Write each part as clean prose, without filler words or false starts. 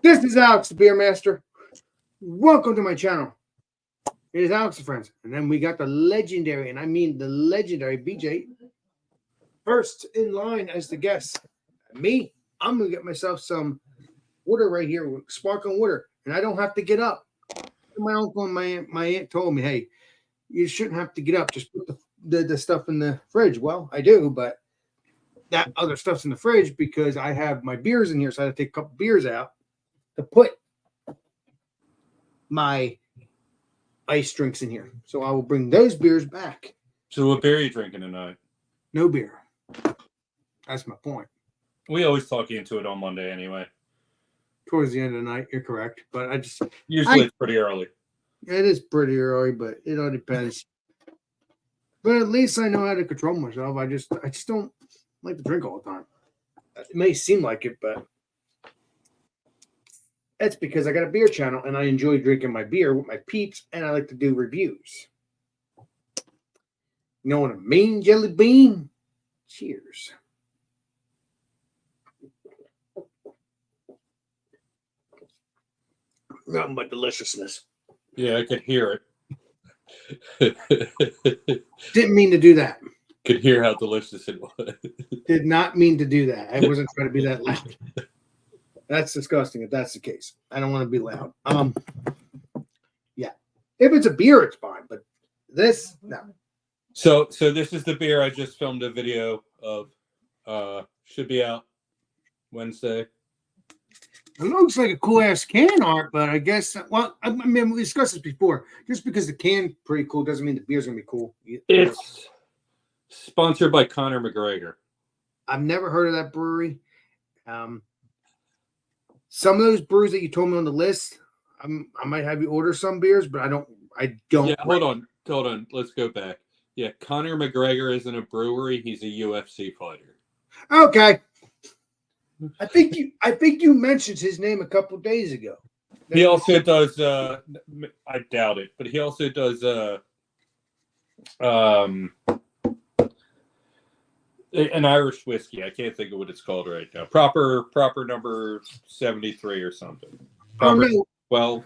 This is Alex, the Beer Master. Welcome to my channel. It is Alex and Friends. And then we got the legendary, and I mean the legendary BJ, first in line as the guest. Me, I'm going to get myself some water right here, sparkling water, and I don't have to get up. My uncle and my aunt told me, hey, you shouldn't have to get up. Just put the stuff in the fridge. Well, I do, but that other stuff's in the fridge because I have my beers in here, so I had to take a couple beers out to put my ice drinks in here. So I will bring those beers back. So what beer are you drinking tonight? No beer. That's my point. We always talk you into it on Monday anyway. Towards the end of the night, you're correct. But Usually it's pretty early. It is pretty early, but it all depends. But at least I know how to control myself. I just don't like to drink all the time. It may seem like it, but that's because I got a beer channel and I enjoy drinking my beer with my peeps, and I like to do reviews. You know what I mean, Jelly Bean? Cheers. Nothing but deliciousness. Yeah, I could hear it. Didn't mean to do that. Could hear how delicious it was. Did not mean to do that. I wasn't trying to be that loud. That's disgusting if that's the case. I don't want to be loud. Yeah. If it's a beer, it's fine, but this, no. So this is the beer I just filmed a video of. Should be out Wednesday. It looks like a cool ass can art, but I guess, well, I mean, we discussed this before. Just because the can's pretty cool doesn't mean the beer's gonna be cool. It's sponsored by Conor McGregor. I've never heard of that brewery. Some of those brews that you told me on the list, I might have you order some beers, but I don't. Yeah, hold on. Let's go back. Yeah, Conor McGregor isn't a brewery. He's a UFC fighter. Okay. I think you mentioned his name a couple of days ago. He also does. I doubt it, but he also does. An Irish whiskey. I can't think of what it's called right now. Proper number 73 or something. Proper 12.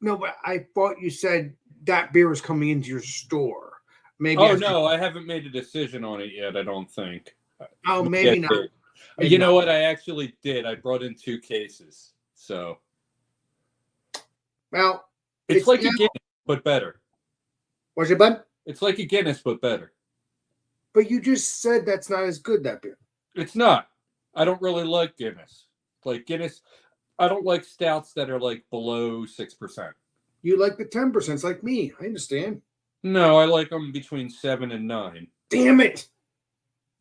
No, but I thought you said that beer was coming into your store. Maybe. Oh no, I haven't made a decision on it yet. I don't think. Oh, maybe not. Maybe you know what? I actually did. I brought in 2 cases. So. Well, it's like a Guinness, but better. What's it, bud? It's like a Guinness, but better. But you just said that's not as good, that beer. It's not. I don't really like Guinness. Like Guinness, I don't like stouts that are like below 6%. You like the 10%, it's like me. I understand. No, I like them between 7 and 9. Damn it!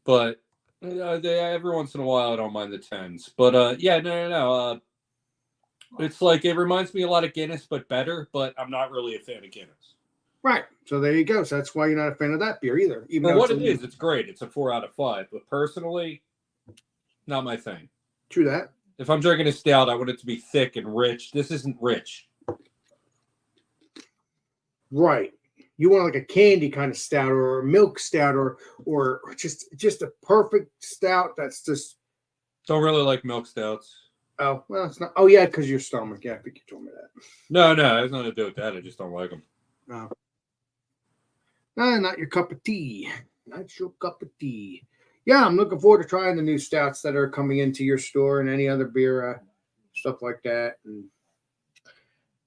But every once in a while, I don't mind the 10s. But yeah, no. It's like it reminds me a lot of Guinness, but better. But I'm not really a fan of Guinness. Right. So there you go. So that's why you're not a fan of that beer either. Even though what it is, it's great. It's a 4 out of 5. But personally, not my thing. True that. If I'm drinking a stout, I want it to be thick and rich. This isn't rich. Right. You want like a candy kind of stout or a milk stout or just a perfect stout that's just. Don't really like milk stouts. Oh, well, it's not. Oh, yeah, because your stomach. Yeah, I think you told me that. No, it has nothing to do with that. I just don't like them. No. Not your cup of tea. Not your cup of tea. Yeah, I'm looking forward to trying the new stouts that are coming into your store and any other beer, stuff like that. And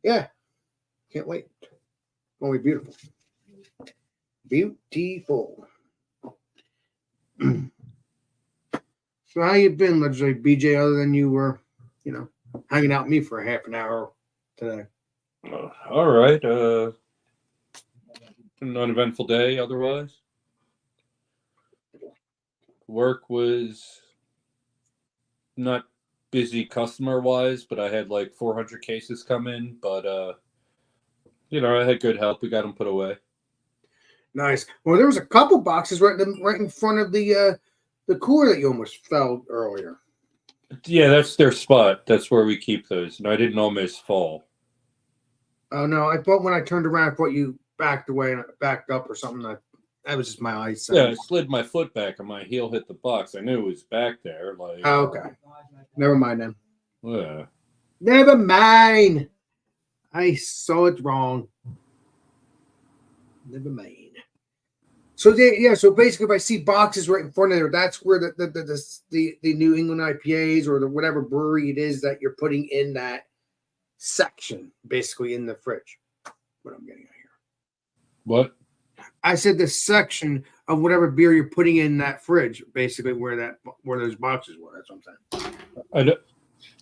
yeah, can't wait. Going to be beautiful. Beautiful. So how you been, legendary BJ, other than you were, hanging out with me for a half an hour today? All right. An uneventful day otherwise. Work was not busy customer wise, but I had like 400 cases come in. But I had good help. We got them put away. Nice. Well, there was a couple boxes right in front of the cooler that you almost fell earlier. Yeah, that's their spot. That's where we keep those. And I didn't almost fall. Oh no! I thought when I turned around, I thought you backed away and backed up or something. That was just my eyesight. Yeah, I slid my foot back and my heel hit the box. I knew it was back there. Like. Oh, okay. Never mind then. Yeah. Never mind. I saw it wrong. Never mind. So so basically, if I see boxes right in front of there, that's where the New England IPAs or the whatever brewery it is that you're putting in that section, basically in the fridge. What I'm getting at here. What? I said the section of whatever beer you're putting in that fridge, basically where those boxes were. That's what I'm saying.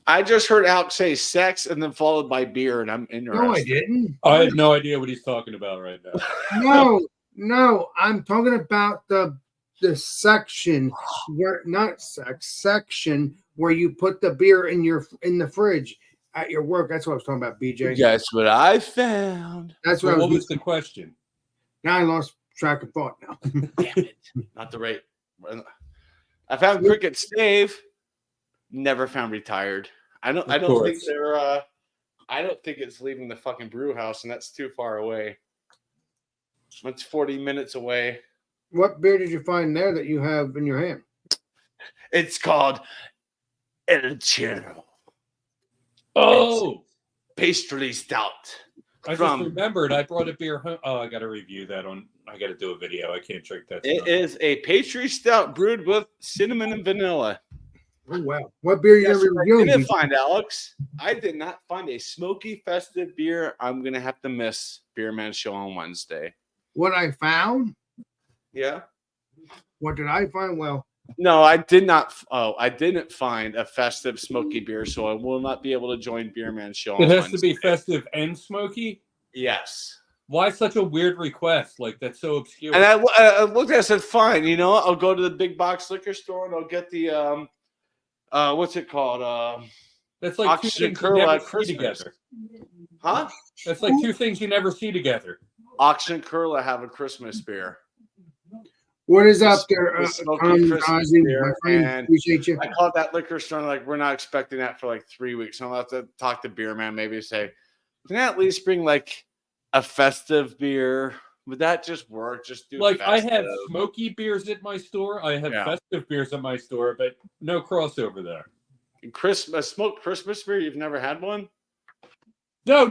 I just heard Alex say sex and then followed by beer, and I'm interested. No, I didn't. I have no idea what he's talking about right No, now. I'm talking about the section where not section where you put the beer in the fridge at your work. That's what I was talking about, BJ. Guess what I found? That's What what was the question? Now I lost track of thought. Now, Damn it! Not the right. I found Cricket Stave. Never found Retired. I don't think they're. I don't think it's leaving the fucking brew house, and that's too far away. It's 40 minutes away. What beer did you find there that you have in your hand? It's called El Chero. Oh, Pastry stout. I just remembered. I brought a beer home. Oh, I got to review that on. I got to do a video. I can't drink that. It is a pastry stout brewed with cinnamon and vanilla. Oh wow! What beer you ever reviewing? I didn't find, Alex. I did not find a smoky festive beer. I'm gonna have to miss Beer Man Show on Wednesday. What I found? Yeah. What did I find? Well, no, I did not. Oh, I didn't find a festive smoky beer, so I will not be able to join Beer Man Show. It has to be festive and smoky. Yes. Why such a weird request? Like that's so obscure. And I looked at it, I said, fine. You know, I'll go to the big box liquor store and I'll get the what's it called? That's like two things you never see together. Huh? That's like two things you never see together. Auction Curla have a Christmas beer. What is up there? And appreciate you. I called that liquor store and like, we're not expecting that for like 3 weeks. So I'll have to talk to Beer Man, maybe say, can I at least bring like a festive beer? Would that just work? Just do like festive. I have smoky beers at my store. I have festive beers at my store, but no crossover there. Smoked Christmas beer? You've never had one? No.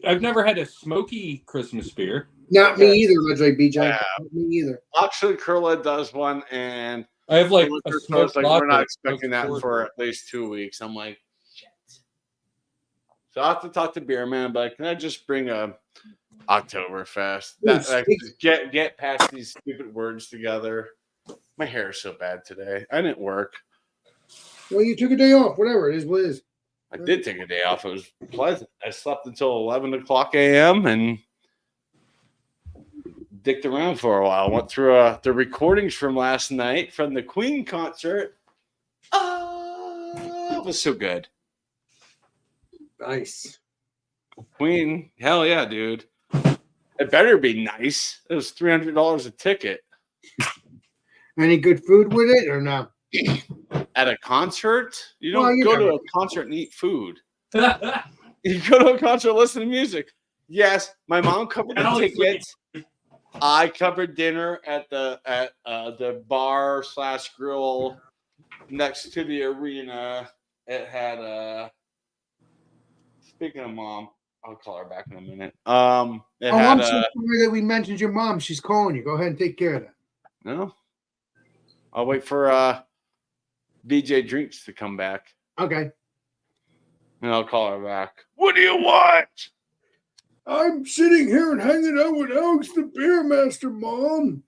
I've never had a smoky Christmas beer. Not me either, Legend BJ. Yeah. Not me either. Actually, Curla does one, and I have like a smoked like we're not expecting that porter for at least 2 weeks. I'm like, shit. So I have to talk to Beer Man, but can I just bring a Oktoberfest? Get past these stupid words together. My hair is so bad today. I didn't work. Well, you took a day off. Whatever it is, what it is. I did take a day off. It was pleasant. I slept until 11 o'clock a.m. and dicked around for a while. Went through the recordings from last night from the Queen concert. Oh, it was so good. Nice. Queen, hell yeah, dude. It better be nice. It was $300 a ticket. Any good food with it or no? At a concert? You don't go to a concert and eat food. You go to a concert, listen to music. Yes, my mom covered the tickets. I covered dinner at the bar / grill next to the arena. It had speaking of mom, I'll call her back in a minute. I'm so sorry that we mentioned your mom. She's calling you. Go ahead and take care of that. No, I'll wait for BJ Drinks to come back. Okay. And I'll call her back. What do you want? I'm sitting here and hanging out with Alex the Beer Master, Mom.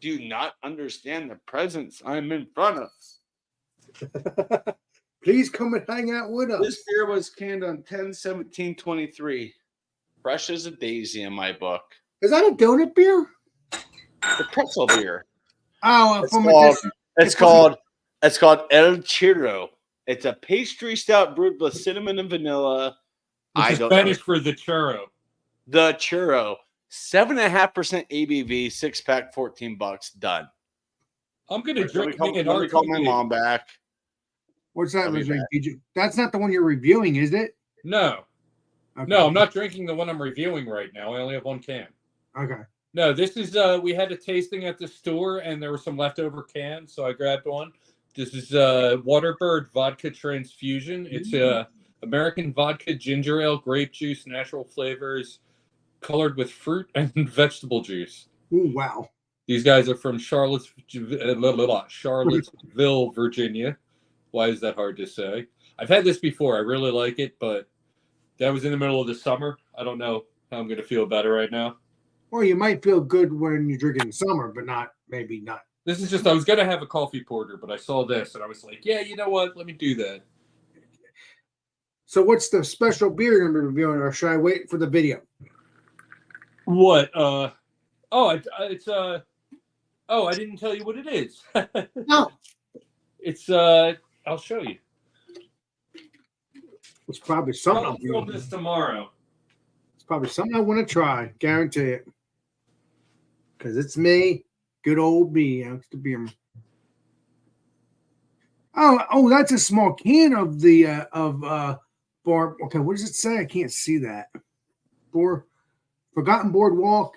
Do you not understand the presence I'm in front of? Please come and hang out with us. This beer was canned on 10/17/23. Fresh as a daisy in my book. Is that a donut beer? The pretzel beer. Oh, it's called El Chiro. It's a pastry stout brewed with cinnamon and vanilla. It's Spanish for the churro. The churro. 7.5% ABV, 6-pack, $14. Done. I'm gonna drink. Let me call my mom back. What's that? That's not the one you're reviewing, is it? No. Okay. No, I'm not drinking the one I'm reviewing right now. I only have one can. Okay. No, this is we had a tasting at the store and there were some leftover cans, so I grabbed one. This is Waterbird Vodka Transfusion. It's American vodka, ginger ale, grape juice, natural flavors, colored with fruit and vegetable juice. Ooh, wow. These guys are from Charlottesville, Virginia. Why is that hard to say? I've had this before. I really like it, but that was in the middle of the summer. I don't know how I'm going to feel about it right now. Well, you might feel good when you drink it in summer, but maybe not. This is just, I was going to have a coffee porter, but I saw this and I was like, yeah, you know what? Let me do that. So what's the special beer you're going to be reviewing, or should I wait for the video? What? I didn't tell you what it is. No. It's, I'll show you. It's probably something. I'll film this tomorrow. It's probably something I want to try. Guarantee it. Because it's me. Good old me. Alex the Beer. Oh, that's a small can of the bar. Okay, what does it say? I can't see that. Forgotten Boardwalk.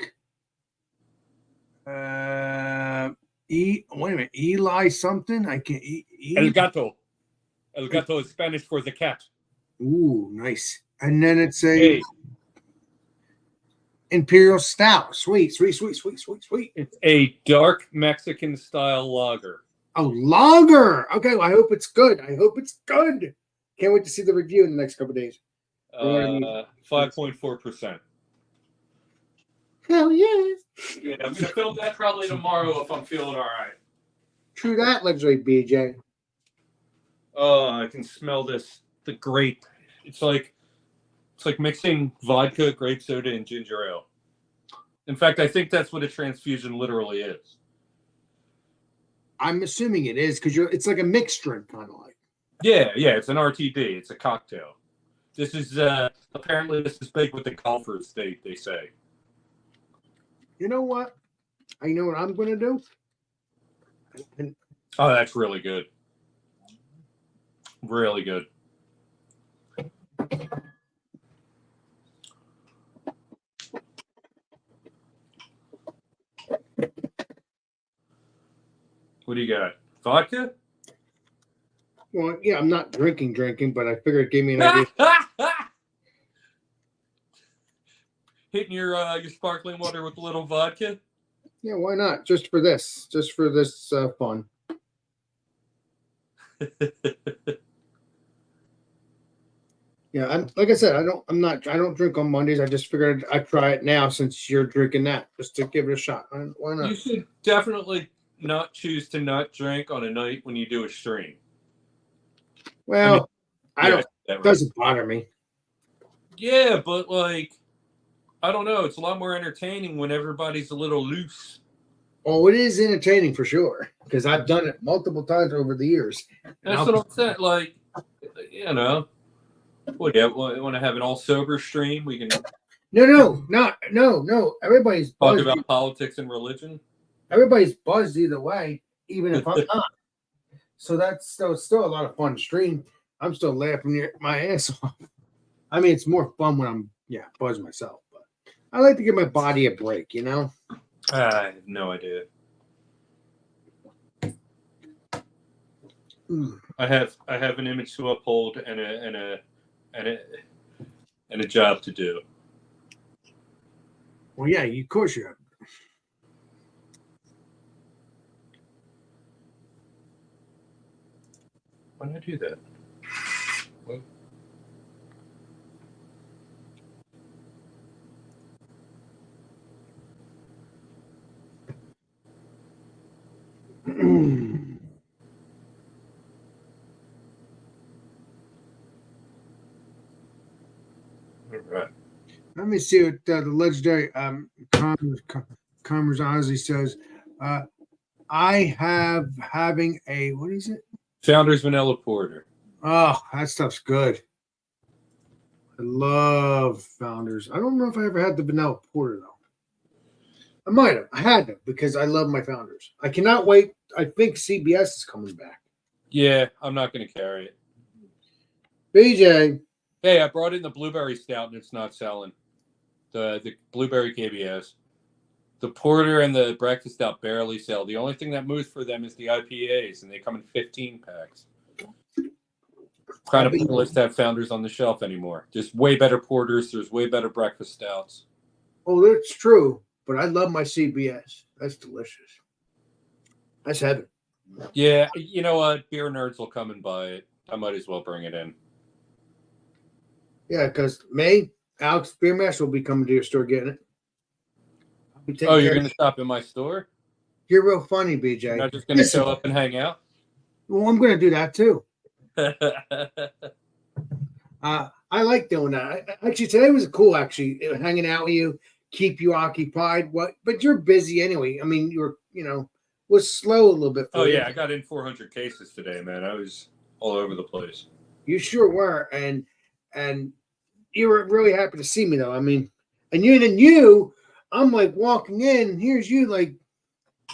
Wait a minute. Eli something. I can't. El Gato. El Gato is Spanish for the cat. Ooh, nice. And then it's a Imperial Stout. Sweet. It's a dark Mexican style lager. Oh, lager. Okay, well, I hope it's good. Can't wait to see the review in the next couple of days. 5.4%. Hell yeah. Yeah, I'm gonna film that probably tomorrow if I'm feeling all right. True that, legendary BJ. Oh, I can smell this. The grape. It's like mixing vodka, grape soda, and ginger ale. In fact, I think that's what a transfusion literally is. I'm assuming it is because it's like a mixed drink, kind of like. Yeah, it's an RTD. It's a cocktail. This is apparently this is big with the golfers. They say. You know what? I know what I'm going to do. Oh, that's really good. Really good. What do you got? Vodka? Well, yeah, I'm not drinking, but I figured it gave me an idea. Hitting your sparkling water with a little vodka? Yeah, why not? Just for this fun. Yeah, like I said, I don't drink on Mondays. I just figured I'd try it now since you're drinking that, just to give it a shot. Why not? You should definitely not choose to not drink on a night when you do a stream. Well, it doesn't bother me. Yeah, but like, I don't know. It's a lot more entertaining when everybody's a little loose. Oh, it is entertaining for sure because I've done it multiple times over the years. That's what I'm saying. Like, you know, what do you want to have an all sober stream? We can. No. Everybody's talk about politics and religion. Everybody's buzzed either way, even if I'm not. So that's still a lot of fun to stream. I'm still laughing my ass off. I mean, it's more fun when I'm buzzed myself, but I like to give my body a break, you know. I have no idea. I have an image to uphold and a job to do. Well, yeah, of course you have. Why did I do that? What? All right. Let me see what the legendary Commerce Ozzy says. Having a, what is it? Founders Vanilla Porter. Oh, that stuff's good. I love Founders. I don't know if I ever had the Vanilla Porter, though. I might have. I had to because I love my Founders. I cannot wait. I think CBS is coming back. Yeah, I'm not going to carry it. BJ. Hey, I brought in the blueberry stout and it's not selling. The blueberry KBS. The porter and the breakfast stout barely sell. The only thing that moves for them is the IPAs, and they come in 15 packs. Kind of pointless to have Founders on the shelf anymore. There's way better porters. There's way better breakfast stouts. Oh, that's true. But I love my CBS. That's delicious. That's heaven. Yeah, you know what? Beer nerds will come and buy it. I might as well bring it in. Yeah, because May, Alex Beermaster will be coming to your store getting it. Oh, you're going to stop in my store? You're real funny, BJ. You're not just going to show up and hang out? Well, I'm going to do that too. I like doing that. Actually, today was cool, actually, hanging out with you, keep you occupied. But you're busy anyway. I mean, was slow a little bit. Oh, yeah. I got in 400 cases today, man. I was all over the place. You sure were. And you were really happy to see me, though. I mean, and you, I'm like walking in, and here's you like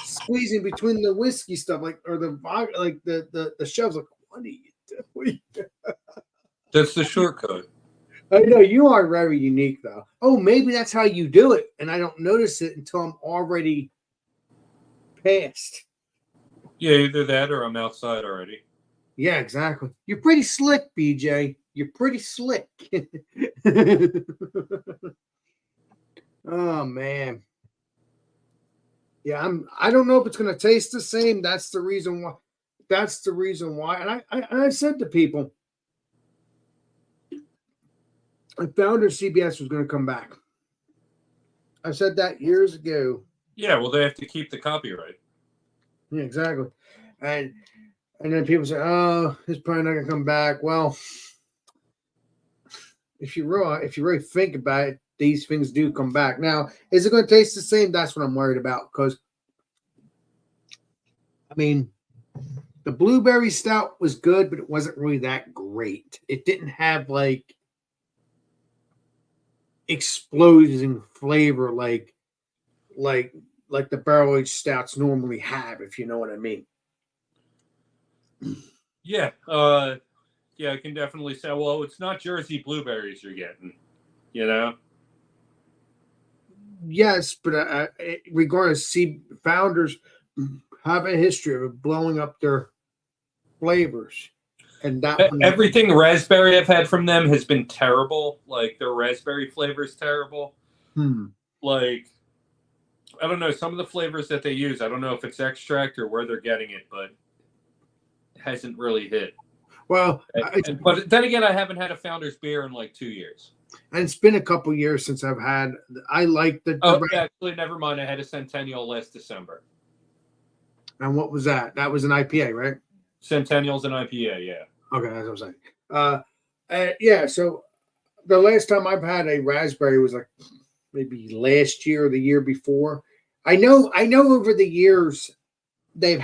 squeezing between the whiskey stuff, or the shelves. Like, what are you doing? That's the shortcut. I know you are very unique, though. Oh, maybe that's how you do it, and I don't notice it until I'm already past. Yeah, either that or I'm outside already. Yeah, exactly. You're pretty slick, BJ. You're pretty slick. Oh man. Yeah, I don't know if it's gonna taste the same. That's the reason why. And I said to people, I found her CBS was gonna come back. I said that years ago. Yeah, well, they have to keep the copyright. Yeah, exactly. And then people say, "Oh, it's probably not gonna come back." Well, if you really think about it, these things do come back. Now, is it going to taste the same? That's what I'm worried about. Because, I mean, the blueberry stout was good, but it wasn't really that great. It didn't have like exploding flavor like the barrel aged stouts normally have, if you know what I mean. Yeah. Yeah, I can definitely say, well, it's not Jersey blueberries you're getting, you know? Yes, but regardless, Founders have a history of blowing up their flavors. And that everything raspberry I've had from them has been terrible. Like, their raspberry flavor is terrible. Like, I don't know, some of the flavors that they use, I don't know if it's extract or where they're getting it, but it hasn't really hit. Well, but then again, I haven't had a Founders beer in like 2 years. And it's been a couple years since I've had. I like the. Actually, never mind. I had a Centennial last December. And what was that? That was an IPA, right? Centennial's an IPA, yeah. Okay, that's what I'm saying. Yeah. So the last time I've had a raspberry was like maybe last year or the year before. I know. Over the years, they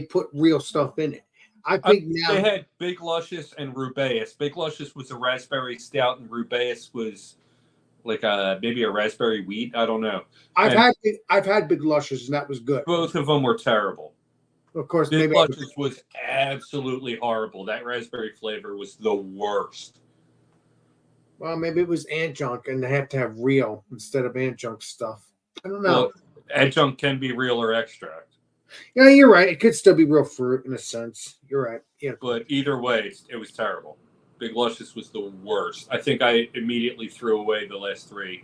put real stuff in it. I think now they had Big Luscious and Rubaeus. Big Luscious was a raspberry stout, and Rubaeus was like maybe a raspberry wheat. I don't know. I've had Big Luscious, and that was good. Both of them were terrible. Of course, Big Luscious was absolutely horrible. That raspberry flavor was the worst. Well, maybe it was adjunct, and they have to have real instead of adjunct stuff. I don't know. Well, adjunct can be real or extract. Yeah, you're right. It could still be real fruit in a sense. You're right. Yeah. But either way, it was terrible. Big Luscious was the worst. I think I immediately threw away the last 3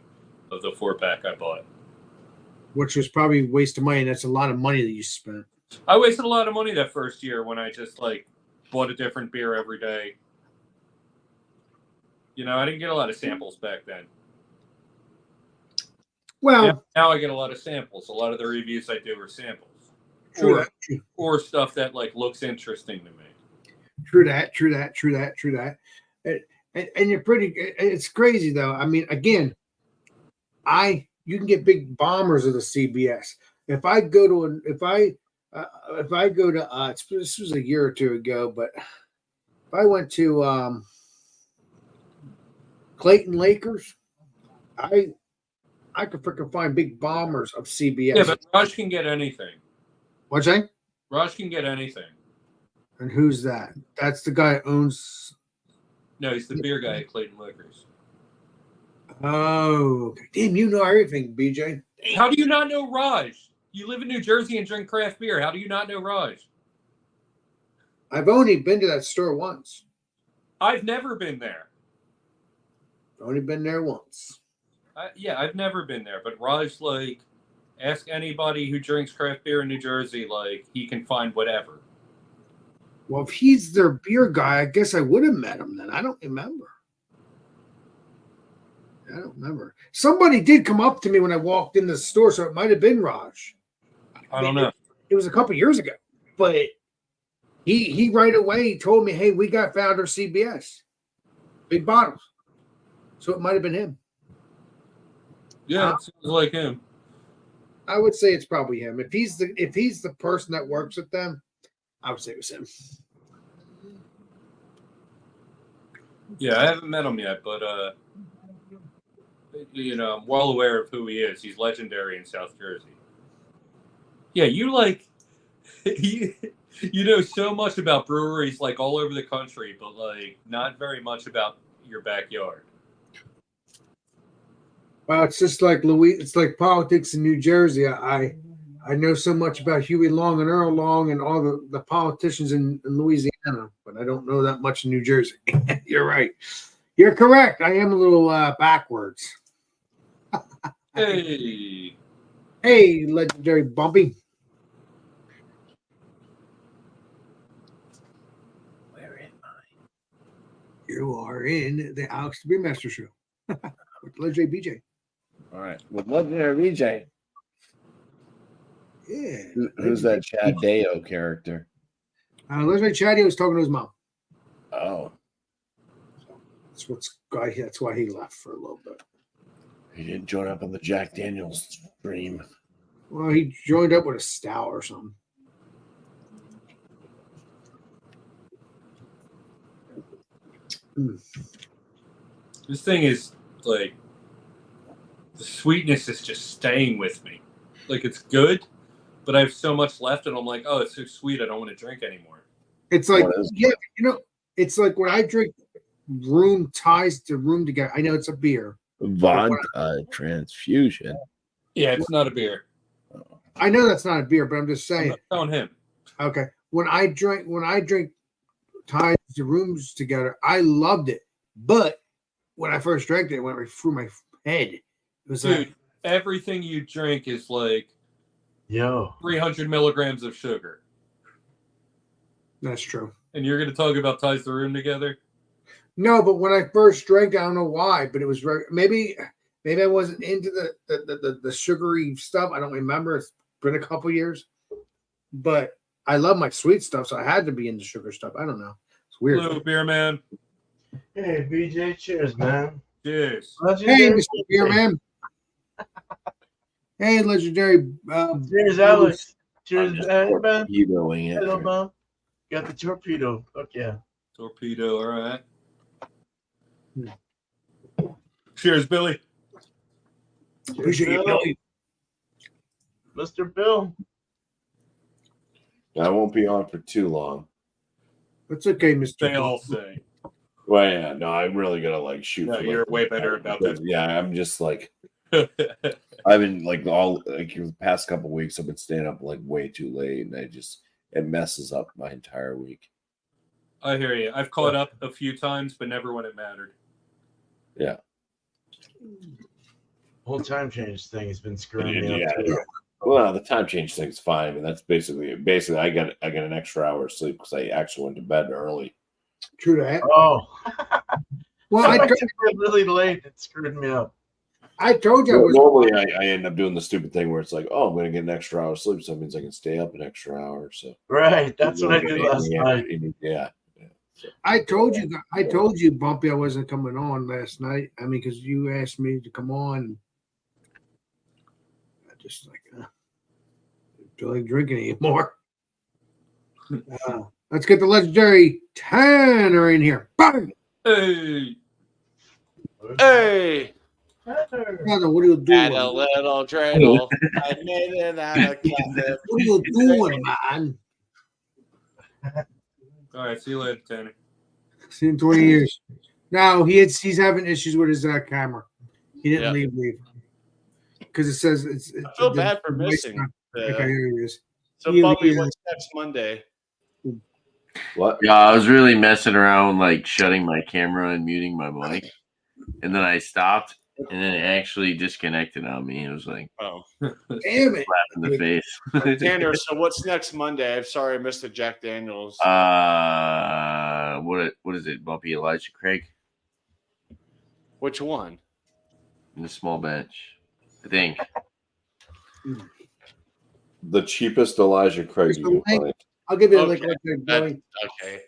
of the 4-pack I bought. Which was probably a waste of money. That's a lot of money that you spent. I wasted a lot of money that first year when I just bought a different beer every day. You know, I didn't get a lot of samples back then. Well, now I get a lot of samples. A lot of the reviews I do are samples. True. Or stuff that looks interesting to me. True that. And you're pretty. It's crazy though. I mean, again, you can get big bombers of the CBS. If I go to this was a year or two ago, but if I went to Clayton Lakers, I could freaking find big bombers of CBS. Yeah, but Raj can get anything. What's that? Raj can get anything. And who's that? That's the guy who owns. No, he's the beer guy at Clayton Lakers. Oh, damn! You know everything, BJ. How do you not know Raj? You live in New Jersey and drink craft beer. How do you not know Raj? I've only been to that store once. I've never been there. Only been there once. Yeah, I've never been there. But Raj, like, ask anybody who drinks craft beer in New Jersey, like, he can find whatever. Well, if he's their beer guy, I guess I would have met him then. I don't remember. Somebody did come up to me when I walked in the store, so it might have been Raj. I don't know. It was a couple years ago, but he right away told me, "Hey, we got Founder CBS, big bottles." So it might have been him. Yeah, it seems like him. I would say it's probably him. If he's the person that works with them, I would say it was him. Yeah, I haven't met him yet, but you know, I'm well aware of who he is. He's legendary in South Jersey. Yeah, you like you know so much about breweries like all over the country, but like not very much about your backyard. Well, it's just like it's like politics in New Jersey. I know so much about Huey Long and Earl Long and all the politicians in Louisiana, but I don't know that much in New Jersey. You're right. You're correct. I am a little backwards. Hey. Hey, legendary Bumpy. Where am I? You are in the Alex the Beermaster Show with legendary BJ. All right, with legendary BJ. Yeah. Who's that Chad Deo character? Legendary Chaddy was talking to his mom. Oh, That's why he left for a little bit. he didn't join up on the Jack Daniels stream. Well, he joined up with a stout or something. This thing is like the sweetness is just staying with me. Like it's good, but I have so much left, and I'm like, oh, it's so sweet. I don't want to drink anymore. It's like, yeah, it's like when I drink room ties to room together. I know it's a beer. Vodka transfusion. Yeah, it's not a beer. I know that's not a beer, but I'm just saying. I'm not telling him. Okay, when I drink ties to rooms together, I loved it. But when I first drank it, it went right through my head. It was Dude, everything you drink is like 300 milligrams of sugar. That's true. And you're going to talk about ties to room together? No, but when I first drank, I don't know why, but it was maybe I wasn't into the sugary stuff. I don't remember. It's been a couple years, but I love my sweet stuff, so I had to be into sugar stuff. I don't know. It's weird. Hello, beer man. Hey, BJ, cheers, man. Cheers. Hey, Mr. Beer Man. Hey, legendary. Cheers, Alex. Cheers, man. Torpedoing it. Hello, man. Got the torpedo. Fuck yeah. Torpedo, all right. Cheers, Billy. Appreciate you, Bill. Billy. Mr. Bill. I won't be on for too long. That's okay, Mr. They Bill. all say. Well, yeah, no, I'm really gonna like shoot. No, for, you're like, way better about that. Yeah, I'm just like I've been like the past couple weeks. I've been staying up like way too late, and it messes up my entire week. I hear you. I've caught up a few times, but never when it mattered. Yeah. Whole time change thing has been screwing me up. Yeah. Well, the time change thing's fine, and that's basically I got an extra hour of sleep because I actually went to bed early. True that. Oh. Well, I took it really late. It screwed me up. I told you I was. Normally, I end up doing the stupid thing where it's like, oh, I'm going to get an extra hour of sleep, so that means I can stay up an extra hour. So Right. That's what I did last night. Yeah. I told you, Bumpy, I wasn't coming on last night. I mean, because you asked me to come on. I just like, don't like drinking anymore. Let's get the legendary Tanner in here. Bang! Hey. Hey, Tanner, what are you had doing? a little dreidel. I made it out of catnip. What are you doing, man? All right, see you later, Tanner. See you in 20 years. No, he's having issues with his camera. He didn't leave. because it says I feel bad for missing. Okay, here he is. So, Yeah, Bobby, yeah. what's next Monday? What? Yeah, I was really messing around, like shutting my camera and muting my mic, and then I stopped, and then it actually disconnected on me. It was like Oh, Damn it! slap in the face. Tanner. So, what's next Monday? I'm sorry, I missed the Jack Daniels. What is it? Bumpy Elijah Craig Which one? in the small batch, I think. The cheapest Elijah Craig you can find. I'll give you a Okay, link. Okay.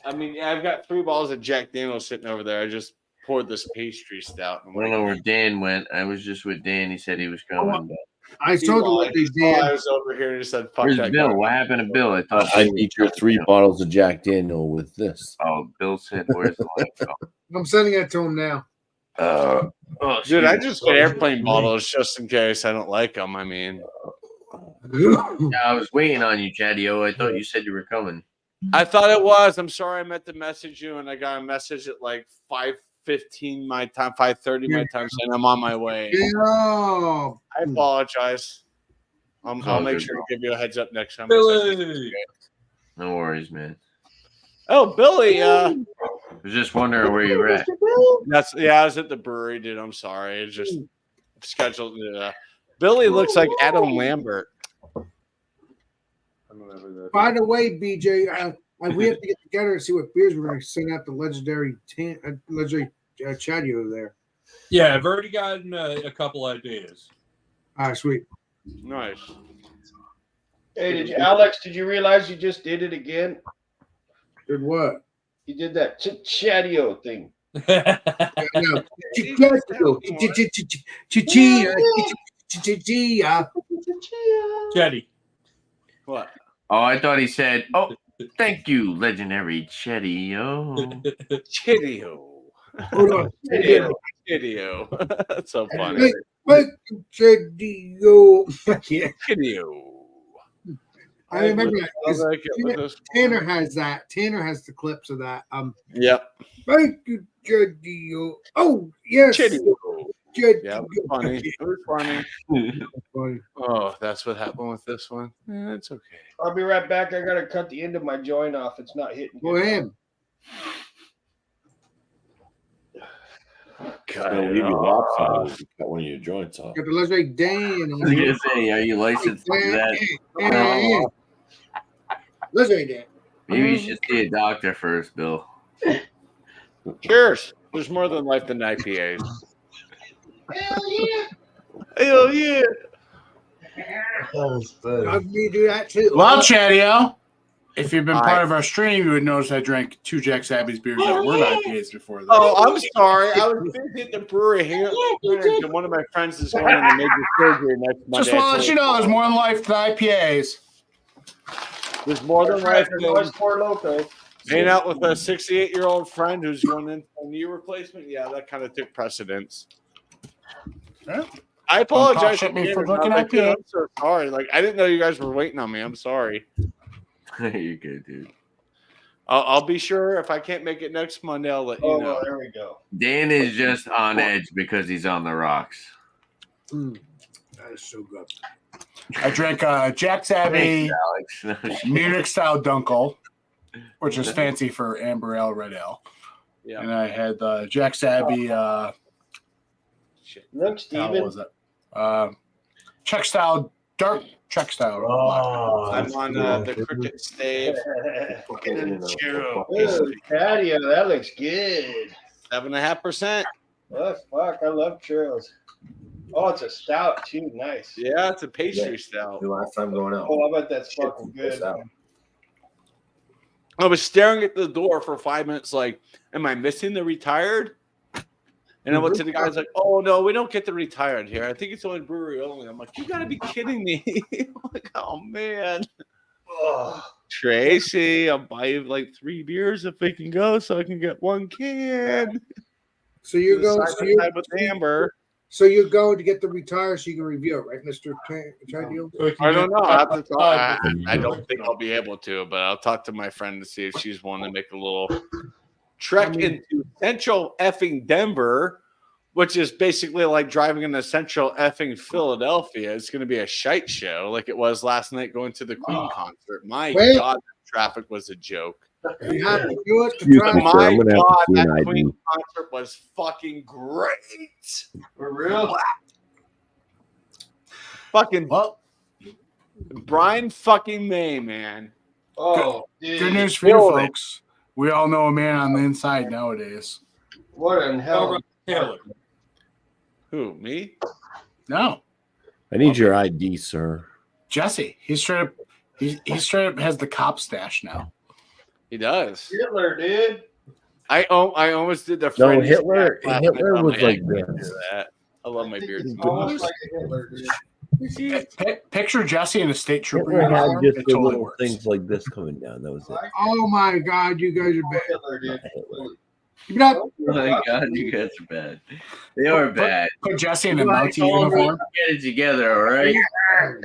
I mean, yeah, I've got 3 bottles of Jack Daniels sitting over there. I just poured this pastry stout. I don't know where Dan went. I was just with Dan. He said he was coming. But I told him what they I did. was over here and just said, "Fuck where's that Bill? guy." What happened to Bill? I thought I need your 3 bottles of Jack Daniel with this. Oh, Bill said, "Where's the link?" I'm sending it to him now. Oh, Dude, I just get airplane bottles just in case I don't like them. I mean, yeah, I was waiting on you, Chatty-O. I thought you said you were coming. I thought it was. I'm sorry I meant to message you, and I got a message at like 5:15 my time, 5:30 my time, saying I'm on my way. Yeah. I apologize. I'll make good, sure to give you a heads up next time. Billy. No worries, man. Oh, Billy. I was just wondering where you were at. I was at the brewery, dude. I'm sorry. It's just scheduled. Billy looks like Adam Lambert. By the way, BJ, we have to get together and see what beers we're going to send out the legendary Chatty over there. Yeah, I've already gotten a couple ideas. All right, sweet. Nice. Hey, Alex, did you realize you just did it again? Did what? You did that Chatty-O thing. Chatty. What? Oh, I thought he said, "Oh, thank you, legendary Chatty-O." Chitty-O. Hold on. Chitty-O. That's so funny. Chitty-O. Chitty-O. I remember that. I like it with this Tanner has that. Tanner has the clips of that. Yep. Thank you, Chitty-O. Oh, yes. Chitty-O. Chitty-O. Yeah, it was funny. It was funny. Funny. Oh, that's what happened with this one. Yeah, it's okay. I'll be right back. I got to cut the end of my joint off. It's not hitting. Go ahead. Cut I'll it leave you off. lopsided if you cut one of your joints off. Got the legendary Dan. I was gonna say, are you licensed to do that? Legendary Dan. Maybe you should see a doctor first, Bill. Cheers. There's more than life than IPAs. Hell yeah. Hell yeah. I'd me do that too. Well, Chatty-O, if you've been part of our stream, you would notice I drank 2 Jack Sabby's beers that were IPAs before this. Oh, I'm sorry. I was busy at the brewery hanging out with friends, and one of my friends is going into major surgery next Monday. Just want to let you know, there's more in life than IPAs. There's more than life There's than always Four Loko. hanging out with a 68-year-old friend who's going in for a knee replacement. Yeah, that kind of took precedence. Yeah. I apologize Don't me again, for and I'm looking like, at dude, you. I'm so sorry. Like, I didn't know you guys were waiting on me. I'm sorry. You're good, dude. I'll be sure if I can't make it next Monday, I'll let you Oh, know. there we go. Dan is just on edge because he's on the rocks. That is so good. I drank Jack Sabby Alex. Munich style Dunkel, which is fancy for amber ale, red ale. Yeah. And I had Jack Sabby, Look, how Steven. was it? Czech style, dark Czech style. Oh, I'm on the cricket stave. Churro. Ooh, Patio, that looks good. 7.5%. Oh, fuck, I love churros. Oh, it's a stout, too. Nice. Yeah, it's a pastry stout. The last time going out. Oh, I bet that's fucking good. I was staring at the door for 5 minutes, like, am I missing the retired? And I went to the guys like, oh no, we don't get the retired here. I think it's only brewery only. I'm like, you gotta be kidding me. I'm like, oh man. Oh, Tracy, I'll buy you like 3 beers if we can go so I can get 1 can. So you're going. Side by side with Amber. So you're going to get the retire so you can review it, right, Mr. Chadio? I don't know. I have to talk. I don't think I'll be able to, but I'll talk to my friend to see if she's willing to make a little trek into central effing Denver which is basically like driving into central effing Philadelphia. It's going to be a shite show like it was last night going to the Queen concert. My Wait. God, traffic was a joke. You have to do it to Excuse try. me, sir, My I'm gonna have to God, see an that ID. Queen concert was fucking great. For real? Fucking Well, Brian fucking May, man. Oh, dude. good news for you Killed it. folks. We all know a man on the inside nowadays. What in hell? Taylor. Who, me? No, I need your ID, sir. Jesse. He straight up has the cop stash now. He does. Hitler, dude. I almost did the No, Freddy's Hitler. act last Hitler night on was my like egg. this. That. I love my I think beard. it's almost like a Hitler, dude. Picture Jesse in a state trooper Hitler had uniform. just It the totally little works. things like this coming down. That was it. Oh my God, you guys are bad. Hitler, dude. Not Hitler. Keep it up. Oh my God, you guys are bad. They are bad. Put Jesse in a Like, Mountie all uniform. Get it together, all right? Do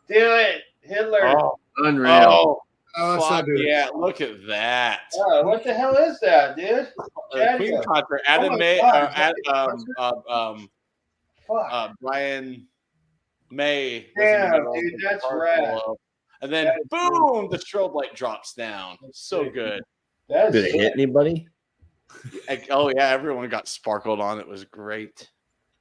it, Hitler. Oh, Unreal. oh, Oh, that's fuck not good. yeah! Look at that. What the hell is that, dude? Queen concert. Adam my May. God. Fuck. Brian May. was in the Damn, middle of dude, the that's park rad. below. And then That is boom, the strobe light drops down. So good. That's Did it hit anybody? Oh yeah, everyone got sparkled on. It was great.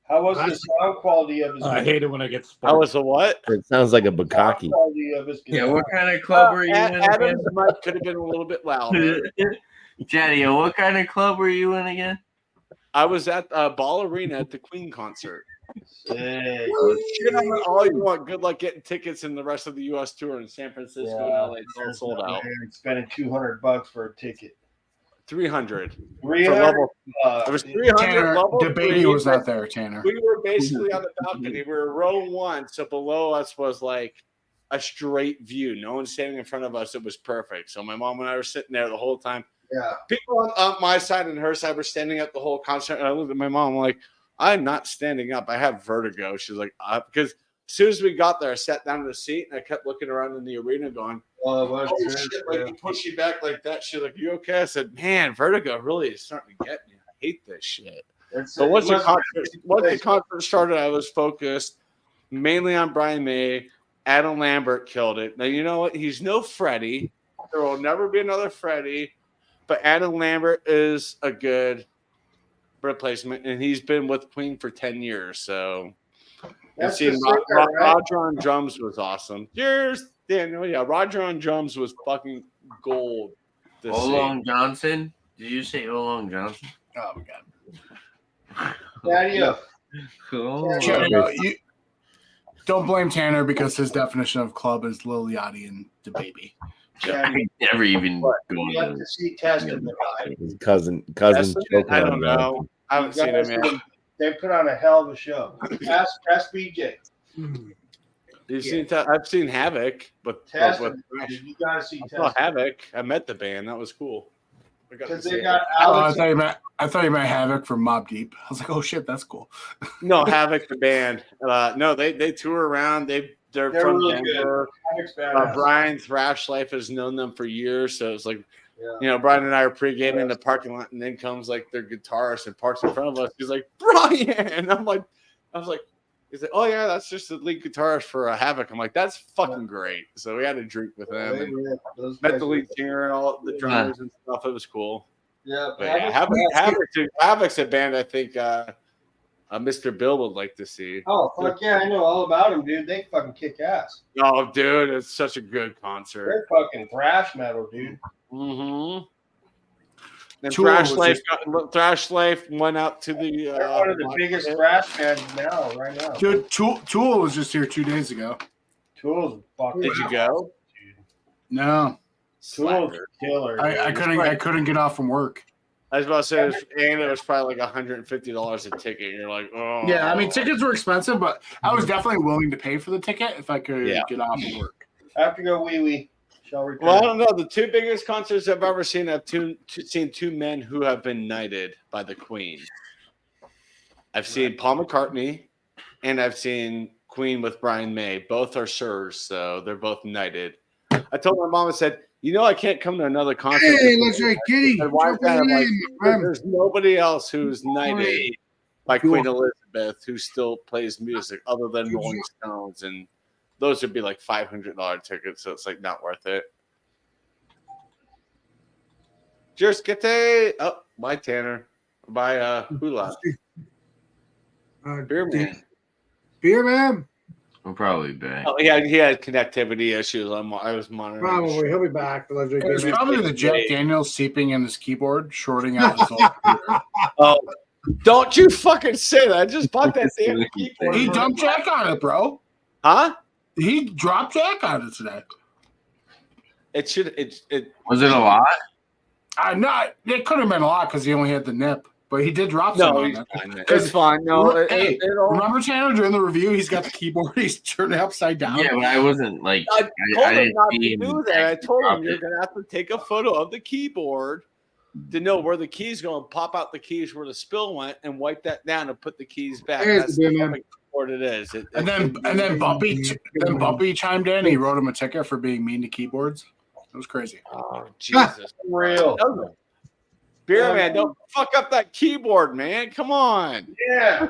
How was the sound quality of his I hate it when I get That sparked. was a what? It sounds like a sound bukkake. quality of his Yeah, what kind of club were you in again? Adam's mic could have been a little bit louder. Jaddy, what kind of club were you in again? I was at Ball Arena at the Queen concert. Sick. Shit on it all you want. Good luck getting tickets in the rest of the U.S. tour in San Francisco and Yeah. LA. It's all sold out. Man, spending $200 for a ticket. 300 for 300 level. bucks. It was 300 Tanner, level. the baby three. was not there, Tanner. We were basically on the balcony. We were row one, so below us was like a straight view. No one standing in front of us. It was perfect. So my mom and I were sitting there the whole time. Yeah. People on my side and her side were standing up the whole concert. And I looked at my mom, I'm like, I'm not standing up. I have vertigo. She's like, because as soon as we got there, I sat down in the seat and I kept looking around in the arena going, Oh, it was oh good, shit, like yeah. you push you back like that. She's like, you okay? I said, man, vertigo really is starting to get me. I hate this shit. So once the concert started, I was focused mainly on Brian May. Adam Lambert killed it. Now you know what? He's no Freddie. There will never be another Freddie. But Adam Lambert is a good replacement, and he's been with Queen for 10 years. So That's seeing the singer, right? Roger on drums was awesome. Cheers, Daniel. Yeah, Roger on drums was fucking gold. to see. Olong Johnson? Did you say Olong Johnson? Oh my God. Daddy up. Cool. You don't blame Tanner because his definition of club is Lil Yachty and the baby. I never even go You have to to see Testament. His cousin Testament? choking I on don't Johnson. know. I haven't seen him yet. They put on a hell of a show. Ask BJ. You've seen I've seen Havoc with Testament. Thrash. You got to see I saw Testament. Havoc. I met the band. That was cool. I got to Because see they it. got Oh, Alex. I thought you meant Havoc from Mobb Deep. I was like, oh shit, that's cool. No, Havoc the band. No, they tour around. They're They're from really Denver. Alec's badass. Brian Thrash Life has known them for years, so it's like, Yeah. you know, Brian and I are pre-gaming in the parking lot, and then comes like their guitarist and parks in front of us. He's like, Brian. I was like, he's like, oh yeah, that's just the lead guitarist for Havoc. I'm like, that's fucking great. So we had a drink with them and Those met guys the lead singer and all the drummers and stuff. It was cool. Yeah, But yeah, Havoc's a band I think Mr. Bill would like to see. Oh fuck yeah, I know all about them, dude. They fucking kick ass. Oh, dude, it's such a good concert. They're fucking thrash metal, dude. Mm-hmm. And Tool Thrash Life went out to the. They're one of the biggest thrash bands now, right now. Dude, Tool was just here 2 days ago. Tools fucking. Did you go? No, Tools killer. I couldn't get off from work. I was about to say, it was probably like $150 a ticket. And you're like, oh. Yeah, I mean tickets were expensive, but I was definitely willing to pay for the ticket if I could get off from work. I have to go wee wee. Shall return. Well, I don't know. The two biggest concerts I've ever seen, seen two men who have been knighted by the Queen. I've seen Paul McCartney, and I've seen Queen with Brian May. Both are sirs, so they're both knighted. I told my mom, I said, you know, I can't come to another concert. Hey, let's say Kitty. And why is that? I'm like, Jump in, there's nobody else who's knighted by Queen Elizabeth, who still plays music other than Rolling Stones, and those would be like $500 tickets, so it's like not worth it. Just get by Tanner, by Hula, Beer Man. Beer Man. I'm probably back. Oh, he had connectivity issues. I was monitoring. Probably he'll be back. It's probably the Jack Daniels seeping in his keyboard, shorting out his whole computer. Oh, don't you fucking say that! I just bought that damn keyboard. He dumped Jack on it, bro. Huh? He dropped Jack on it today. It should. It Was it a lot? It could have been a lot because he only had the nip, but he did drop some on it. It's fine. No, remember Tanner during the review? He's got the keyboard. He's turned it upside down. Yeah, but I wasn't like. I told him not to see do that. I told him you're gonna have to take a photo of the keyboard to know where the keys go and pop out the keys where the spill went and wipe that down and put the keys back. That's the keyboard it is. And then Bumpy chimed in. He wrote him a ticket for being mean to keyboards. It was crazy. Oh Jesus! Real. Beer Man, don't fuck up that keyboard, man. Come on. Yeah.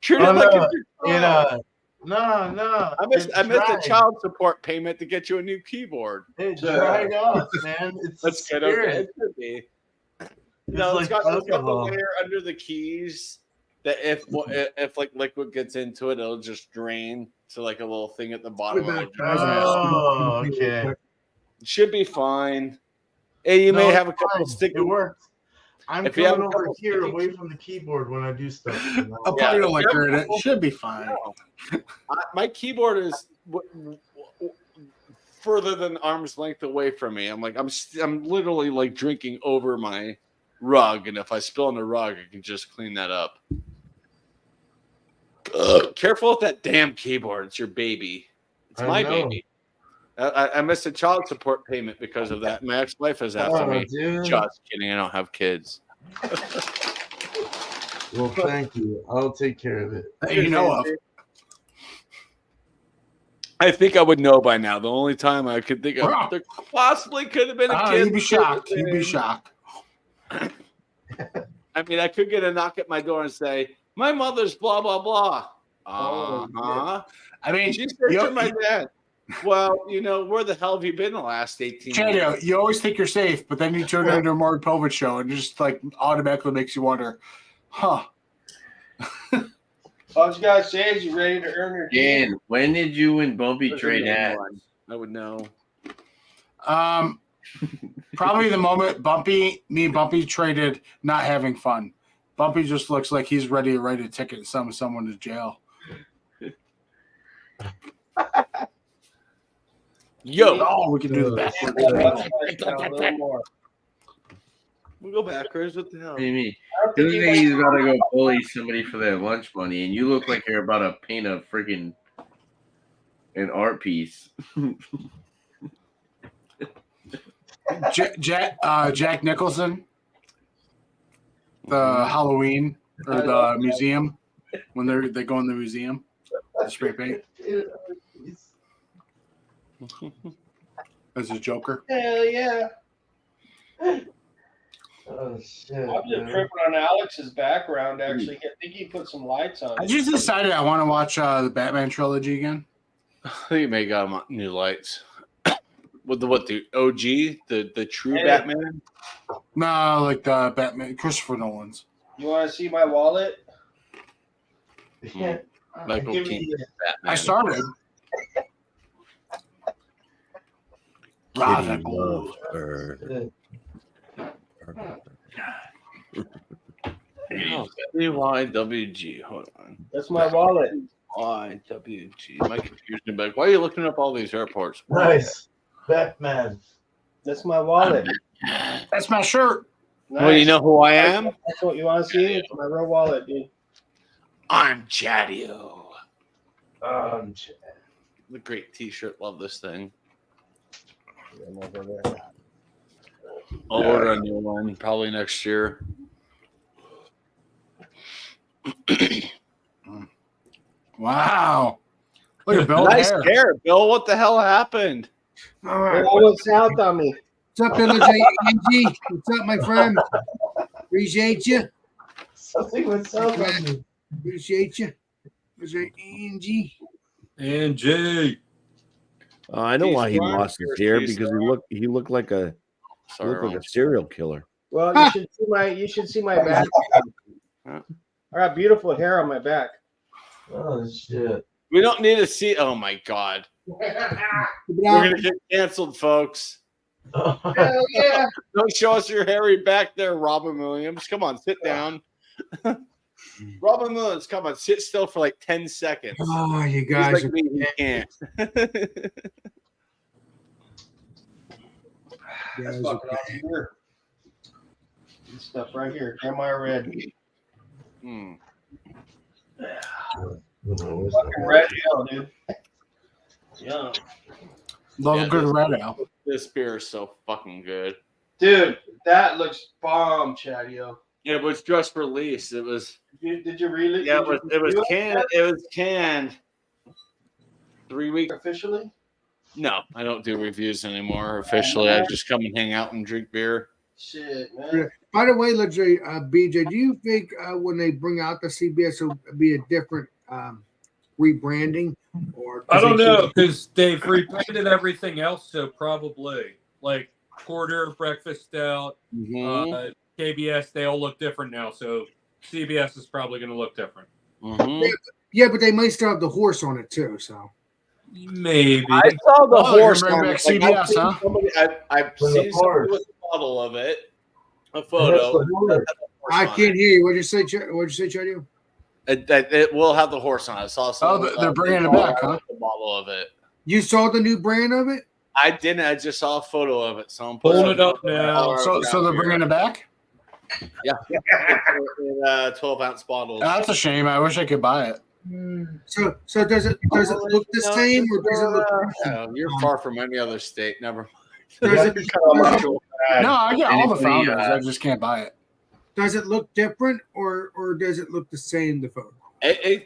Treat it like No. I missed the child support payment to get you a new keyboard. It dried off, man. It's That's good. Okay. It could be. It's got the layer under the keys that if like liquid gets into it, it'll just drain to like a little thing at the bottom. Oh, okay. It should be fine. Hey, you may have a couple of sticky. It works. I'm If you have coming a couple over here sticky- away from the keyboard when I do stuff. A pint of liquor in it should be fine. My keyboard is further than arm's length away from me. I'm literally like drinking over my rug, and if I spill on the rug, I can just clean that up. Careful with that damn keyboard. It's your baby. It's my baby. I missed a child support payment because of that. My ex-wife is after me. Dude. Just kidding. I don't have kids. Well, thank you. I'll take care of it. That you know of. I think I would know by now. The only time I could think of there possibly could have been a kid. You'd be shocked. You'd be shocked. I mean, I could get a knock at my door and say, "My mother's blah blah blah." I mean, she's searching my dad. Well, where the hell have you been the last 18 years? You always think you're safe, but then you turn into a Maury Povich show and it just like automatically makes you wonder, huh? All you gotta say is you ready to earn your Dan, when did you and Bumpy trade hats? I would know. Probably the moment me and Bumpy traded not having fun. Bumpy just looks like he's ready to write a ticket and send someone to jail. Yo, we can do the backward. We'll go backwards. What the hell? What do you mean? You look like he's about to go bully somebody for their lunch money, and you look like you're about to paint a freaking an art piece. Jack Nicholson, the Halloween or the museum when they go in the museum, the spray paint. As a Joker. Hell yeah. Oh shit! I'm just tripping on Alex's background. Actually, I think he put some lights on. I just decided I want to watch the Batman trilogy again. I think you may got new lights. With the OG, the true Batman? No, like the Batman, Christopher Nolan's. You want to see my wallet? Michael Keaton. I started. CYWG. Hold on. That's my wallet. YWG. My confusion back. Why are you looking up all these airports? Nice, Batman. That's my wallet. That's my shirt. Nice. Well, you know who I am? That's what you want to see? It's my real wallet, dude. I'm Chadio. Chad. The great T-shirt. Love this thing. I'll order a new one probably next year. Wow. Look at Bill. Nice hair, Bill. What the hell happened? All right. What's south on me? What's up, LJ? What's up, my friend? Appreciate you. Something with sound on me. Appreciate you. Appreciate Angie. And Jay. I know why he These lost his blinders, hair these because he looked like a Sorry, serial killer. Well, you should see my back. I got beautiful hair on my back. Oh shit. we don't need to see. Oh my god, we're gonna get canceled, folks. Hell yeah. Don't show us your hairy back there, Robin Williams. Come on, sit down. Robin Williams, come on, sit still for like 10 seconds. Oh, you He's guys like are me, he can't. That's fucking awesome here. This stuff right here, Jeremiah Red. Hmm. Fucking red ale, dude. Yeah. Love Yeah, a good this- red ale. This beer is so fucking good. Dude, that looks bomb, Chadio. It was just released. It was Did you really? yeah, did it was you canned. It was canned 3 weeks. officially? No, I don't do reviews anymore. Officially, I just come and hang out and drink beer. Shit, man. By the way, luxury BJ, do you think when they bring out the CBS, it'll be a different rebranding? Or I don't know because they've rebranded everything else, so probably like Porter, Breakfast Stout, Mhm. KBS, they all look different now. So CBS is probably going to look different. Mhm. Yeah, but they might still have the horse on it too. So Maybe. I saw the Oh, you're horse bringing on back it. Like, CBS, huh? I've With seen the somebody horse. with a bottle of it, a That's photo. the horse. I can't hear you. What'd you say? What'd you say, Chadio? It will have the horse on it. I saw someone they're bringing it back, huh? with a bottle of it. You saw the new brand of it? I didn't. I just saw a photo of it. Someone Pulling put it up now. So they're bringing it back? in 12-ounce bottles. That's a shame. I wish I could buy it. So does it look the same or does it look No, you're far from any other state. Never. does it, No, I get all the Anybody, founders. I just can't buy it. does it look different or does it look the same? The photo. From Hey,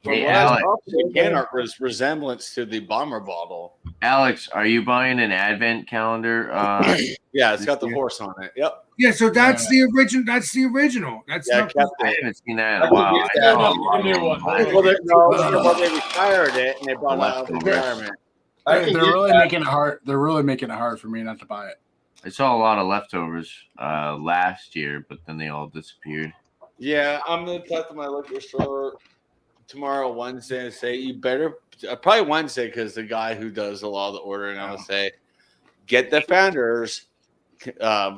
what I Alex. saw, the can art was resemblance to the bomber bottle. Alex, are you buying an advent calendar? Yeah, it's got the horse on it. Yep. Yeah, so that's the original. That's the original. That's Yeah, not kept I it. haven't seen that in a while. I Yeah, know no, a lot the new of them one. buy it. Well, they retired it and they brought it out of retirement. They're really making it hard. They're really making it hard for me not to buy it. I saw a lot of leftovers last year, but then they all disappeared. Yeah, I'm gonna talk to my liquor store tomorrow, Wednesday, and say you better probably Wednesday because the guy who does a lot of the ordering, I'm gonna say get the Founders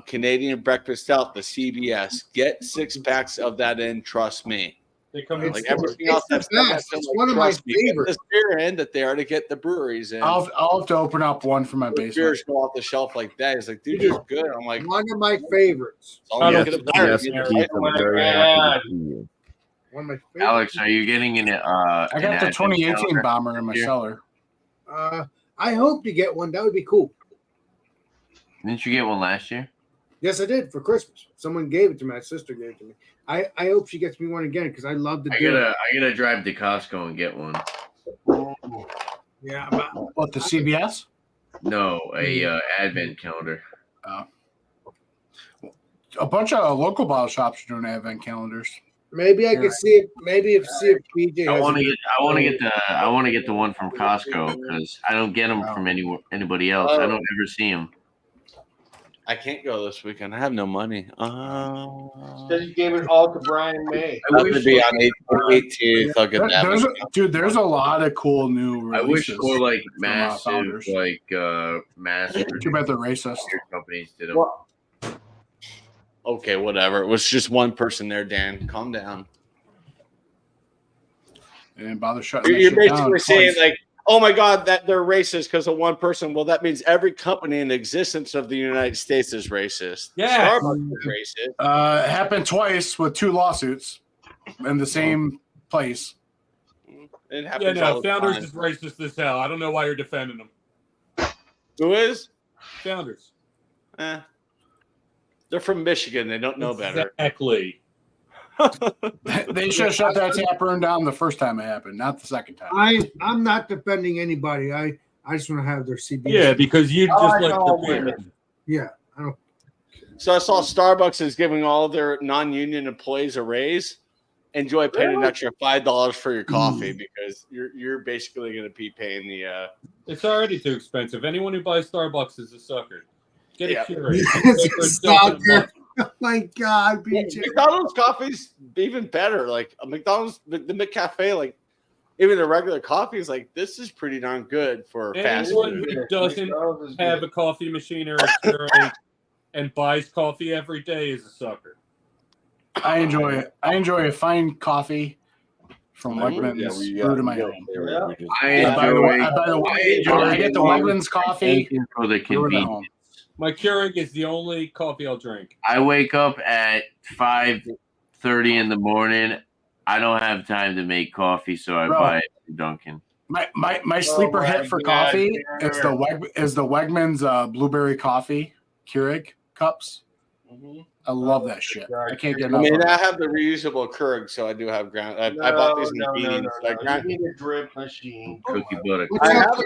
Canadian Breakfast Stout, the CBS. Get 6 packs of that in. Trust me. They come It's Like the- everything it's else the that's best. It's one of my favorites. This beer in that they are to get the breweries in. I'll have to open up one for my Those basement. beers go off the shelf like that. He's like, dude, you're good. I'm like, one of my favorites. all I you don't could have think done Yes, is Yeah. get Keith, it I'm right very away. happy to see you. One of my favorites. Alex, are you getting an I got the advent 2018 calendar? bomber in my Here. cellar. I hope to get one. That would be cool. Didn't you get one last year? Yes, I did for Christmas. Someone gave it to me. My sister gave it to me. I hope she gets me one again because I love the I beer. gotta drive to Costco and get one. Yeah, What, the CBS? No, a advent calendar. A bunch of local bottle shops are doing advent calendars. maybe I could see it. Maybe if see if BJ. I has want to it. get. I want to get the one from Costco because I don't get them from anybody else. I don't ever see them. I can't go this weekend. I have no money. Because you gave it all to Brian May. I'll have to be on 18th. I'll get that. There's a lot of cool new I wish releases. more like from, massive, founders. like mass Too bad they're racist. beer companies did them. Well, okay, whatever. It was just one person there, Dan. Calm down. They didn't bother shutting You're that shit down basically saying twice. like, oh my God, that they're racist because of one person. Well, that means every company in existence of the United States is racist. Yeah. Starbucks is racist. It happened twice with 2 lawsuits in the same place. It Yeah, happens no, all the Founders time. is racist as hell. I don't know why you're defending them. Who is? Founders. They're from Michigan. They don't know better. Exactly. They should have shut that tap room down the first time it happened, not the second time. I'm not defending anybody. I just want to have their CBS. Yeah, because you I just like like all the beer. women. Yeah. I don't. So I saw Starbucks is giving all of their non-union employees a raise. Enjoy paying an extra $5 for your coffee because you're basically going to be paying the. It's already too expensive. Anyone who buys Starbucks is a sucker. Get a Keurig. Sucker. Oh my God, BJ. McDonald's coffee's even better. Like a McDonald's, the McCafe, like even the regular coffee is like this is pretty darn good for fast Anyone food. who doesn't have a coffee machine or a Keurig and buys coffee every day is a sucker. I enjoy it. I enjoy a fine coffee from Wegmans brewed in my home. I buy get the Wegmans coffee for the brewed at home. convenience. My Keurig is the only coffee I'll drink. I wake up at 5:30 in the morning. I don't have time to make coffee, so I buy it from Dunkin'. My sleeper hit for coffee is the Wegmans blueberry coffee Keurig cups. I love that shit. I can't get enough. I mean, of it. I have the reusable Keurig, so I do have ground. I bought these in beans. You need a drip machine. Cookie butter. I have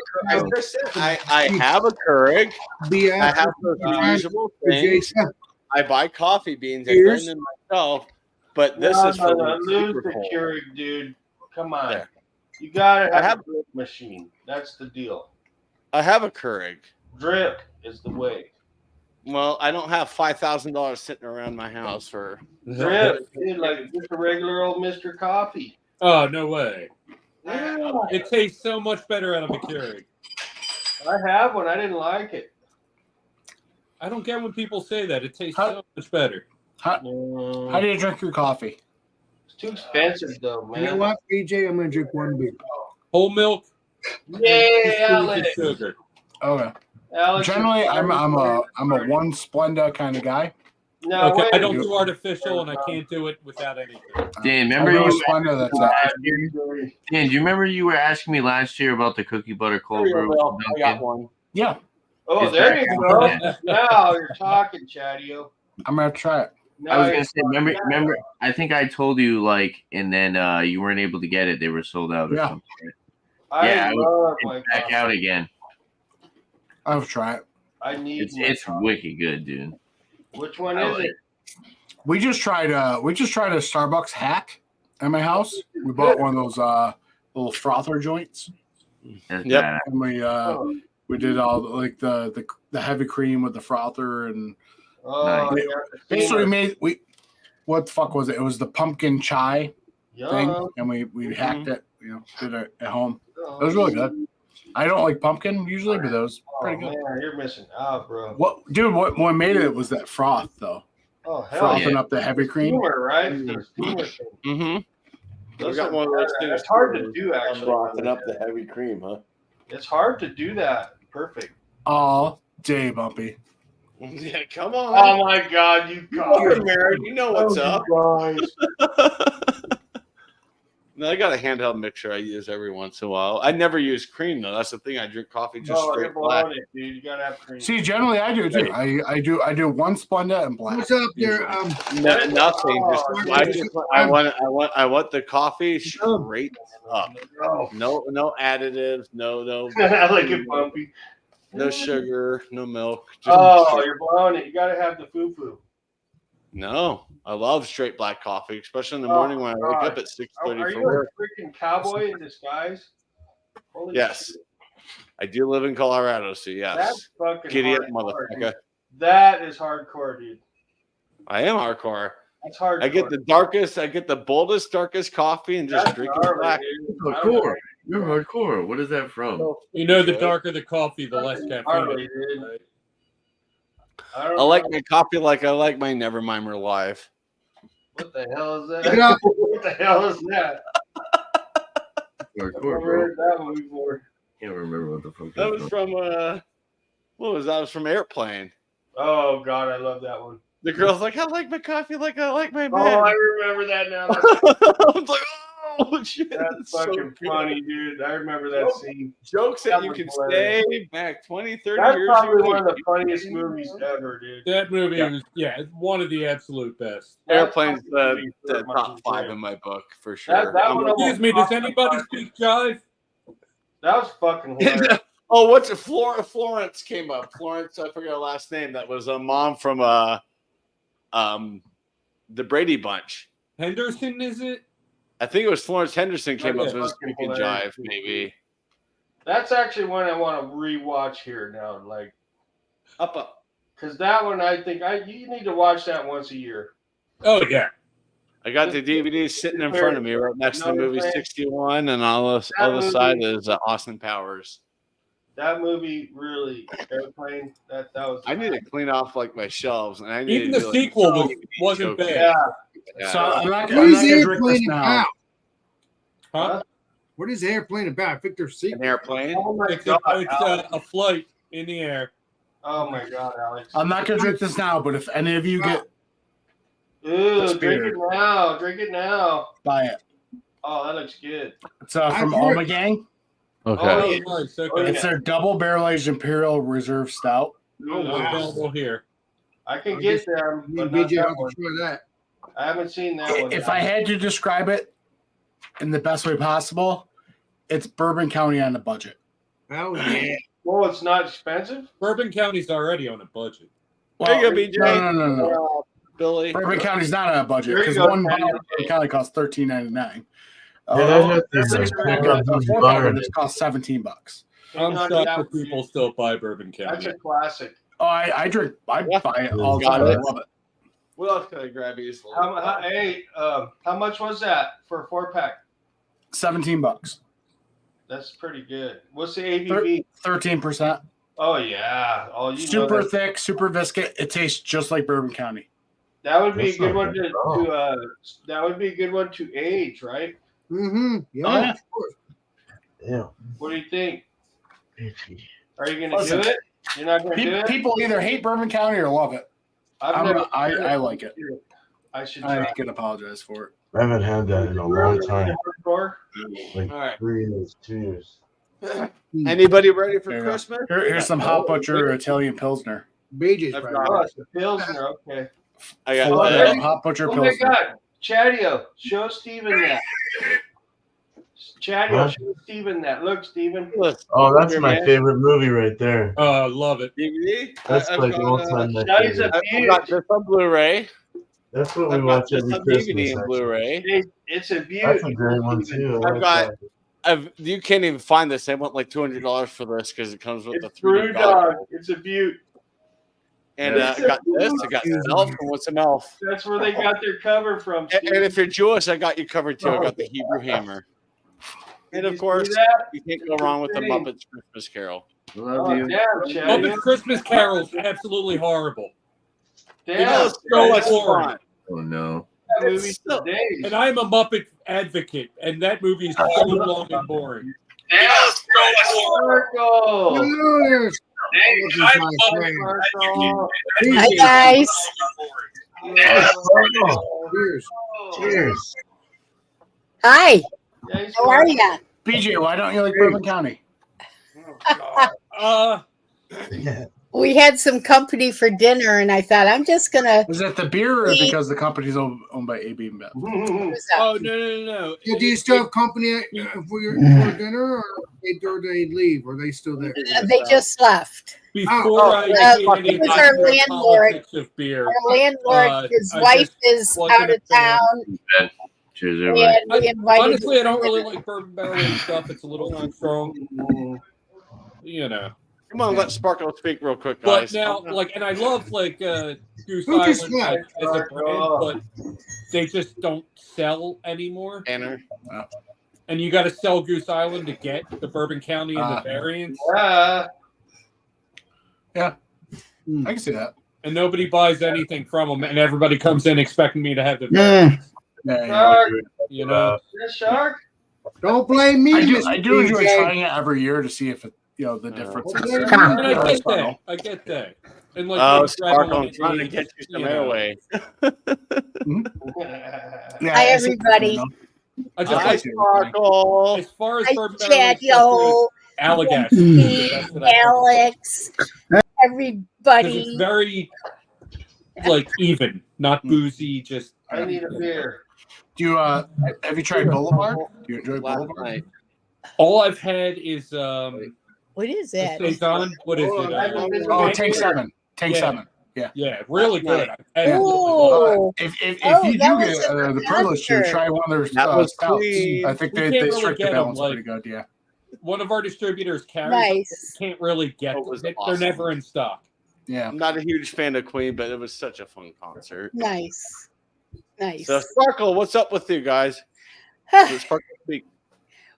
I have a Keurig. I have those reusable things. I buy coffee beans. I blend them myself. But this is for lose the Keurig, dude. Come on. Yeah. You gotta have a drip machine. That's the deal. I have a Keurig. Drip is the way. Well, I don't have $5,000 sitting around my house for drip, dude, like just a regular old Mr. Coffee. Oh, no way. Yeah. It tastes so much better out of a Keurig. I have one. I didn't like it. I don't get when people say that. It tastes so much better. How do you drink your coffee? It's too expensive, though, man. You know what, BJ? I'm gonna drink one beer. Whole milk. Yeah, Alex. Sugar. Okay. Alex, generally, I'm a one Splenda kind of guy. No, okay, I don't do artificial, and I can't do it without anything. Dan, remember you? Splenda that's Dan, do you remember you were asking me last year about the cookie butter cold brew? I got one. Yeah. Oh, there you go. Now you're talking, Chadio. I'm gonna try it. I was gonna say, remember. I think I told you and then you weren't able to get it. They were sold out. Or something. I love my back coffee. out again. I'll try it. I need. It's wicked good, dude. Which one is it? We just tried a Starbucks hack at my house. We bought one of those little frother joints. Yep. And we did all like the heavy cream with the frother and basically what the fuck was it? It was the pumpkin chai thing, and we hacked it. Did it at home. It was really good. I don't like pumpkin usually, but that was pretty good. Man, you're missing out, bro. What made it was that froth though. Oh hell, frothing up the heavy cream. Steamer, right? Mm-hmm. We got one of those things. It's hard to do actually. Frothing up the heavy cream, huh? It's hard to do that. Perfect. All day, Bumpy. Yeah, come on. Oh my God, you're married. You know what's up. No, I got a handheld mixer I use every once in a while. I never use cream though. That's the thing. I drink coffee just straight black. Dude, you gotta have cream. See, generally I do too. I do one Splenda and black. What's up there? Nothing. I want the coffee straight up. No additives. No. I like it, Bumpy. No sugar. No milk. You're blowing it. You gotta have the foo-foo. No, I love straight black coffee, especially in the morning when I wake up at 6:30 for work. Are you a freaking cowboy in disguise? Holy yes, shit. I do live in Colorado, so yes. That's fucking giddy up, hardcore, motherfucker. dude. That is hardcore, dude. I am hardcore. That's hardcore. I get the boldest, darkest coffee and just drink it black. Hardcore. You're hardcore. What is that from? You know, the darker the coffee, the less caffeine. Right? I like my coffee like I like my Nevermind Live. What the hell is that? What the hell is that? Hardcore, I've heard that one before. Can't remember what the fuck that was from. What was that? It was from Airplane. Oh God, I love that one. The girl's like, I like my coffee like I like my bed. Oh, I remember that now. I was like, oh shit, that's fucking funny, dude. I remember that scene. Jokes that you can stay back 20, 30 that's years. That's probably one of the funniest movies ever, dude. That movie was, one of the absolute best. Airplane's the top 5 in my book for sure. Excuse me, does anybody speak jive? That was fucking hilarious. Oh, what's it? Florence came up. Florence, I forget her last name. That was a mom from the Brady Bunch. Henderson, is it? I think it was Florence Henderson came Oh, up yeah. with Speak and Jive, maybe. That's actually one I want to rewatch here now. Like, Up. because that one I think you need to watch that once a year. Oh yeah. I got the DVD sitting in front of me right next to the movie Another thing. 61, and on the That other side movie- is Austin Powers. That movie really Airplane. That was. I need to clean off like my shelves, and I need Even to the do, sequel DVD wasn't showcase. bad. Yeah. So I'm not What going is to drink this Airplane now. about? Huh? What is Airplane about? Victor C. An airplane. Oh my It's, god! it's a flight in the air. Oh my god, Alex. I'm not going to drink this now, but if any of you get, Ooh, It's drink beer. it now. Drink it now. buy it. Oh, that looks good. It's from I've heard- Alma Gang. Okay. Oh, Oh, yeah. nice. Oh, Okay. yeah. It's their double barrel aged Imperial Reserve Stout. Oh, wow. Available here. I can get them, Me but and not BJ that have one. to try that. I haven't seen that one. If I had to describe it in the best way possible, it's Bourbon County on a budget. Oh yeah. Well, it's not expensive. Bourbon County's already on a budget. There you go, BJ. No. Billy. Bourbon County's not on a budget There you because go, one Kenny. bottle of Bourbon County costs $13.99. Six pack of A 4-pack of this costs $17. I'm Not shocked that that one. people still buy Bourbon That's County. a classic. Oh, I drink. I Yeah. buy it all the Got time. I it. love it. What else can I grab easily? How much was that for a 4-pack? $17. That's pretty good. What's the ABV? 13%. Oh yeah. Oh, you know Super that. thick, super viscous. It tastes just like Bourbon County. That would be That's a good not one bad to, at all. that would be a good one to age, right? Mm-hmm. Yeah. Oh, yeah. Of course. Yeah. What do you think? Itchy. Are you gonna Listen, do it? You're not gonna do it? People either hate Bourbon County or love it. I like it. I should I try. can apologize for it. I haven't had that in a long time. Hardcore? Like All right. 3 years, 2 years. Anybody ready for There you go. Christmas? Here's some Hot Butcher Italian Pilsner. BJ's I've probably. Oh, it's the Pilsner. Okay. I got Full that. Hot Butcher Oh my Pilsner. God, Chadio, show Steven that. Chadio, Huh? show Steven that. Look, Steven. Oh, that's my man. favorite movie right there. Love it. DVD? That's I've like got, all-time my That is a favorite. I've got this on Blu-ray. That's what we I've got watch this every on Christmas. DVD and actually. Blu-ray. It's a beauty. That's a great one too. I I've like got- that. You can't even find this. I want like $200 for this because it comes with It's the 3D Brew dog. Dog. It's a beaut. And It's I got a this. I got Elf. And what's an Elf? That's where they got their cover from. And Steven. if you're Jewish, I got you covered too. I got the Hebrew Hammer. And Did of you course, see that? you can't go wrong with the Muppets Christmas Carol. Love Oh, you. damn, Muppet Chadio. Christmas Carol's absolutely horrible. It Damn, was so much boring. fun. Oh no. that movie it's so- for days. And I'm a Muppet advocate, and that movie is so long and boring. Circle. Cheers. Circle. Hi guys. Cheers. Cheers. Hi. Thanks, How are Mark. ya? BJ, why don't you like Bourbon County? Yeah. We had some company for dinner, and I thought I'm just gonna. Is it the beer or because the company's owned by AB and Beth? Oh no! Yeah, do you still have company for your for dinner, or they leave, or they still there? They just left. Before I it get was into our the landlord. politics of beer, Our landlord, his I wife just is wasn't out a of fan. town, Cheers, everybody. and we invited. honestly, I don't really like bourbon barrel aged stuff. It's a little too strong, you know. Come on, let Sparkle speak real quick, But guys. now, like, and I love like Goose Lucas Island Scott. as a brand, but they just don't sell anymore. Tanner. And you got to sell Goose Island to get the Bourbon County and the variants, Yeah. I can see that. and nobody buys anything from them, and everybody comes in expecting me to have the Mm. variants. Yeah, Shark. You know, Yeah, Shark. Don't blame me. I do. Mr. I do enjoy BJ. trying it every year to see if it, the difference. Come is. on. and I get that. I get that. And like, Oh, when Sparkle, travel I'm trying to age, get you some you know, airway. Yeah, Hi, it's- everybody. I just Hi, like Sparkle. as far as Hi, bourbon barrel aged stuff Chadio, goes, Allagash. Steve, That's what I prefer. Alex, 'Cause it's everybody. very like even, not boozy. Just I need a beer. Do you have you tried Boulevard? Do you enjoy Last Boulevard? night. all I've had is What is the that? Saison. What is it? I haven't been Oh, to Tank a beer. 7. Tank Yeah. 7. Yeah, really good. Ooh. If Oh, you that do was get a the privilege to concert. try one of their That was stouts, Queen. I think We they can't really strike the get 'em, balance like- pretty good. Yeah. One of our distributors carries them, Nice. but can't really get Oh, it them. was They're awesome. never in stock. Yeah. I'm not a huge fan of Queen, but it was such a fun concert. Nice. Nice. So Sparkle, what's up with you guys? Sparkle speak.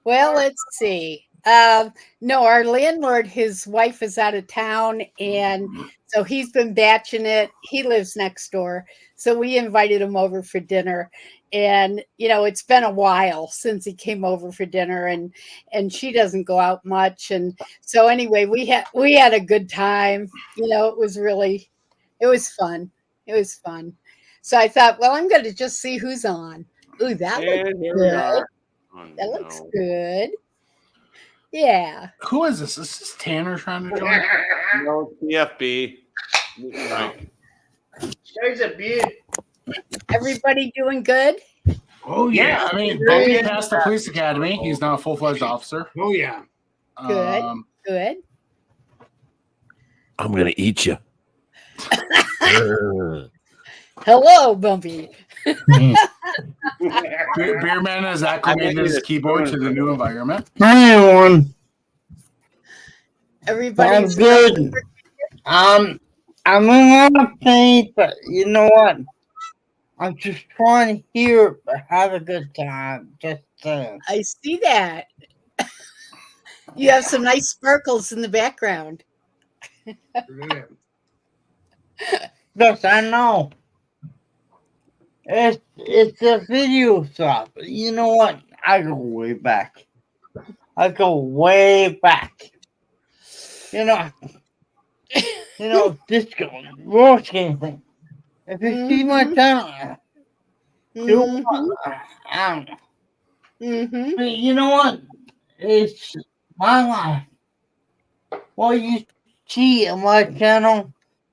Well, let's see. No, our landlord, his wife is out of town, and so he's been batching it. He lives next door, so we invited him over for dinner. And it's been a while since he came over for dinner, and she doesn't go out much. And so anyway, we had a good time. It was fun. It was fun. So I thought, well, I'm going to just see who's on. Ooh, that looks And here we good. are. Oh, That looks no. good. Yeah. Who is this? Is this Tanner trying to join? No, PFB. There's a beard. Everybody doing good? Oh Yeah, yeah. I mean, Bumpy passed the police academy. He's now a full-fledged officer. Oh yeah. Good. Good. I'm gonna eat you. Hello, Bumpy. Beerman has acclimated his keyboard to the new environment. Hi everyone. Everybody's good. I'm in a lot of pain, but you know what? I'm just trying to hear but have a good time. Just saying. I see that. You have some nice sparkles in the background. Yes, I know. It's a video stuff. You know what? I go way back. Disco, roller skating thing. If you see my channel, I don't know. Mm-hmm. But you know what? It's my life. What you see on my channel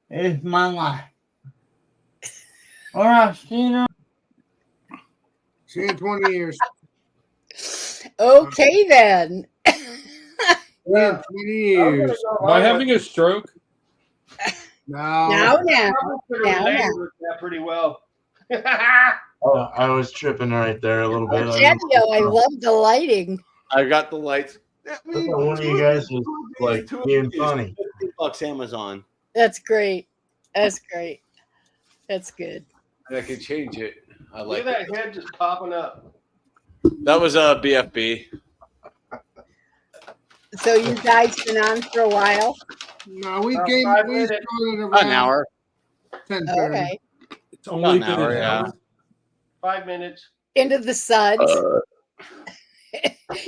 is my life. All right, see you. See you in 20 years. Okay, then. See you in 20 years. Am I having a stroke? No. Now. That pretty well. Oh, I was tripping right there a little bit. I love the lighting. I got the lights. I thought one of you guys was like being funny. $50 Amazon. That's great. That's great. That's good. And I can change it. I Look like at it. that head just popping up. That was a BFB. So you guys been on for a while? No, we About came. 5 We minutes. started around About an hour. 10:30. Okay. It's only About an been hour, an yeah. hour. 5 minutes. Into the suds.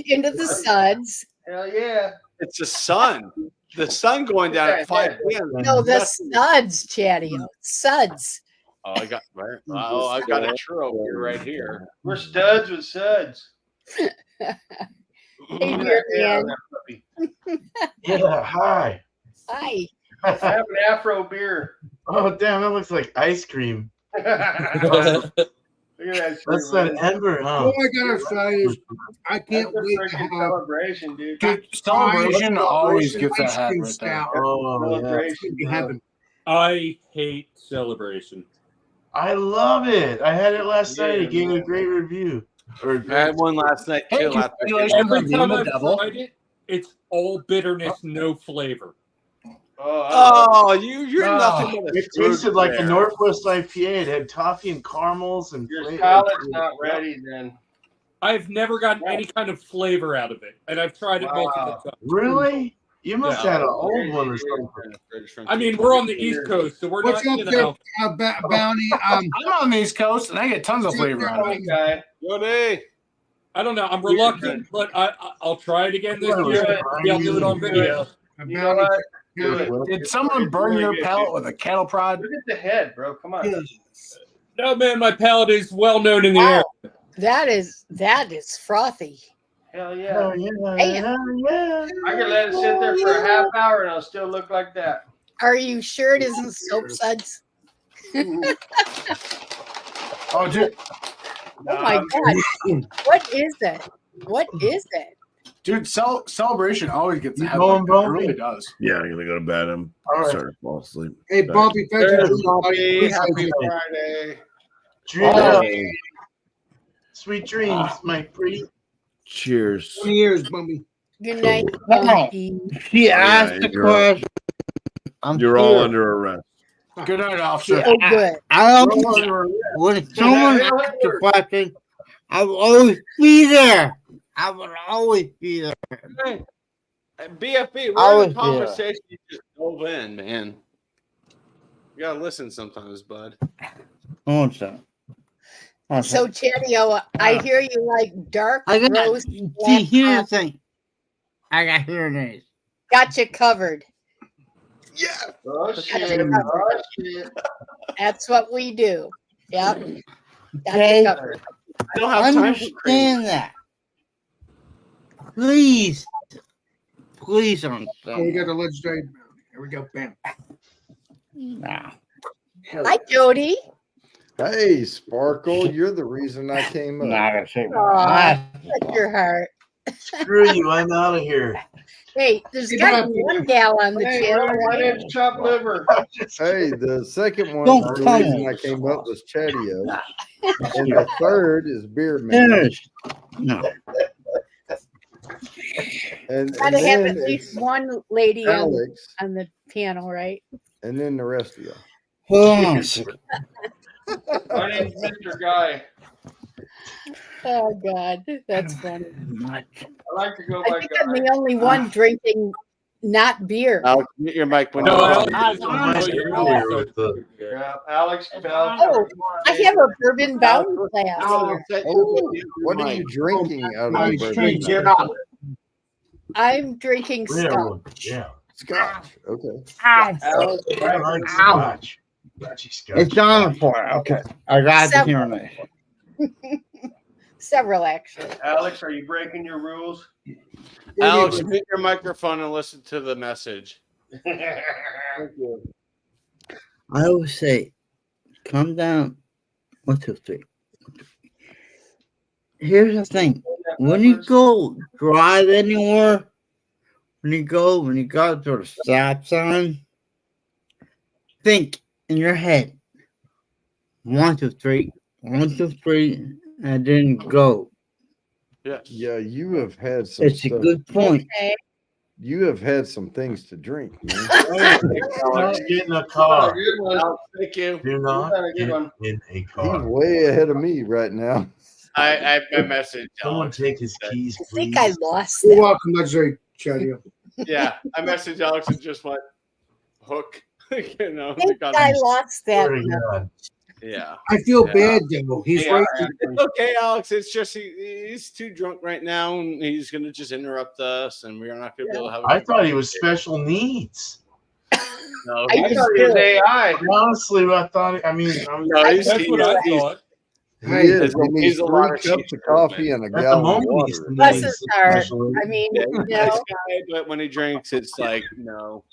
Into the suds. Hell yeah. It's the sun. The sun going down at 5 p.m. No, the suds, Chatty. Suds. Oh, I got right. Oh, I got a churro here right here. We're studs with suds. Hey, Look at dear that hair on man. that puppy. Yeah, hi. Hi. I have an afro beer. Oh, damn, that looks like ice cream. Look at that. That's that Ember, huh? All I gotta say is, I can't That's a wait to freaking have celebration, dude. Dude, Celebration always gets ice ahead cream right there. stout. Oh, yeah. Celebration, In bro. heaven. I hate Celebration. I love it. I had it last Yeah, night. It gave me a man. great review. Or I had one last night Hey, too. Last night. congratulations. Every Like time the I've devil. tried it, it's all bitterness, no flavor. Oh, you're Oh, nothing but a it tasted like a bear. Northwest IPA. It had toffee and caramels and Your flavor. palate's not ready then. I've never gotten any kind of flavor out of it, and I've tried it multiple Wow. times. Really? You must Yeah. have had an old one or something. I mean, we're on the East Coast, so we're What's not, up there, Bounty? I'm on the East Coast and I get tons of flavor out of it. Okay. Yodi. I don't know. I'm reluctant, but I'll try it again this Yeah, year. right. Maybe I'll do it on video. You know what? Do it. Did someone burn your palate with a cattle prod? Look at the head, bro. Come on. No, man, my palate is well known in the air. That is frothy. Hell yeah. Oh, yeah. Hey. Hell yeah. I can let it sit there for a half hour and it'll still look like that. Are you sure it isn't soap suds? Oh, dude. Oh my god. What is it? What is it? Dude, celebration always gets You ahead. going, It Bumpy? really does. Yeah, I'm gonna go to bed. I'm All right. starting to fall asleep. Hey, Bumpy, thank you. Cheers, for Bumpy. everybody. Happy you. Friday. Dream Oh, up. Sweet dreams, my pretty. cheers. 20 years, Bumpy. Good night, Wow. Bumpy. She yeah, asked the you're up. question. I'm You're all here. under arrest. Good night, officer. Oh, good. I don't. When someone asks a question, I will always be there. I will always be there. Hey, BFB, I we're in was a conversation. You just dove in, man. You gotta listen sometimes, bud. Hold on a second. Hold on a So, second. Chadio, I hear you like dark I got. roast. See, black here's the coffee. thing. I got hearing aids. Got you covered. Yeah. Oh, Got shit. you covered. Oh, shit. That's what we do. Yep. Got Okay. you covered. I don't have time for crazy. Understand that. Please. Please Oh, we understand. got the legendary. Here we go. Bam. Nah. Hi, Jody. Hey, Sparkle, you're the reason I came up. Not gonna say Aw, bless your heart. Screw you. I'm out of here. Hey, there's Hey, got to Bob. be one gal on the Hey, channel. why didn't you chop liver? Hey, the second one, Don't the tell reason me. I came up was Chatio. And the third is Beer Man. Finish. No. And Got to have then at least it's one lady Alex, on the panel, right? and then the rest of y'all. Hold on a second. My name's Mr. Guy. Oh God, that's funny. I like to go I by think Guy. I'm the only one drinking not beer. Alex, mute your mic when No, you're Alex talking. is I was earlier with the. Yeah, Alex Bell. Oh, I have a bourbon bound glass. Alex, here. Oh, what are you drinking out of the Nice. bourbon? Cheers. I'm drinking Rare Scotch. one. Yeah. Scotch. Okay. Alex, I like Scotch. Scotchy Scotch. It's on for it. Okay. I got the hearing aid. Several, actually. Alex, are you breaking your rules? Alex, mute your microphone and listen to the message. I always say, come down. 1, 2, 3. Here's the thing. When you go drive anywhere, when you go to the stop sign, think in your head. 1, 2, 3. 1, 2, 3. And then go. Yeah. Yeah, you have had some It's a stuff. good point. Okay. You have had some things to drink, man. Alex, get in a car. Good one. Alex, thank you. Do not Got a good get one. in a He's car. way ahead of me right now. I messaged Someone Alex. take his keys, I please. think I lost You're that. welcome, legendary Chatio. Yeah, I messaged Alex and just went hook. You know, I think got I him. lost that. Swear to God. Yeah. I feel Yeah. bad, though. He's Yeah, right. It's okay, Alex. It's just he's too drunk right now, and he's gonna just interrupt us, and we're not gonna be able to have. I thought he was special needs. No, I I he's, thought he was AI. Honestly, I thought. I mean, no, he's, That's what I thought. He Hey, is. he's He needs a lot 3 of cups shit, of coffee and a at the gallon of moment, he's water. Bless needs his heart. special. I mean, yeah, you he's a nice know, guy, but when he drinks, it's like no,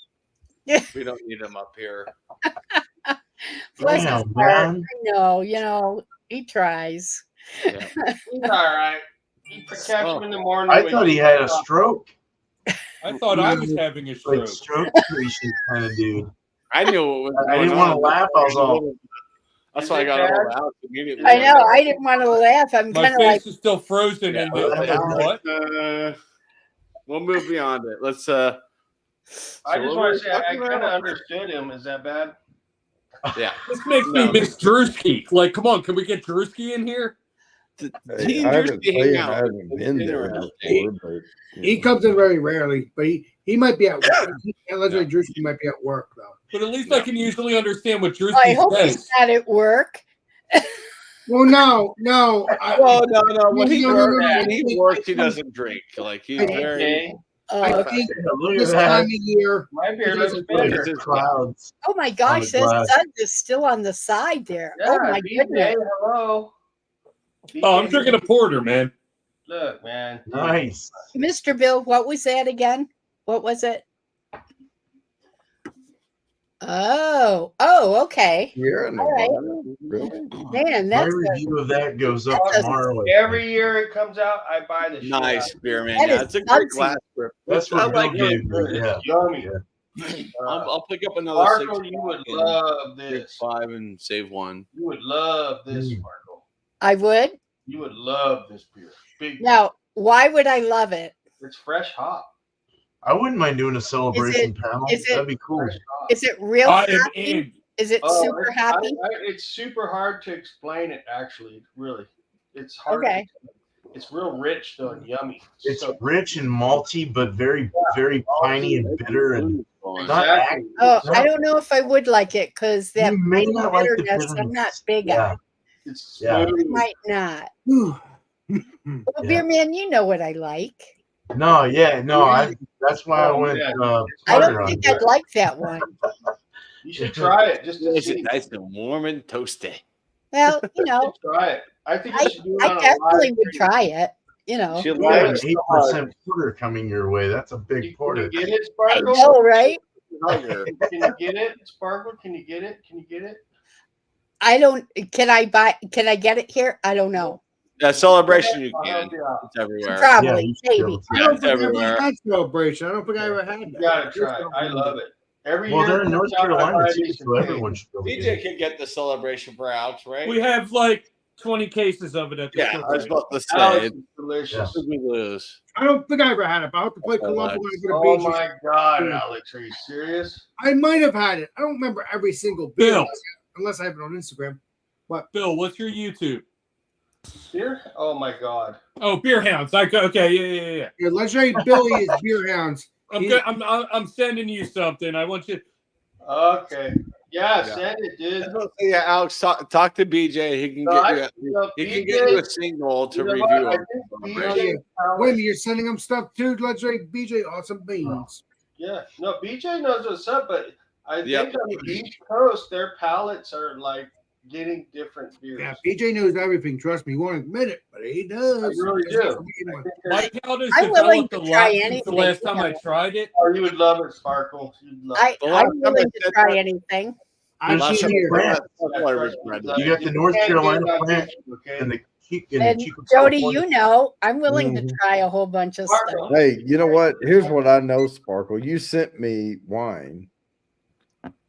Yeah. we don't need him up here. bless his Damn, heart. man. I know, he tries. Yeah. He's all right. He protects him in the morning. I with- thought he had a stroke, I thought I was having a like stroke. stroke patient kind of dude. I knew what was I going didn't want to on. laugh. I was all, That's Is why I it got a hold bad? of Alex immediately. I know. I didn't want to laugh. I'm My kind of face like, is still frozen in the Alex, what? we'll move beyond it. Let's I just what want were to say we I talking kind of about? understood him. Is that bad? yeah. This makes me No. miss Drewski. Like, come on, can we get Drewski in here? Hey, He I and haven't, Drewski hang I out. haven't been It's there interesting. before, but He comes in very rarely, but he might be at work. Legendary Drewski might be at work, though. But at least I can usually understand what oh, I Drewski hope he's says. not at work. Well, no. Well, no. When he No, no, works, no, no. when he works, he doesn't drink. Like he's very. Okay. I Oh, think look this at that. time of year, My beer Look looks Look better. at the clouds. oh my gosh, the that glass. sun is still on the side there. Yeah, oh my BJ, goodness. hello. Oh, I'm BJ, drinking a porter, man. Look, man. Nice. Mr. Bill, what was that again? What was it? Oh, okay. You're in All right. Nevada? Really? Man, My that's review of that goes up that's a- tomorrow. Every year it comes out, I buy the shit Nice out. beer, man. That Yeah, is it's a great sudsy. glass grip. That's I what like Bill it. gave me. Yeah. Yummy. I'll pick up another Sparkle, 6. you would love Drink this. 5 and save 1. You would love this, Mm. Sparkle. I would. You would love this beer. Big. Now, why would I love it? It's fresh hop. I wouldn't mind doing a celebration panel. is it- That'd be cool. Fresh hop. Is it real happy? Is it Oh, super it's- happy? It's super hard to explain it. Actually, really, it's hard. Okay. It's real rich though and yummy. It's So- rich and malty, but very, very piney and bitter and not Exactly. Oh, I don't know if I would like it because that You may piney not like the bitterness, I'm not bitterness. big Yeah. on. It's Yeah. smooth. I might not. Whew. Well, Yeah. Beer Man, you know what I like. No, yeah, no. That's why I went. Yeah. I Porter don't on think that. I'd like that one. You should try it just to Nice see. and nice and warm and toasty. Well, you You know, should try it. I think you should do it I on a definitely live would stream. try it. You know, She'll You like got it. an 8% porter coming your way. That's a big Can porter. you get it, I Sparkle? know, right? Hugger. Can you get it, Sparkle? Can you get it? Can you get it? I don't. Can I get it here? I don't know. Yeah, celebration you I'll can. help you out. It's everywhere. Probably, Yeah, you should be maybe. able to. I don't It's think I ever everywhere. had celebration. I don't think I ever had You that. gotta try it. I love it. Every Well, year. they're in it North comes out, I Carolina buy too, these so and everyone should go DJ get it. can get the celebration for Alex, right? We have like 20 cases of it at the Yeah, store. I was about to say. Alex It's is delicious. we lose. I don't think I ever had it, but I'll have to play Okay, Columbo Lex. when I go to Oh beaches. my God, Alex, are you serious? I might have had it. I don't remember every single beer Bill. unless I have it on Instagram. Bill, what's your YouTube? Here? Oh my God. Oh, Beer Hounds. Okay, yeah. Yeah, Legendary Billy is Beer Hounds. I'm good. I'm sending you something. I want you. Okay. Yeah, send it, dude. Yeah, Alex, talk to BJ. He can get you. He can get you a single to You know review. what? I on think celebration. BJ Wait a minute, you're sending them stuff too, Legendary BJ. Awesome beans. Yeah, no, BJ knows what's up, but I Yep. think on the East Coast, their palates are like getting different beers. Yeah, BJ knows everything. Trust me, he won't admit it, but he does. I really do. That's I what think My palate has I'm willing developed a to try lot since anything, the last you time I know. tried it. Oh, you would love it, Sparkle. You'd love it. The last I'm time I willing to said try that- anything. I Last can't time hear. plant. You You got the North Carolina plant and the And Chico, Jody, California. you know, I'm willing Mhm. to try a whole bunch of stuff. Hey, you know what? Here's what I know, Sparkle. You sent me wine,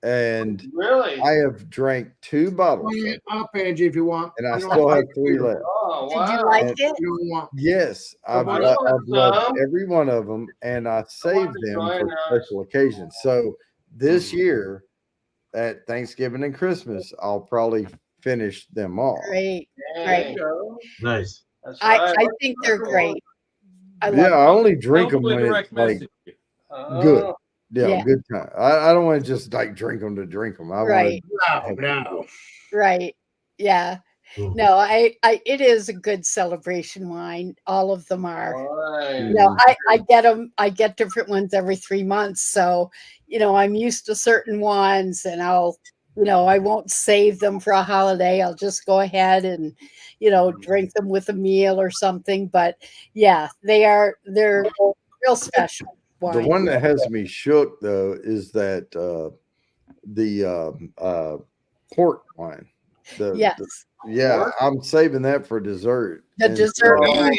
and Really? I have drank 2 bottles, of it, I'll pay you if you want. and I You don't still like have 3 beer. left. Oh, Did wow. you like And- it? You don't want. Yes, I've, Well, lo- I I've loved some. every one of them, and I saved them join for us. special occasions. So this year, at Thanksgiving and Christmas, I'll probably finish them all. Great. There Right. you go. Nice. That's I right. think they're great. I love Yeah, I only drink Don't them when direct it's like message. good. Oh, Yeah, Yeah. good time. I don't want to just like drink them to drink them. I Right. want No. Right. Yeah. Cool. No, it is a good celebration wine. All of them are. right. You know, I get them. I get different ones every 3 months. So, you know, I'm used to certain ones, and I won't save them for a holiday. I'll just go ahead and, drink them with a meal or something. But yeah, they're real special. the Wine. one that has me shook though is that port wine. Yes. Yeah, I'm saving that for dessert. The And dessert so- wine.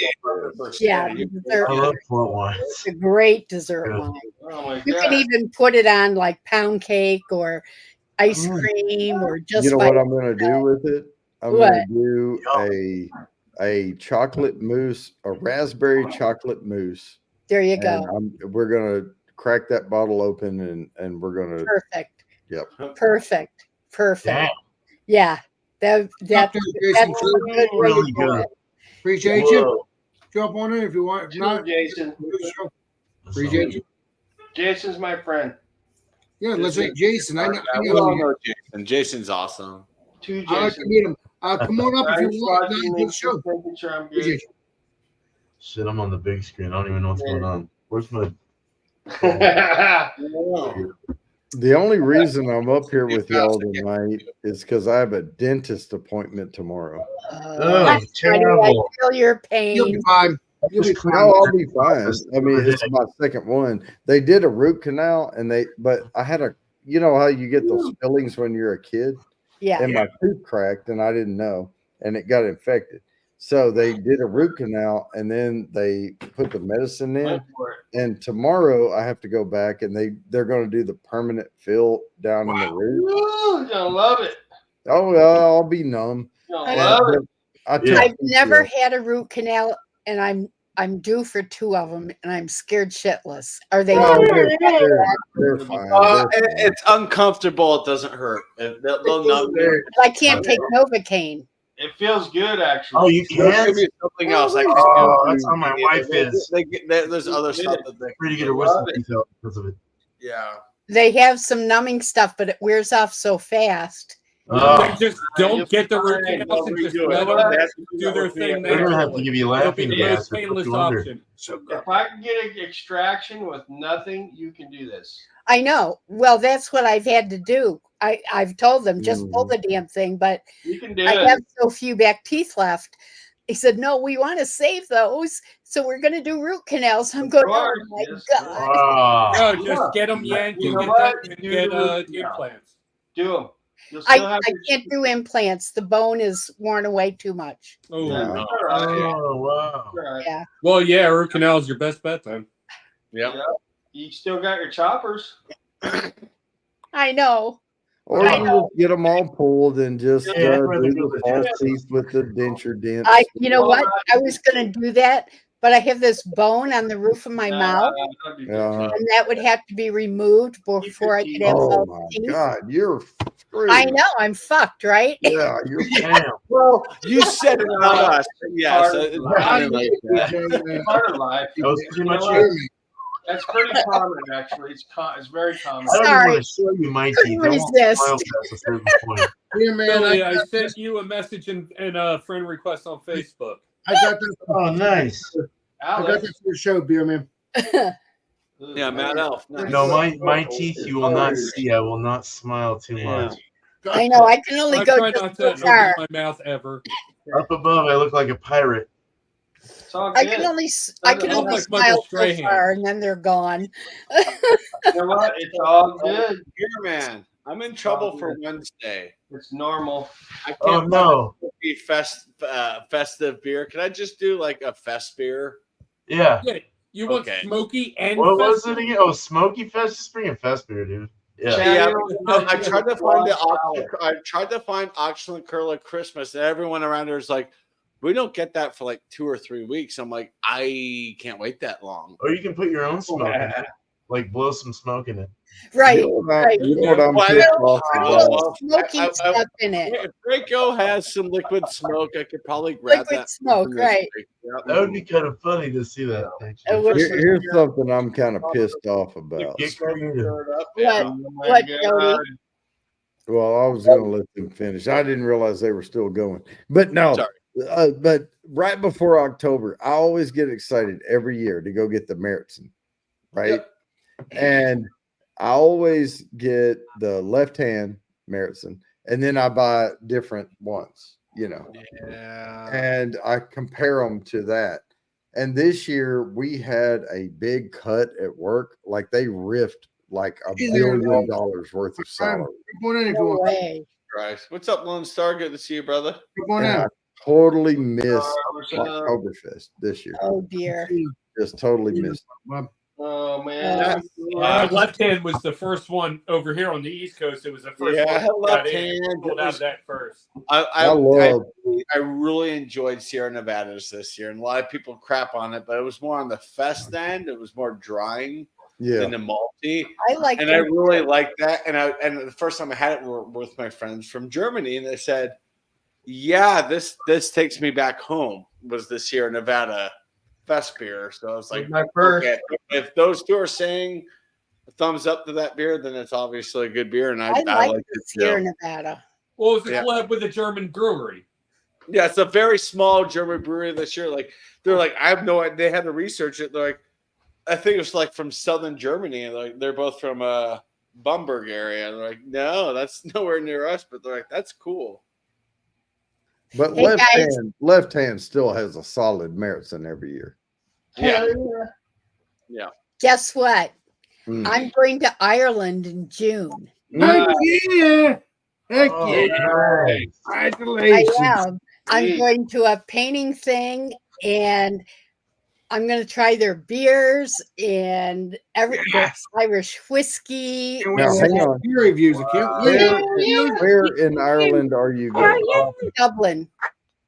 Yeah, Yeah. the dessert I wine. love port wine. It's a great dessert Good. wine. Oh my You God. can even put it on like pound cake or ice Mm. cream or just You know by what I'm going to do with it? I'm What? going to do a chocolate mousse, a raspberry chocolate mousse. there you And go. we're going to crack that bottle open and we're going to. Perfect. Yep. Perfect. Damn. Yeah. That's Jason, a good way to Really do good. it. Appreciate you. Whoa. Jump on it if you want. If Sure, not, Jason. appreciate you. Jason's my friend. Yeah, let's say Jason. I know. I We know all you. know Jason. Jason's awesome. Two I like to Jasons. meet him. Come on up if Thanks you for want. watching. Good show. Making sure I'm good. Appreciate you. Shit, I'm on the big screen. I don't even know what's going on. Where's my? The only reason I'm up here with y'all tonight is because I have a dentist appointment tomorrow. Oh, Honey, I terrible. feel your You'll be pain. fine. You'll be No, fine. I'll be fine. I mean, it's my second one. They did a root canal, but I had a you know how you get those fillings when you're a kid? Yeah. And my tooth cracked and I didn't know, and it got infected. So they did a root canal and then they put the medicine in. And tomorrow I have to go back and they're going to do the permanent fill down in the root. Ooh, you're gonna love it. Oh, I'll be numb. You're gonna love it. I've never had a root canal, and I'm due for 2 of them, and I'm scared shitless. Are they? Oh, they're fine. It's uncomfortable. It doesn't hurt. They'll numb you. I can't take Novocaine. It feels good, actually. Oh, you There's can? something else. I can't Oh, do. that's how my wife is. There's other stuff that they Pretty good at wisdom teeth out because of it. Yeah. They have some numbing stuff, but it wears off so fast. Oh. Just don't get the root canals and just let them do their thing. They're gonna have to give you It'll be laughing the gas most or put painless you under. option. If I can get an extraction with nothing, you can do this. I know. Well, that's what I've had to do. I've told them just pull the damn thing, but You can do I it. have so few back teeth left. He said, "No, we want to save those, so we're going to do root canals." I'm going, "Oh my god!" No, just get them yanked You and know what? get Do the root implants. Do them. You'll still I have can't do implants. The bone is worn away too much. Oh, Oh, wow. Right. Yeah. well, yeah, root canal is your best bet then. Yeah. You still got your choppers. I know. Or you just get them all pulled and just Yeah, I'd do rather go the with false that. teeth with the denture dents. You know what? I was going to do that, but I have this bone on the roof of my mouth, Yeah. and that would have to be removed before I could have Oh false my teeth. God, you're screwed. I know. I'm fucked, right? Yeah, you're Damn. Well, you said it not us. Yes. Part of I like that. Part of life. That was pretty much You know it. That's pretty common, actually. It's very common. I don't even Sorry. want to show you my Couldn't teeth. I won't resist. smile past a certain point. Yeah, man. Billy, I sent you a message and a friend request on Facebook. I got that. Oh, nice. I got Alex. that for your show, Beer Man. Yeah, Matt Elf. Nice. No, my teeth you will not see. I will not smile too much. I know. I can only I go try just not to so open far. my mouth ever. Up above, I look like a pirate. It's all I good. can only I can Look only like Michael smile so Strahan. far, and then they're gone. You know what? It's all good. Here, man. I'm in trouble for Wednesday. It's normal. I can't Oh no! be festive beer. Can I just do like a fest beer? Yeah. Yeah, you want Okay. smoky and What was festive? it again? Oh, Smoky Fest. Just bring a fest beer, dude. Yeah. Yeah, I tried to find I tried to find Oxland Curl at Christmas, and everyone around there is like, "We don't get that for like 2 or 3 weeks." I'm like, I can't wait that long. Or you can put your own smoke in it. Like blow some smoke in it. Right. You know what right. you know what I'm Well, pissed I- off Put a about? little smoky I- stuff in it. If Draco has some liquid smoke, I could probably grab Liquid that. smoke, from this right. week. Yep. That would be kind of funny to see that. It Actually. would- Here's something I'm kind of pissed off about. Get creative. What? Oh my What, God. Jody? Well, I was going to let them finish. I didn't realize they were still going. But no, Sorry. but right before October, I always get excited every year to go get the Meritzen, right? Yep. And I always get the left hand Meritzen, and then I buy different ones, you know, Yeah. and I compare them to that. And this year we had a big cut at work, like they riffed like $1 billion worth of salary. Come on in if you No want. way. Christ. What's up, Lone Star? Good to see you, brother. Come on And I in. totally missed what's up? Oktoberfest this year. Oh dear. Just totally missed. Well, Oh man. Left hand was the first one over here on the East Coast. It was the first Yeah, one that got left in. hand. Pulled out that first. I really enjoyed Sierra Nevadas this year, and a lot of people crap on it, but it was more on the fest end. It was more drying Yeah. than the malty, I like and I that. really liked that. And the first time I had it were with my friends from Germany, and they said, "Yeah, this takes me back home." Was the Sierra Nevada fest beer? So I was like, My first. okay, if those two are saying a thumbs up to that beer, then it's obviously a good beer, and I like like the it Sierra too. Nevada. Well, it was a Yeah. collab with a German brewery. Yeah, it's a very small German brewery this year. Like they're like, I have no idea. They had to research it. They're like, I think it was like from southern Germany. And like they're both from Bamberg area. And they're like, no, that's nowhere near us. But they're like, that's cool. But Hey, guys. left hand still has a solid Meritzen every year. Yeah. Guess what? I'm going to Ireland in June. Heck yeah! Heck Oh, yeah! nice. Congratulations! I am. I'm going to a painting thing, and I'm going to try their beers and their Irish whiskey. Can't Now, wait to hang see on. beer reviews. I can't wait. Where in Ireland are you going? Dublin.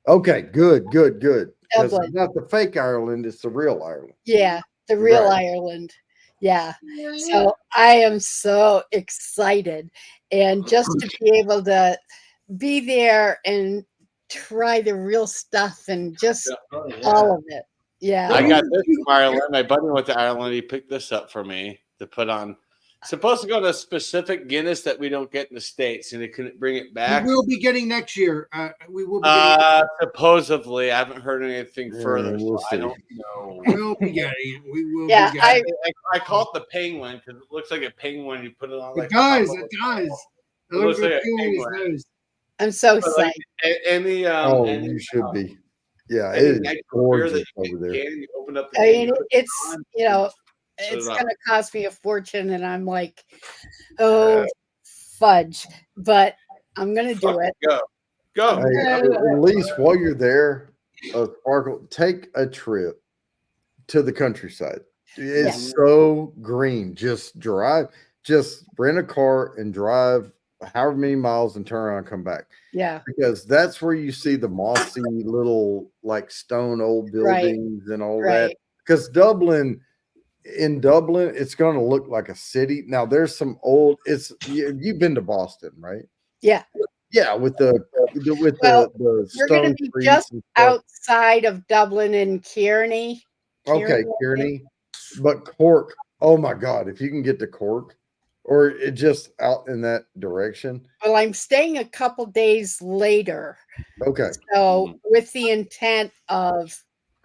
Okay, good. Because Dublin. it's not the fake Ireland, it's the real Ireland. Yeah, the real Right. Ireland. Yeah. So I am so excited. And just to be able to be there and try the real stuff and just all of it. Yeah. I got this from Ireland. My buddy went to Ireland. He picked this up for me to put on. Supposed to go to a specific Guinness that we don't get in the States, and they couldn't bring it back. We will be getting next year. We will be getting Supposedly, I haven't heard anything further. we'll so I see. don't know. We'll be getting it. We will Yeah, be getting I call it the penguin because it looks like a penguin. You put it on. it. Like It does. top of It does. It looks like a Penguin penguin. nose. I'm so But, like, excited. any You should be. Yeah, any it is nice beer gorgeous that you over there. can, you open up the I mean, can, put it's, on, it's it up. going to cost me a fortune. And I'm like, oh, fudge. But I'm going to do it. Go. Hey, at least while you're there, Sparkle, take a trip to the countryside. It's so green. Just rent a car and drive however many miles and turn around and come back. Yeah. Because that's where you see the mossy little like stone old buildings and all that. Because in Dublin, it's going to look like a city. Now there's some old. You've been to Boston, right? Yeah. Yeah, with the We're going to stone be trees just and stuff. outside of Dublin and Kearney. Okay, Kearney, but Cork. Oh my God, if you can get to Cork, or it just out in that direction. Well, I'm staying a couple days later. Okay, So with the intent of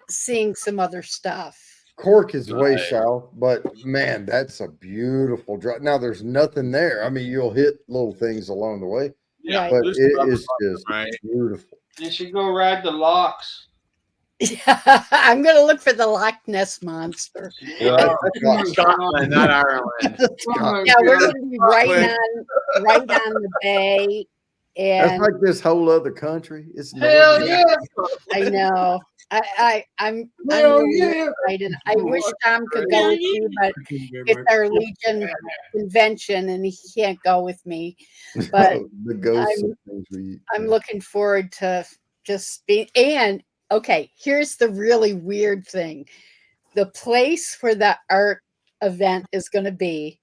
seeing some other stuff. Cork is way south, but man, that's a beautiful drive. Now there's nothing there. I mean, you'll hit little things along the way, Yeah, but this it is is just beautiful. you should go ride the locks. Yeah, I'm going to look for the Loch Ness monster. Scotland, not Ireland. Yeah, we're going to be right on the bay. That's And like this whole other country. It's Hell yeah. I know. I'm Hell really yeah. excited. I wish Tom could go with me, but it's our Legion convention and he can't go with me. But the ghosts of things we eat. I'm looking forward to just being. And okay, here's the really weird thing: the place where the art event is going to be.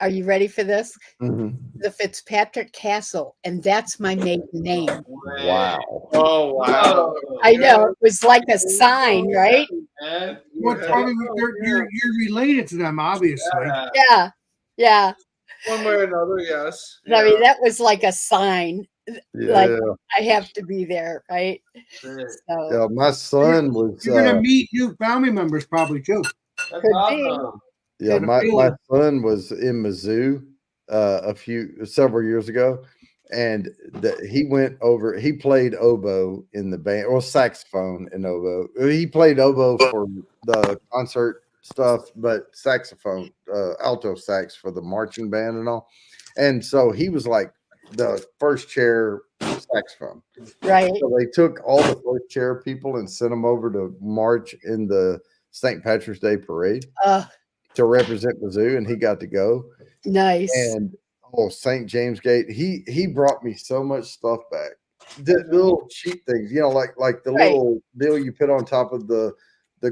Are you ready for this? Mhm. The Fitzpatrick Castle, and that's my maiden name. Wow. Oh wow! I know it was like a sign, right? Well, probably you're related to them, obviously. Yeah. One way or another, yes. I mean, that was like a sign. Yeah. Like I have to be there, right? So Yeah, my son was. You're gonna meet new family members probably too. That's Could awesome. Yeah, Good my feeling. son was in Mizzou several years ago, and he went over. He played oboe in the band, or saxophone and oboe. He played oboe for the concert stuff, but saxophone, alto sax for the marching band and all. And so he was like the first chair saxophone. right. So they took all the first chair people and sent them over to march in the St. Patrick's Day parade to represent Mizzou, and he got to go. Nice. And St. James Gate, he brought me so much stuff back. The little cheap things, like the little deal you put on top of the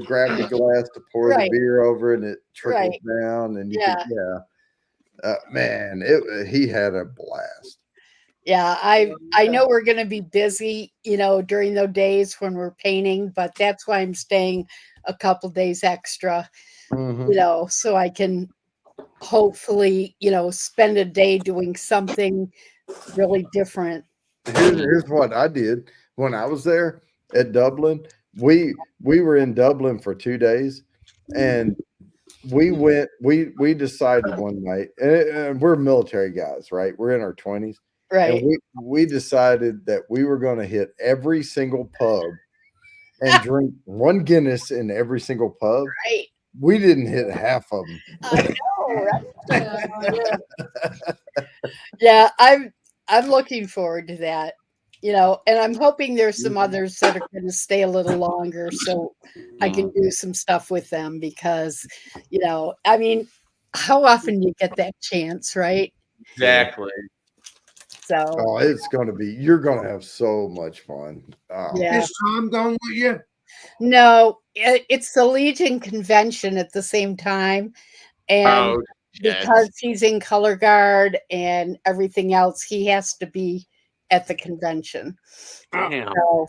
gravity glass to pour the beer over, and it trickles down, and you man, he had a blast. Yeah, I know we're going to be busy, during those days when we're painting, but that's why I'm staying a couple days extra, so I can hopefully, spend a day doing something really different. Here's what I did when I was there at Dublin. We were in Dublin for 2 days, and we decided one night, and we're military guys, right? We're in our 20s. Right. And we decided that we were going to hit every single pub and drink one Guinness in every single pub. Right. We didn't hit half of them. I know, right? Yeah, I'm looking forward to that. And I'm hoping there's some others that are going to stay a little longer so I can do some stuff with them because, I mean, how often do you get that chance, right? Exactly. So it's going to be, you're going to have so much fun. Yeah. Is Tom going with you? No, it's the Legion convention at the same time. And because he's in color guard and everything else, he has to be at the convention. Damn. So,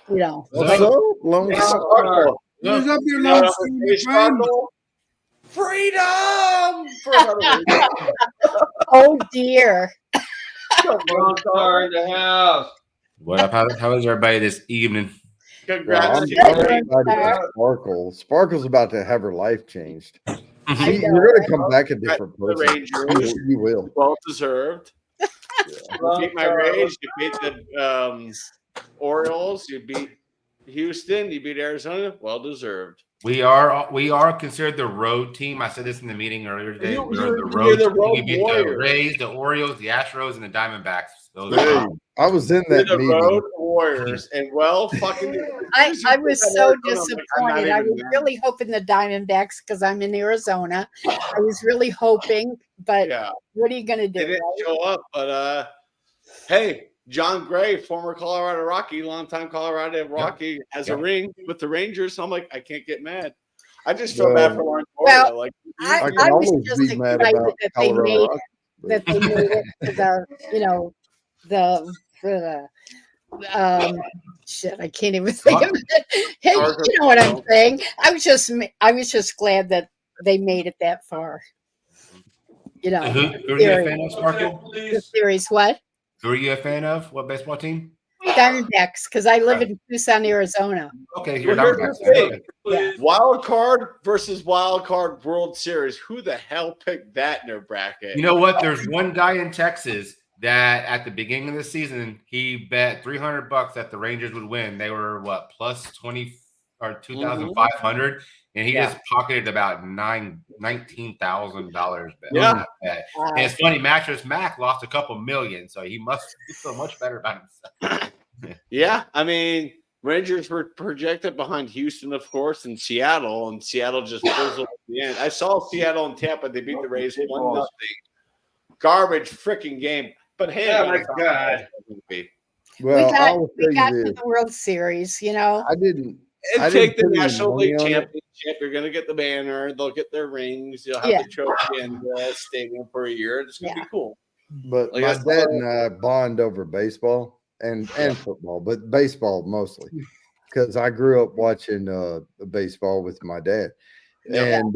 What's up, Lone Star? Who's up your Lone Star? Freedom! Oh dear. Lone Star in the house. What up? How is everybody this evening? Congratulations. Sparkle. Sparkle's about to have her life changed. You're going to come back a different person. Rangers. You will. Well deserved. You beat my Rays. You beat the Orioles. You beat Houston. You beat Arizona. Well deserved. We are considered the road team. I said this in the meeting earlier today. We're the road team. We beat the Rays, the Orioles, the Astros, and the Diamondbacks. I was in that the meeting. Road Warriors, and I was so disappointed. I was really hoping the Diamondbacks because I'm in Arizona. I was really hoping, but what are you going to do? They didn't show up, but hey, John Gray, former Colorado Rocky, longtime Colorado Rocky, has a ring with the Rangers. So I'm like, I can't get mad. I just feel bad for Lauren. Well, like I was just excited that they made it to the, shit, I can't even think of it. Hey, you know what I'm saying? I was just glad that they made it that far. Who are you a fan of, Sparkle? The series, what? Who are you a fan of? What baseball team? Diamondbacks, because I live in Tucson, Arizona. Okay, you're Diamondbacks. Wild card versus wild card World Series. Who the hell picked that in their bracket? You know what? There's one guy in Texas that at the beginning of the season he bet $300 that the Rangers would win. They were what, plus 20 or 2,500, and he just pocketed about $19,000 bet. Yeah, and it's funny. Mattress Mac lost a couple million, so he must feel much better about himself. Yeah, I mean, Rangers were projected behind Houston, of course, and Seattle just fizzled at the end. I saw Seattle and Tampa. They beat the Rays 1-0. Garbage freaking game. But hey, my God. Well, we got to the World Series, I didn't take the put any National money League on it. Championship. You're going to get the banner. They'll get their rings. You'll have the trophy in the stadium for a year. It's going to be cool. But my dad and I bond over baseball and football, but baseball mostly, because I grew up watching baseball with my dad. And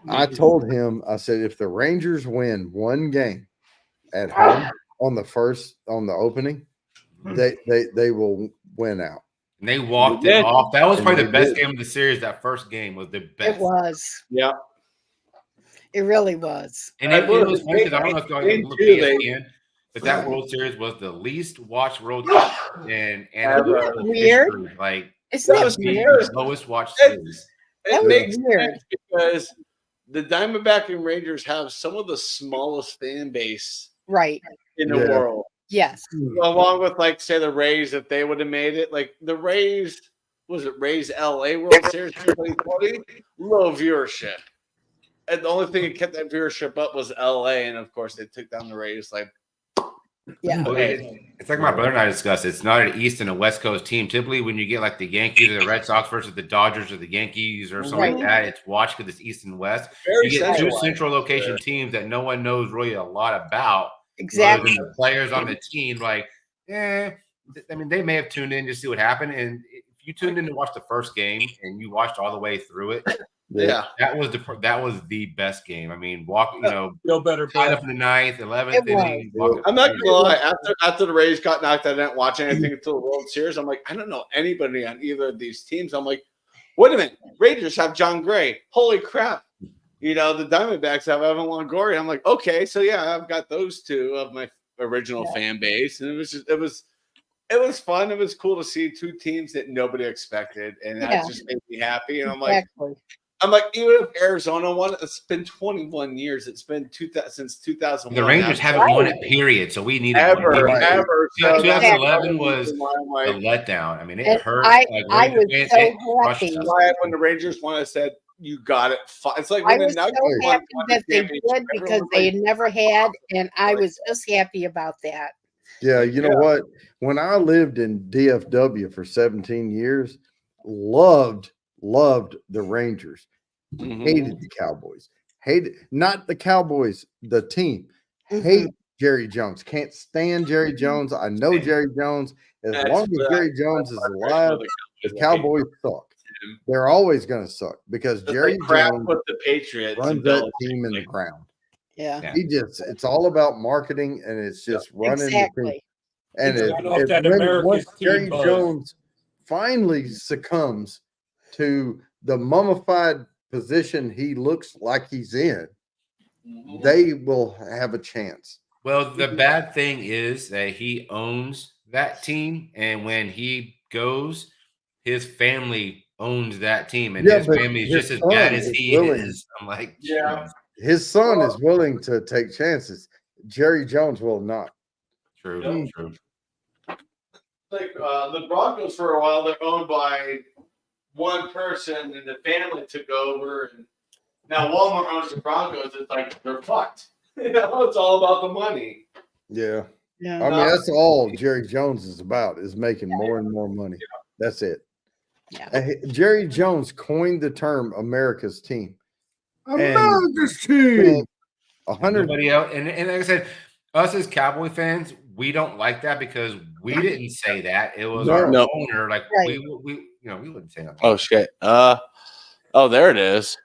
I told him, I said, if the Rangers win one game at home on the opening, they will win out. And they walked it off. That was probably the best game of the series. That first game was the best. It was. Yeah. It really was. And it was funny because I don't know if you look at ESPN, but that World Series was the least watched World Series in analytical history. Like, it's not the lowest watched series. It makes sense because the Diamondback and Rangers have some of the smallest fan base in the world. Yes. Along with, like, say, the Rays, if they would have made it, like the Rays, was it Rays LA World Series 2020? Low viewership. And the only thing that kept that viewership up was LA. And of course, they took down the Rays. Like, it's like my brother and I discussed. It's not an East and a West Coast team. Typically, when you get like the Yankees or the Red Sox versus the Dodgers or the Yankees or something like that, it's watched because it's East and West. You get two central location teams that no one knows really a lot about. Exactly. The players on the team, like, I mean, they may have tuned in to see what happened. And if you tuned in to watch the first game and you watched all the way through it, that was the best game. I mean, no better tied up in the 9th, 11th inning. I'm not gonna lie. After the Rays got knocked, I didn't watch anything until the World Series. I'm like, I don't know anybody on either of these teams. I'm like, wait a minute, Rangers have John Gray. Holy crap! The Diamondbacks have Evan Longoria. I'm like, okay, so yeah, I've got those two of my original fan base, and it was fun. It was cool to see two teams that nobody expected, and that just made me happy. And I'm like, I'm like, even if Arizona won, it's been 21 years. It's been since 2001. The Rangers haven't won it, period. So we needed ever. So So 2011 was like, a letdown. I mean, it And hurt. I Like, was so happy. when the Rangers won, I said, "You got it." It's like I when the was so Nuggets won happy the that they championship, did because everyone was they like, had never had, and I was just happy about that. Yeah, you know what? When I lived in DFW for 17 years, loved the Rangers. Hated the Cowboys. Hated not the Cowboys, the team. Hate Jerry Jones. Can't stand Jerry Jones. I know Jerry Jones. As long as Jerry Jones is alive, the Cowboys suck. They're always going to suck because Jerry Jones with the Patriots runs that team in the ground. Yeah. It's all about marketing and it's just running the team. And once Jerry Jones finally succumbs to the mummified position he looks like he's in, they will have a chance. Well, the bad thing is that he owns that team, and when he goes, his family owns that team, and his family is just as bad as he is. I'm like, his son is willing to take chances. Jerry Jones will not. True. Like the Broncos for a while, they're owned by one person, and the family took over, and now Walmart owns the Broncos. It's like they're fucked. It's all about the money. Yeah. Yeah. I mean, that's all Jerry Jones is about, is making more and more money. That's it. Yeah. Jerry Jones coined the term America's team. America's team. 100. Everybody else, and like I said, us as Cowboy fans, we don't like that because we didn't say that. It was our owner. Like we wouldn't say nothing. Oh shit. Oh, there it is.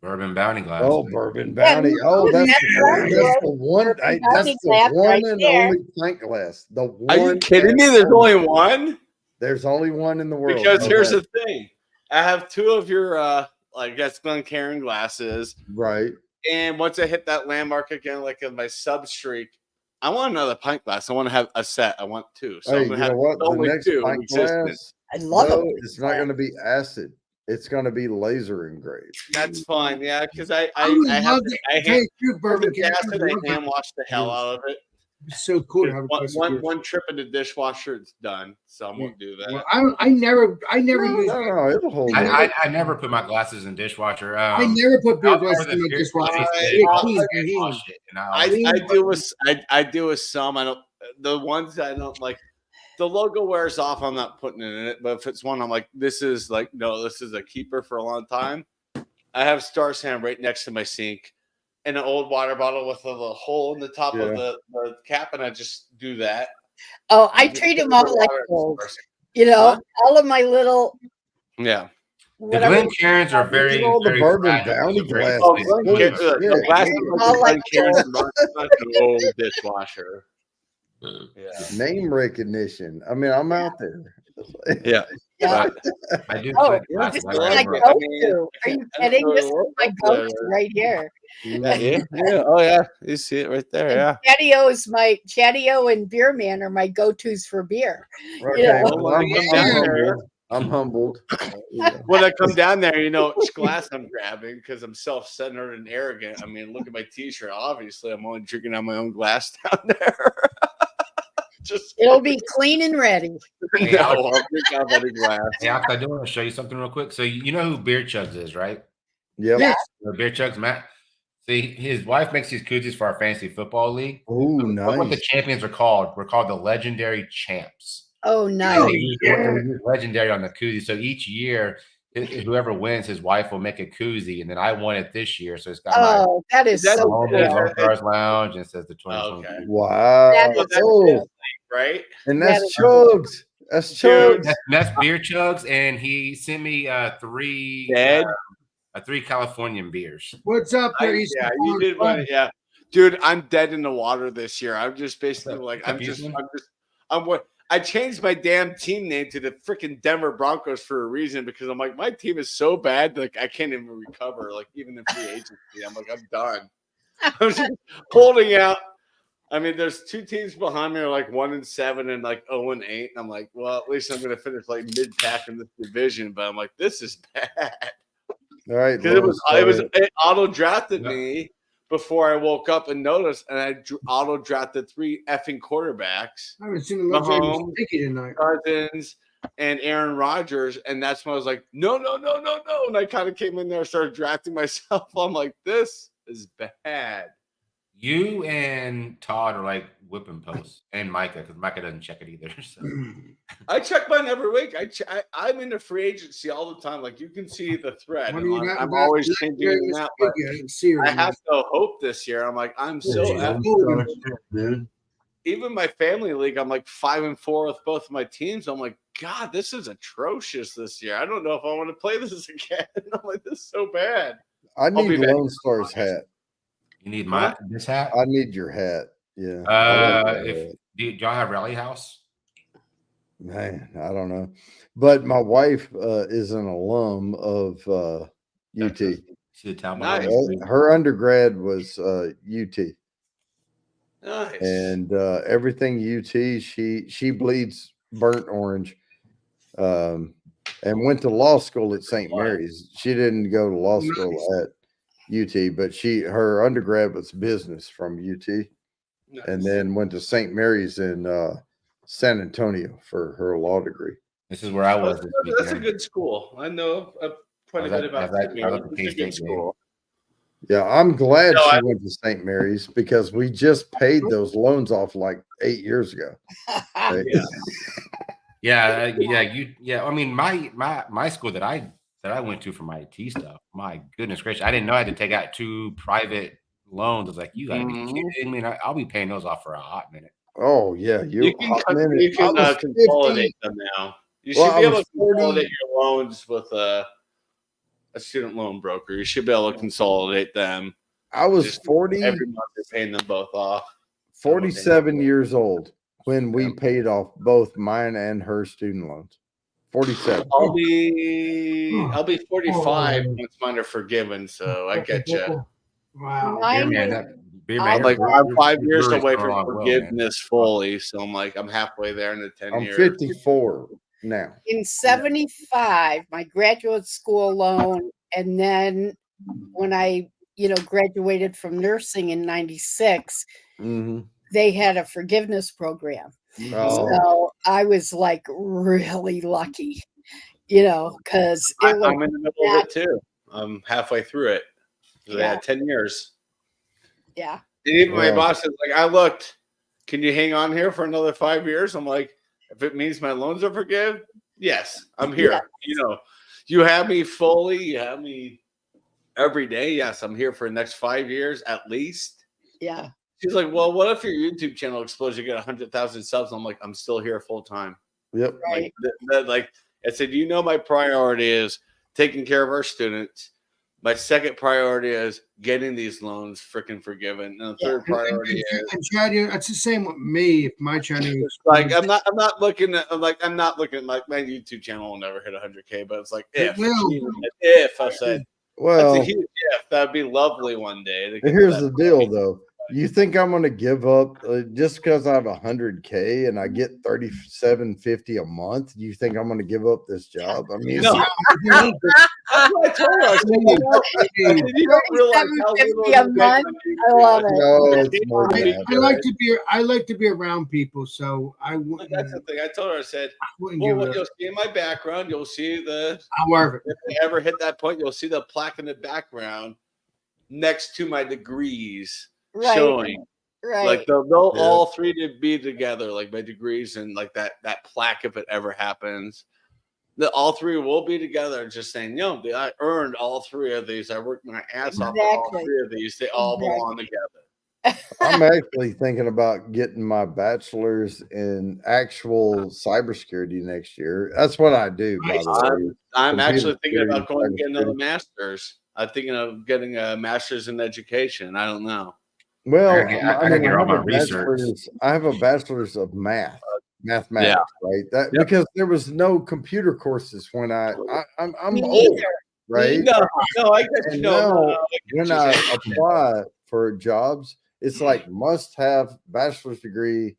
Bourbon Bounty glass. Oh, Bourbon Bounty. Oh, that's the one. That's the one and only pint glass. The one. Are you kidding me? There's only one. There's only one in the world. Because here's the thing. I have two of your I guess Glencairn glasses. Right. And once I hit that landmark again, like in my sub streak, I want another pint glass. I want to have a set. I want two. So I'm gonna have only two. Pint glass, I love it. It's not going to be acid. It's going to be laser engraved. That's fine. Yeah, because I would have love to, to I take you, Bourbon gas Can. and I hand wash the hell out of it. It's so cool to have a One trip in the dishwasher, it's done. So I'm gonna do that. Well, I never use. No, it'll hold. I never put my glasses in dishwasher. I never put beer glasses in the dishwasher. I do with some. I don't. The ones I don't like. The logo wears off. I'm not putting it in it. But if it's one, I'm like, this is like, no, this is a keeper for a long time. I have Star Sam right next to my sink, and an old water bottle with a little hole in the top of the cap, and I just do that. Oh, I treat them all like gold. You know, all of my little. Yeah. The Glencairns are very, the Bourbon Bounty glass. The glass like an old dishwasher. Name recognition. I mean, I'm out there. Yeah. I do. Oh, this is my go-to. Are you kidding? This is my go-to right here. Yeah. Oh yeah. You see it right there. Yeah. Chatty O and Beer Man are my go-tos for beer. Okay, You know? I'm humbled. When I come down there, you know which glass I'm grabbing because I'm self-centered and arrogant. I mean, look at my T-shirt. Obviously, I'm only drinking out my own glass down there. It'll be clean and ready. Hey, I'll drink out of the glass. Hey, Alex, I do want to show you something real quick. So you know who Beer Chugs is, right? Yep. Yeah. Beer Chugs, Matt. See, his wife makes these koozies for our fantasy football league. Oh, nice. What the champions are called? We're called the Legendary Champs. Oh, nice. Legendary on the koozie. So each year, whoever wins, his wife will make a koozie, and then I won it this year. So it's got that is so cool. Stars Lounge, and it says the 2020. Okay. Wow. Right? And that's Chugs. That's Chugs. That's Beer Chugs, and he sent me three Californian beers. What's up, there? Yeah, you did win it. Yeah, dude, I'm dead in the water this year. I'm just basically like, I changed my damn team name to the freaking Denver Broncos for a reason because I'm like, my team is so bad, like I can't even recover. Like even in free agency, I'm like, I'm done. I'm just holding out. I mean, there's two teams behind me are like 1-7 and like 0-8. And I'm like, well, at least I'm gonna finish like mid-pack in this division. But I'm like, this is bad. All right. It auto drafted me before I woke up and noticed, and I auto drafted 3 effing quarterbacks. I haven't seen the Mahomes, tonight. Cousins, and Aaron Rodgers, and that's when I was like, no. And I kind of came in there and started drafting myself. I'm like, this is bad. You and Todd are like whipping posts, and Micah, because Micah doesn't check it either. So I check mine every week. I'm in the free agency all the time. Like you can see the thread. I'm always changing that. But I have no hope this year. I'm like, I'm so dude. Even my family league, I'm like 5-4 with both of my teams. I'm like, God, this is atrocious this year. I don't know if I want to play this again. I'm like, this is so bad. I need Lone Star's hat. You need this hat? I need your hat. Yeah. Do y'all have Rally House? Man, I don't know. But my wife is an alum of UT. Nice. Her undergrad was UT. Nice. And everything UT, she bleeds burnt orange. And went to law school at St. Mary's. She didn't go to law school at UT, but her undergrad was business from UT. Nice. And then went to St. Mary's in San Antonio for her law degree. This is where I was. That's a good school. I know quite a bit about St. school. Yeah, I'm glad she went to St. Mary's because we just paid those loans off like 8 years ago. Right? Yeah. I mean, my school that I went to for my IT stuff. My goodness gracious, I didn't know I had to take out 2 private loans. I was like, you gotta be kidding me! I'll be paying those off for a hot minute. Oh yeah, you can consolidate them now. You should be able to consolidate your loans with a student loan broker. You should be able to consolidate them. I was 40 every month. You're paying them both off. 47 years old when we paid off both mine and her student loans. 47. I'll be 45 once mine are forgiven. So I get you. Wow. I'm 5 years away from forgiveness fully. So I'm like, I'm halfway there in the 10 years. I'm 54 now. In 75, my graduate school loan, and then when I, graduated from nursing in 96, they had a forgiveness program. Oh. So I was like really lucky, because I'm in the middle of it too. I'm halfway through it. So they had 10 years. Yeah. And even my boss is like, I looked, can you hang on here for another 5 years? I'm like, if it means my loans are forgiven, yes, I'm here. Yeah. You have me fully, you have me every day. Yes, I'm here for the next 5 years at least. Yeah. She's like, well, what if your YouTube channel explodes? You get 100,000 subs. I'm like, I'm still here full time. Yep. Right. Like I said, my priority is taking care of our students. My second priority is getting these loans freaking forgiven. And the third priority is it's the same with me. If my channel is like, I'm not looking at my YouTube channel will never hit 100K, but it's like if I said, well, that's a huge if. That'd be lovely one day. Here's the deal, though. You think I'm going to give up just because I have 100K and I get $37.50 a month? You think I'm going to give up this job? I mean, no. I told her, you don't realize how little a month. I love it. No, it's more than that. I like to be around people, so I wouldn't. That's the thing. I told her, I said, well, what you'll see in my background, you'll see however, if they ever hit that point, you'll see the plaque in the background next to my degrees. Showing like they'll all three to be together, like my degrees and like that plaque if it ever happens. All three will be together, just saying, I earned all 3 of these. I worked my ass off for all 3 of these. They all belong together. I'm actually thinking about getting my bachelor's in actual cybersecurity next year. That's what I do. By the way. I'm actually thinking about going to get another master's. I'm thinking of getting a master's in education. I don't know. Well, I have a bachelor's of mathematics, right? Because there was no computer courses when I'm old, right? No, I get you. When I apply for jobs, it's like must have bachelor's degree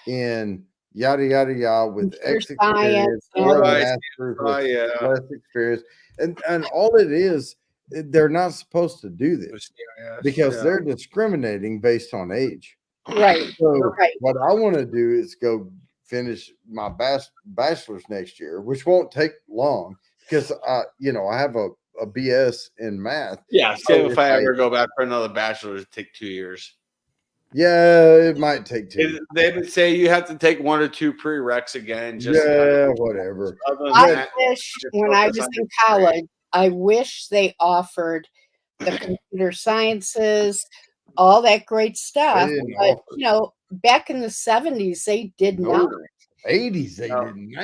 in yada yada yada with Computer X experience science, or a right. master's Oh, with yeah. less experience, and all it is, they're not supposed to do this because they're discriminating based on age. Right. So Right. what I want to do is go finish my bachelor's next year, which won't take long because I have a BS in math. Yeah, So same if I ever go back for another bachelor's, it'd take 2 years. Yeah, it might take 2. They would say you have to take 1 or 2 prereqs again. Just whatever. Other than I that, wish just when I focus was on in your college, I wish they offered the computer sciences, all that great stuff. didn't But offer. back in the 70s, they did not. 80s, they didn't.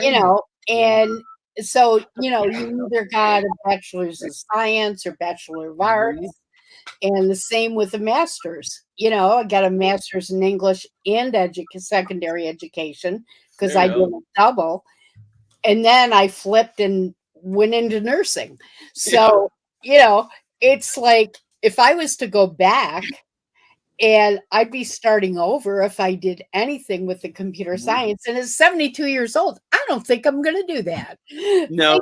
And so, you either got a bachelor's of science or bachelor of arts, and the same with the master's. I got a master's in English and secondary education because I did a double. And then I flipped and went into nursing. So, it's like if I was to go back, and I'd be starting over if I did anything with the computer science. And at 72 years old, I don't think I'm going to do that. No,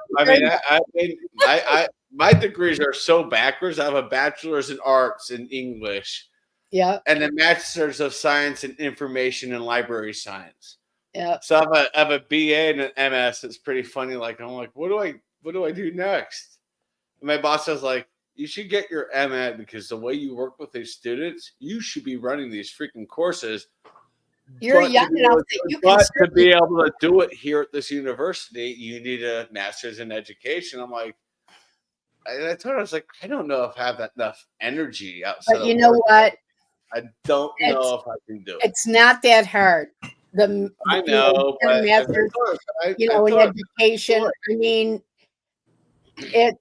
my degrees are so backwards. I have a bachelor's in arts in English. Yeah. And a master's of science in information and library science. Yeah. So I have a BA and an MS. It's pretty funny. Like, I'm like, what do I do next? And my boss was like, you should get your MA because the way you work with these students, you should be running these freaking courses. You're young enough that you can. But to be able to do it here at this university, you need a master's in education. I'm like, I told her, I was like, I don't know if I have enough energy outside. But you know what? I don't know if I can do it. It's not that hard. I know, but master's, in education. I mean, it.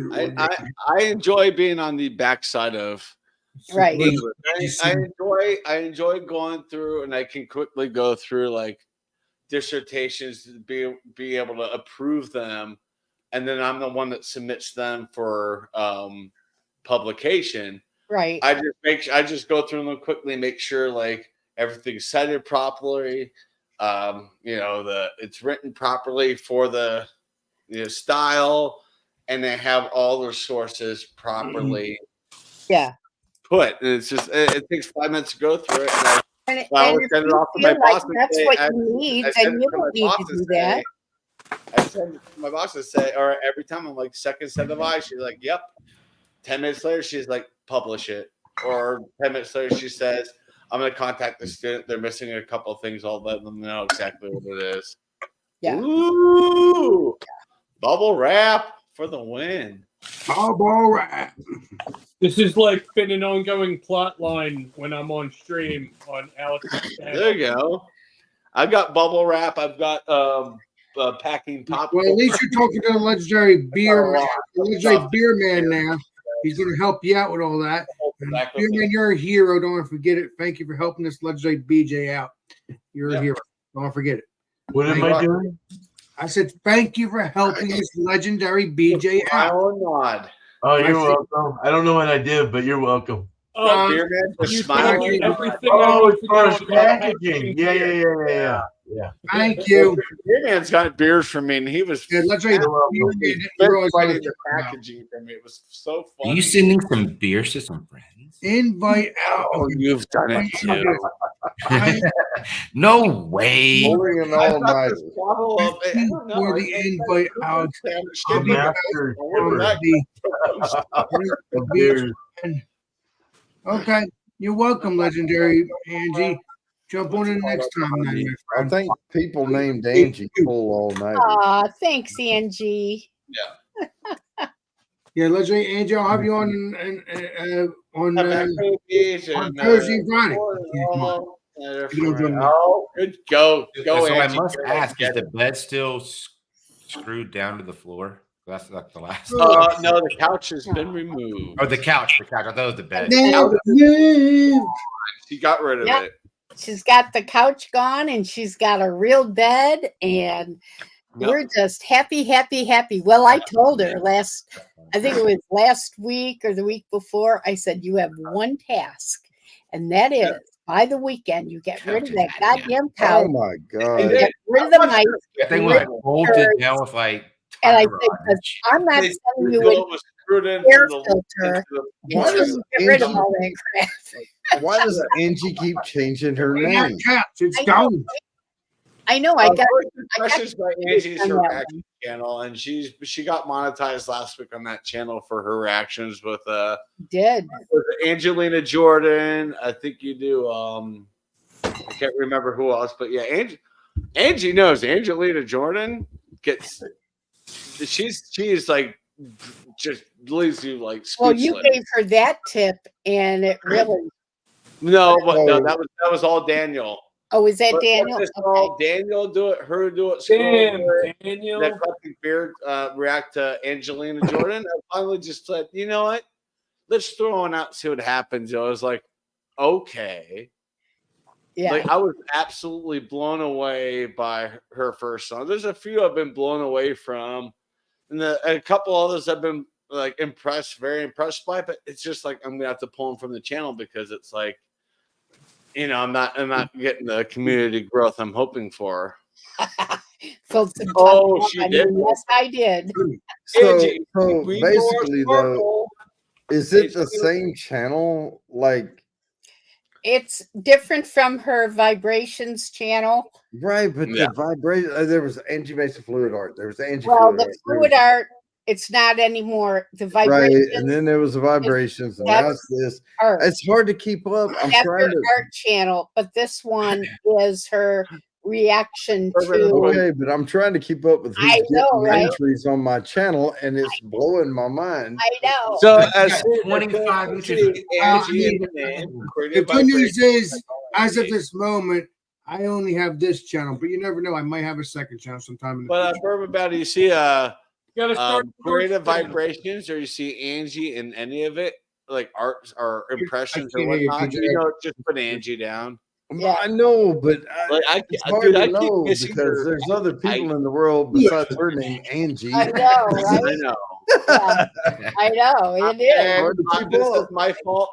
I enjoy being on the backside of right. English. I enjoy going through, and I can quickly go through like dissertations to be able to approve them, and then I'm the one that submits them for publication. Right. I just go through them quickly and make sure like everything's cited properly. It's written properly for the style. And they have all their sources properly put. And it's just, it takes 5 minutes to go through it. And I always send it off to my boss. That's what you need, and you don't need to do that. I send my boss to say, all right, every time I'm like, second set of eyes, she's like, yep. 10 minutes later, she's like, publish it. Or 10 minutes later, she says, I'm going to contact the student. They're missing a couple of things. I'll let them know exactly what it is. Yeah. Ooh. Bubble wrap for the win. Bubble wrap. This is like been an ongoing plot line when I'm on stream on Alex. There you go. I've got bubble wrap. I've got packing popcorn. Well, at least you're talking to the legendary beer man. The legendary beer man now. He's going to help you out with all that. And beer man, you're a hero. Don't forget it. Thank you for helping this legendary BJ out. You're a hero. Don't forget it. What am I doing? I said, thank you for helping this legendary BJ out. Oh, you're welcome. I don't know what I did, but you're welcome. Beer man was smiling. Oh, as far as packaging. Yeah. Thank you. Beer man's got beers for me, and he was legendary the packaging for me. It was so fun. Are you sending some beers to some friends? Invite out. Oh, you've done it too. No way. Pouring an all-nighter. For the invite out. Okay, you're welcome, legendary Angie. Jump on in next time, then, my I friend. think people named Angie pull all night. Aw, thanks, Angie. Yeah, legendary Angie, I'll have you on on Thursday and Friday. Good go. So I Angie. must ask, is the bed still screwed down to the floor? That's like the last. No, the couch has been removed. Oh, the couch. I thought it was the bed. She got rid of it. She's got the couch gone, and she's got a real bed, and we're just happy. Well, I told her I think it was last week or the week before, I said, you have one task, and that is by the weekend. You get rid of that goddamn Oh couch. my You god! get rid of the mic. That thing was like bolted down with like. And I tiger think rods. I'm not They- sending the you bill an was screwed in air from the filter. into the- Why does Get rid of Angie? all that crap. Why does Angie keep changing her That name? couch, it's I know. gone. I know. I got First Impressions by Angie's on her that one. reaction channel, and she got monetized last week on that channel for her reactions with did. Angelina Jordan. I think you do. I can't remember who else, but yeah, Angie knows Angelina Jordan gets. She's like just leaves you like Well, speechless. you gave her that tip, and it really. No, that was all Daniel. Oh, is that But Daniel? this all Daniel do it, her do it, Damn, Scroll, Daniel. that fucking beard react to Angelina Jordan. I finally just said, you know what? Let's throw one out and see what happens. I was like, okay. Yeah. Like I was absolutely blown away by her first song. There's a few I've been blown away from, and a couple others I've been like very impressed by. But it's just like I'm gonna have to pull them from the channel because it's like, you know, I'm not getting the community growth I'm hoping for. Filled some Oh, time she on did? you. Yes, I did. So, Angie, so we basically, more though, sparkle. is it the same channel? Like, It's different from her vibrations channel. right? But Yeah. the vibration. There was Angie makes the fluid art. There was Angie. Well, fluid the art. fluid art, it's not anymore. The Right, vibrations. and then there was the vibrations, and now That's it's this. art. It's hard to keep up. I'm That's trying her to. art channel, but this one is her reaction to. Okay, but I'm trying to keep up with who's I know, getting right? entries on my channel, and it's blowing my mind. I know. So You as got 25 inches. Angie in the name, The created good news vibration. is, as of this moment, I only have this channel, but you never know. I might have a second channel sometime in the But future. Bourbon Bounty, you see Gotta start creative vibrations, or you see Angie in any of it, like art or impressions or can't hear you, whatnot. PJ. You know, just put Angie down. Yeah. I know, but Like it's hard dude, to I keep know missing because her. there's other people in the world besides her name, Angie. I know, I right? know. Yeah, I know. It is. And Hard to keep this is up. my fault.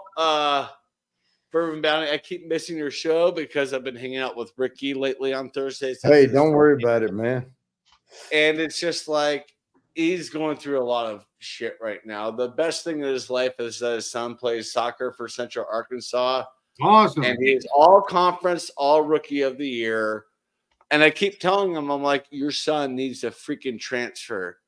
Bourbon Bounty, I keep missing your show because I've been hanging out with Ricky lately on Thursdays. Hey, don't worry about it, man. And it's just like he's going through a lot of shit right now. The best thing in his life is that his son plays soccer for Central Arkansas, Awesome. and he's all conference, all rookie of the year. And I keep telling him, I'm like, your son needs a freaking transfer.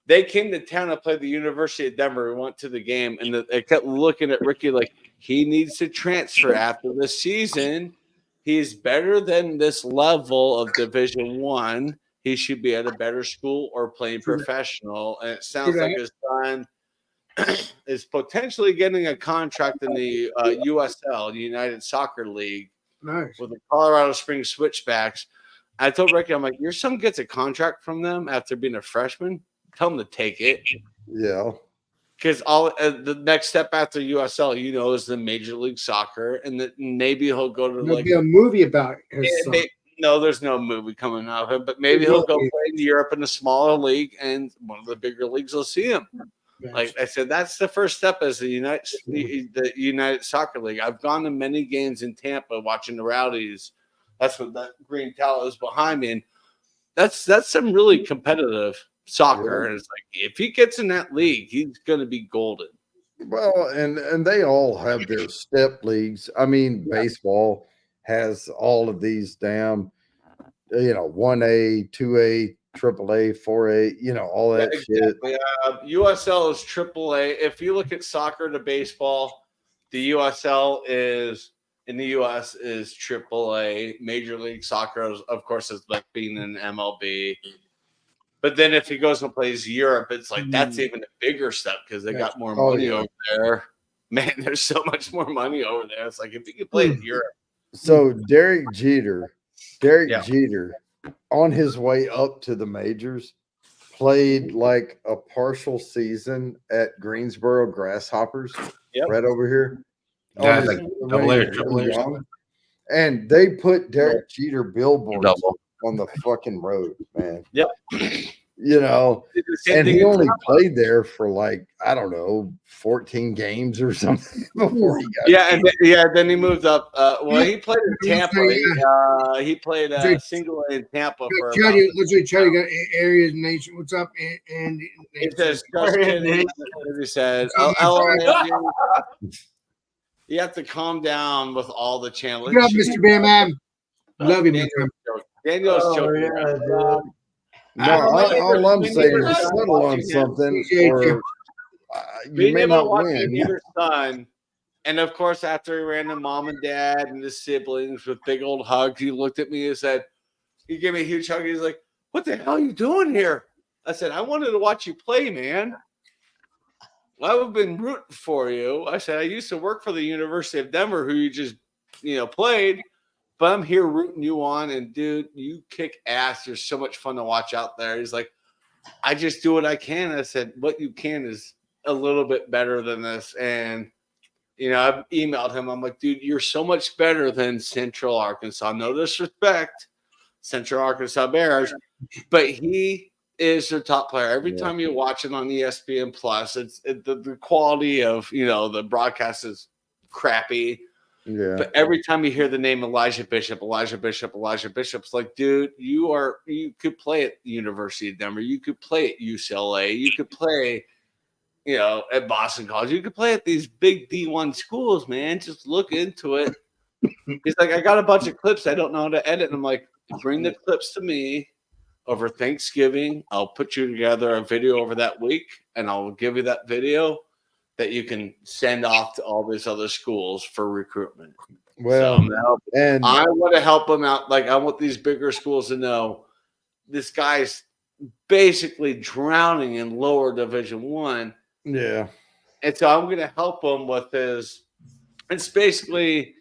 They came to town to play the University of Denver. We went to the game, and they kept looking at Ricky like he needs to transfer after this season. He's better than this level of Division I. He should be at a better school or playing professional. And it sounds like his son is potentially getting a contract in the USL, the United Soccer League, Nice. with the Colorado Springs Switchbacks. I told Ricky, I'm like, your son gets a contract from them after being a freshman. Tell him to take it. Yeah. Because all the next step after USL, you know, is the Major League Soccer, and that maybe he'll go to There'll like be a movie about his son. no, there's no movie coming out of him, but maybe he'll go play in Europe in a smaller league, and one of the bigger leagues will see him. Like I said, that's the first step as the United Soccer League. I've gone to many games in Tampa watching the Rowdies. That's what that green towel is behind me, and that's some really competitive soccer. And it's like if he gets in that league, he's going to be golden. Well, and they all have their step leagues. I mean, baseball has all of these damn, 1A, 2A, AAA, 4A, all that shit. USL is AAA. If you look at soccer to baseball, the USL is in the US is AAA. Major League Soccer, of course, is like being in MLB. But then if he goes and plays Europe, it's like that's even a bigger step because they got more money over there. Man, there's so much more money over there. It's like if you could play in Europe. So Derek Jeter, on his way up to the majors, played like a partial season at Greensboro Grasshoppers, right over here. Yeah, like double A or triple A or young. something. And they put Derek Jeter billboards on the fucking road, man. Yep. you know, Did the same and thing he in only Tampa. played there for like, I don't know, 14 games or something before he got Then he moved up. Well, he played in Tampa. He played single A in Tampa for about. Chatty, let's say Chatty got areas nation. What's up? And It says just kidding. He said, "LOL, you have to calm down with all the channels." Good job, Mr. Bam Bam. Love you, Mr. Daniel's joking. all I'm saying is settle on something, or you may not win. Your son, and of course, after he ran to mom and dad and his siblings with big old hugs, he looked at me and said, he gave me a huge hug. He's like, "What the hell are you doing here?" I said, "I wanted to watch you play, man. I've been rooting for you." I said, "I used to work for the University of Denver, who you just, played, but I'm here rooting you on. And dude, you kick ass. You're so much fun to watch out there." He's like, "I just do what I can." I said, "What you can is a little bit better than this." And, I've emailed him. I'm like, "Dude, you're so much better than Central Arkansas. No disrespect, Central Arkansas Bears, but he is their top player." Every time you watch it on ESPN Plus, the quality of, the broadcast is crappy. Yeah. But every time you hear the name Elijah Bishop, it's like, dude, you could play at the University of Denver. You could play at UCLA. You could play, at Boston College. You could play at these big D1 schools, man. Just look into it. He's like, "I got a bunch of clips. I don't know how to edit." And I'm like, "Bring the clips to me over Thanksgiving. I'll put you together a video over that week, and I'll give you that video that you can send off to all these other schools for recruitment." Well, and I want to help them out. Like, I want these bigger schools to know this guy's basically drowning in lower Division I. Yeah. And so I'm going to help him with his, it's basically,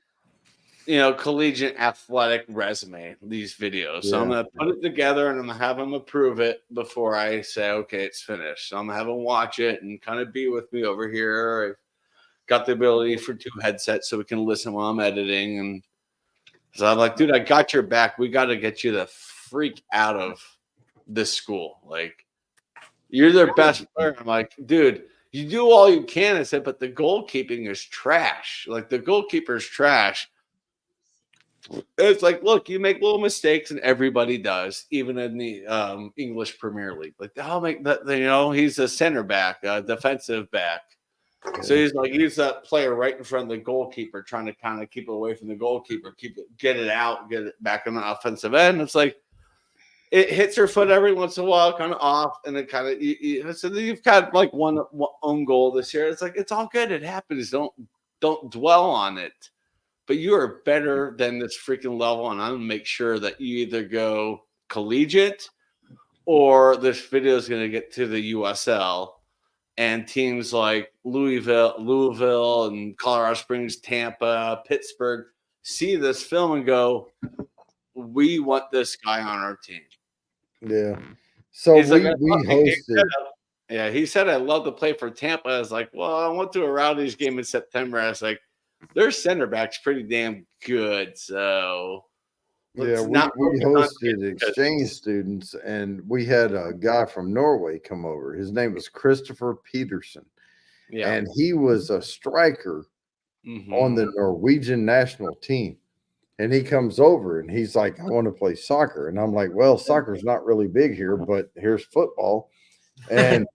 collegiate athletic resume, these videos. So I'm going to put it together and I'm going to have him approve it before I say, okay, it's finished. So I'm going to have him watch it and kind of be with me over here. I've got the ability for 2 headsets so we can listen while I'm editing. And so I'm like, "Dude, I got your back. We got to get you the freak out of this school. Like, you're their best player." I'm like, "Dude, you do all you can." I said, "But the goalkeeping is trash. Like, the goalkeeper's trash." It's like, look, you make little mistakes, and everybody does, even in the English Premier League. Like, I'll make that. He's a center back, a defensive back. So he's that player right in front of the goalkeeper, trying to kind of keep it away from the goalkeeper, get it out, get it back on the offensive end. It's like it hits her foot every once in a while, kind of off, and it kind of. So you've got like one own goal this year. It's like, it's all good. It happens. Don't dwell on it. But you are better than this freaking level, and I'm going to make sure that you either go collegiate or this video is going to get to the USL, and teams like Louisville and Colorado Springs, Tampa, Pittsburgh see this film and go, "We want this guy on our team." Yeah. So we hosted. He said, "I love to play for Tampa." I was like, "Well, I went to a Rowdies game in September." I was like, their center back's pretty damn good. So we hosted exchange students, and we had a guy from Norway come over. His name was Christopher Peterson. Yeah. And he was a striker on the Norwegian national team. And he comes over and he's like, "I want to play soccer." And I'm like, "Well, soccer's not really big here, but here's football." And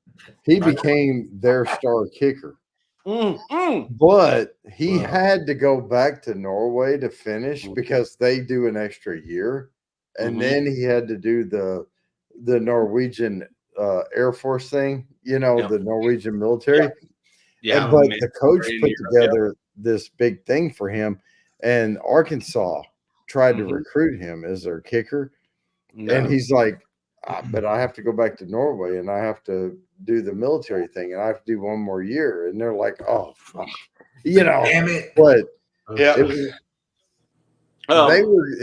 he became their star kicker. But he had to go back to Norway to finish because they do an extra year. And then he had to do the Norwegian Air Force thing, the Norwegian military. Yeah. But the coach put together this big thing for him, and Arkansas tried to recruit him as their kicker. And he's like, "But I have to go back to Norway and I have to do the military thing and I have to do one more year." And they're like, "Oh, fuck." Damn it. But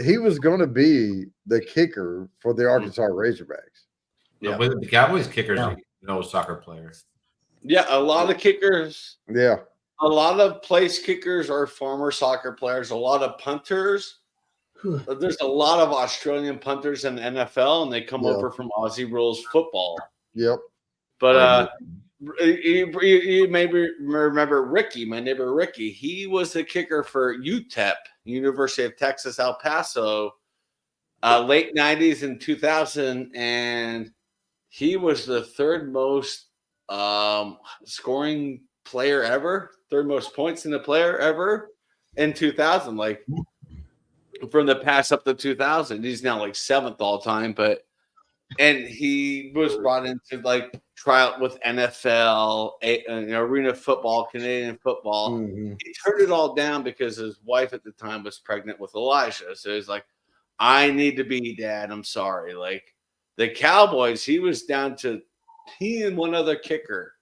he was going to be the kicker for the Arkansas Razorbacks. Yeah, but the Cowboys kickers are no soccer players. Yeah, a lot of kickers. Yeah. A lot of place kickers are former soccer players. A lot of punters there's a lot of Australian punters in the NFL, and they come Yeah. over from Aussie rules football. Yep. But you maybe remember Ricky, my neighbor Ricky. He was the kicker for UTEP, University of Texas, El Paso, late 90s and 2000, and he was the third most scoring player ever, third most points in the player ever in 2000. Like from the pass up to 2000, he's now like 7th all time. And he was brought in to like try out with NFL, arena football, Canadian football. Mm-hmm. He turned it all down because his wife at the time was pregnant with Elijah. So he's like, I need to be dad. I'm sorry. Like the Cowboys, he was down to he and one other kicker.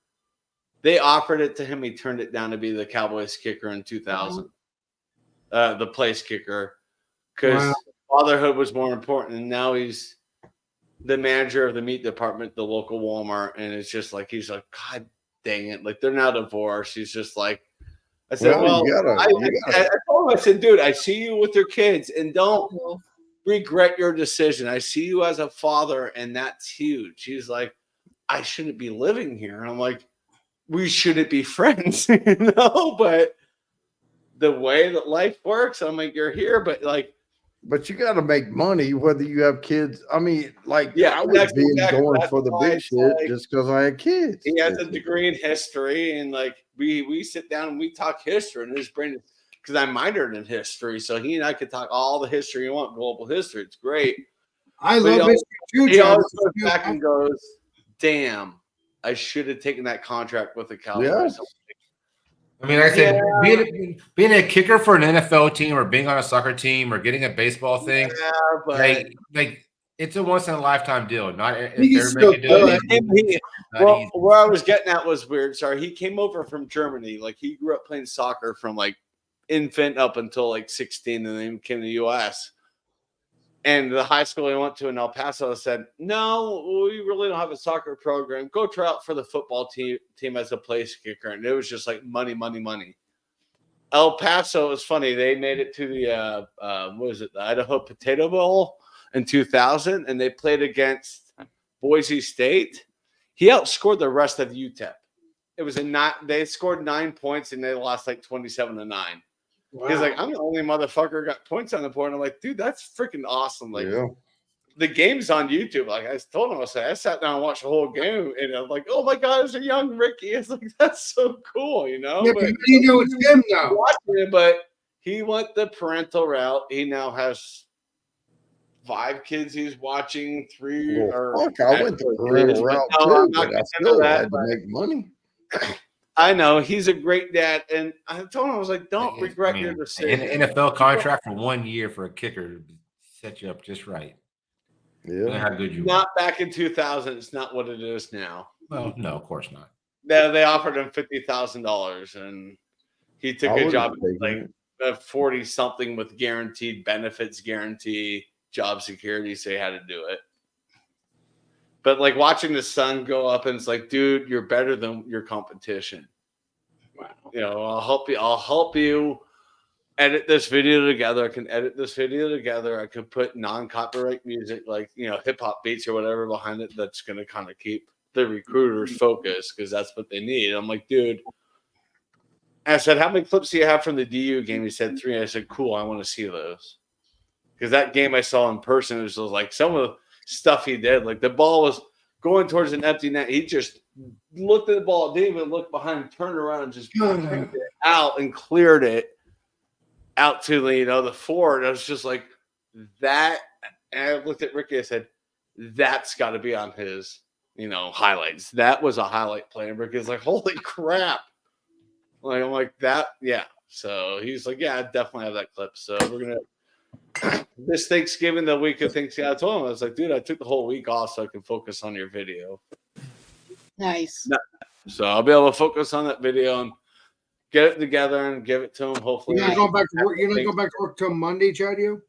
They offered it to him. He turned it down to be the Cowboys kicker in 2000, the place kicker, because fatherhood was more important. And now he's the manager of the meat department, the local Walmart. And it's just like, he's like, God dang it. Like they're now divorced. He's just like, I said, I told him, I said, dude, I see you with your kids and don't regret your decision. I see you as a father, and that's huge. He's like, I shouldn't be living here. And I'm like, we shouldn't be friends, but the way that life works, I'm like, you're here, but you got to make money whether you have kids. I mean, I would exactly, be going for the big shit just because I had kids. He has a degree in history, and we sit down and we talk history, and his brain is, because I minored in history, so he and I could talk all the history you want, global history. It's great. I love history too. He always goes back and goes, damn, I should have taken that contract with the Cowboys. I mean, like I said, being a kicker for an NFL team or being on a soccer team or getting a baseball thing, like it's a once in a lifetime deal. Not if everybody can do it. Where I was getting at was weird. Sorry, he came over from Germany. Like he grew up playing soccer from like infant up until like 16, and then came to the U.S. And the high school I went to in El Paso said, no, we really don't have a soccer program. Go try out for the football team as a place kicker. And it was just like money, money, money. El Paso was funny. They made it to the, the Idaho Potato Bowl in 2000, and they played against Boise State. He outscored the rest of UTEP. It was they scored 9 points, and they lost like 27-9. Wow. He's like, I'm the only motherfucker who got points on the board. And I'm like, dude, that's freaking awesome. Like, the game's on YouTube. Like, I told him, I sat down and watched the whole game, and I'm like, oh my God, it's a young Ricky. It's like, that's so cool, Yeah, but you know it's him now. But he went the parental route. He now has 5 kids he's watching, 3 or. Fuck, I went the parental route too, but I still had to make money. I know he's a great dad, and I told him, I was like, "Don't regret your decision." An NFL contract for 1 year for a kicker set you up just right. Yeah, how good you not are. Back in 2000, it's not what it is now. Well, no, of course not. They offered him $50,000, and he took a job like 40-something with guaranteed benefits, guarantee job security, so he had to do it. But like watching the son go up, and it's like, dude, you're better than your competition. Wow. You know, I'll help you edit this video together. I can edit this video together. I could put non-copyright music, like, hip hop beats or whatever behind it. That's going to kind of keep the recruiters focused, because that's what they need. I'm like, dude. I said, how many clips do you have from the DU game? He said 3. I said, cool. I want to see those. Because that game I saw in person, it was like some of the stuff he did, like the ball was going towards an empty net. He just looked at the ball, didn't even look behind, turned around and just picked it out and cleared it out to the forward. I was just like, that. And I looked at Ricky. I said, that's got to be on his, highlights. That was a highlight play. And Ricky's like, holy crap! Like, I'm like, that, yeah. So he's like, yeah, I definitely have that clip. So we're gonna. This Thanksgiving, the week of Thanksgiving, I told him, I was like, dude, I took the whole week off so I can focus on your video. Nice. So I'll be able to focus on that video and get it together and give it to him. Hopefully, you're not going back to work. You're not going back to work till Monday, Chadio?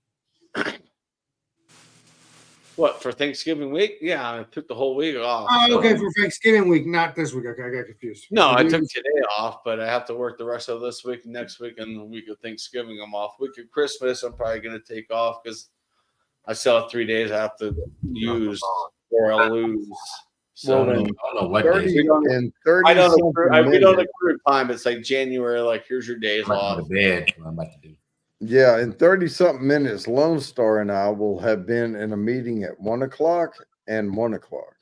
What, for Thanksgiving week? Yeah, I took the whole week off. Oh, okay, for Thanksgiving week, not this week. Okay, I got confused. No, I took today off, but I have to work the rest of this week, next week, and the week of Thanksgiving. I'm off. Week of Christmas, I'm probably going to take off because I still have 3 days I have to use or I'll lose. So Well, I don't know what 30 days. and 30 I don't something accrue, we don't minutes. accrue time. It's like January, like here's your days I'm off. about to bed. What I'm about to do. Yeah, in 30 something minutes, Lone Star and I will have been in a meeting at 1 o'clock and 1 o'clock.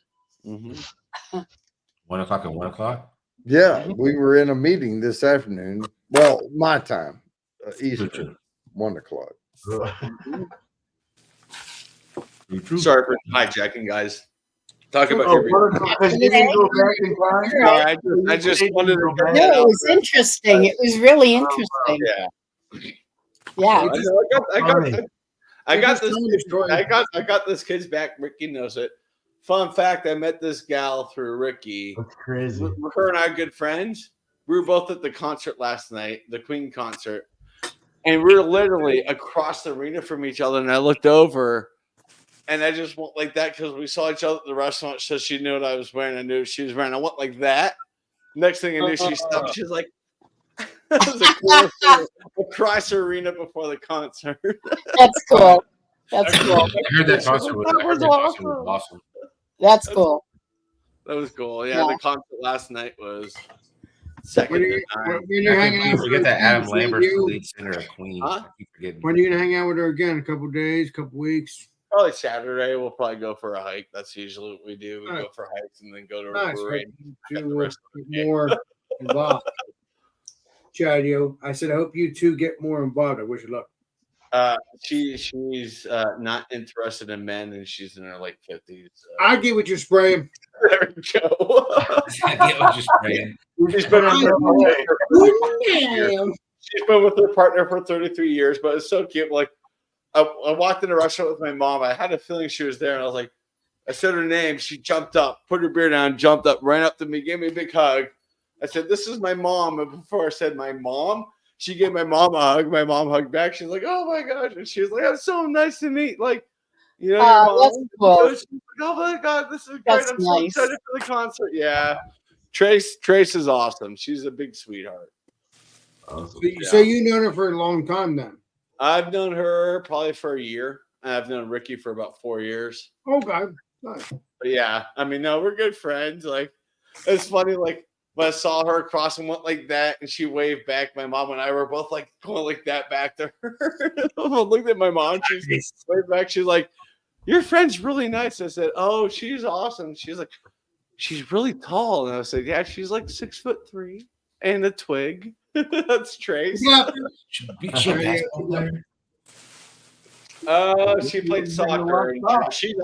Mm-hmm. 1 o'clock and 1 o'clock. Yeah, we were in a meeting this afternoon. Well, my time, Eastern, 1 o'clock. Sorry for hijacking, guys. Talk about Oh, your because you didn't go back in time? No, I just wanted to bring No, it it up. was interesting. It was really interesting. Yeah. Yeah. I got this kid's back. Ricky knows it. Fun fact: I met this gal through Ricky. That's crazy. Her and I are good friends. We were both at the concert last night, the Queen concert, and we were literally across the arena from each other. And I looked over, and I just went like that because we saw each other at the restaurant. So she knew what I was wearing. I knew what she was wearing. I went like that. Next thing I knew, she stopped. She's like, "That was the coolest thing." Across the arena before the concert. That's cool. That's cool. I heard that concert was awesome. That's cool. That was cool. Yeah, Yeah. the concert last night was second When to you- none. when you're hanging out with Forget that her, Adam you- Lambert's the lead singer of Queen. Huh? I keep forgetting. When are you gonna hang out with her again? A couple days, couple weeks. Probably Saturday. We'll probably go for a hike. That's usually what we do. We Nice. go for hikes and then go to a Nice. parade. Get more involved. Chadio, I said, I hope you two get more involved. I wish you luck. She's not interested in men, and she's in her late 50s. I get what you're spraying. There we go. She's been with her partner for 33 years, but it's so cute. Like, I walked in a restaurant with my mom. I had a feeling she was there, and I was like, I said her name. She jumped up, put her beer down, jumped up, ran up to me, gave me a big hug. I said, "This is my mom." And before I said my mom, she gave my mom a hug. My mom hugged back. She's like, "Oh my gosh!" And she was like, "It's so nice to meet." Like, you know, your mom. That's cool. She's like, "Oh my god, this is great! That's I'm so nice. excited for the concert." Yeah, Trace is awesome. She's a big sweetheart. So you known her for a long time then? I've known her probably for a year. I've known Ricky for about 4 years. Okay. Nice. But yeah, I mean, no, we're good friends. Like, it's funny. Like, when I saw her across and went like that, and she waved back. My mom and I were both like going like that back to her. I looked at my mom. She's waved back. She's like, "Your friend's really nice." I said, "Oh, she's awesome." She's like, "She's really tall." And I said, "Yeah, she's like 6'3" and a twig." That's Trace. She played soccer. And she's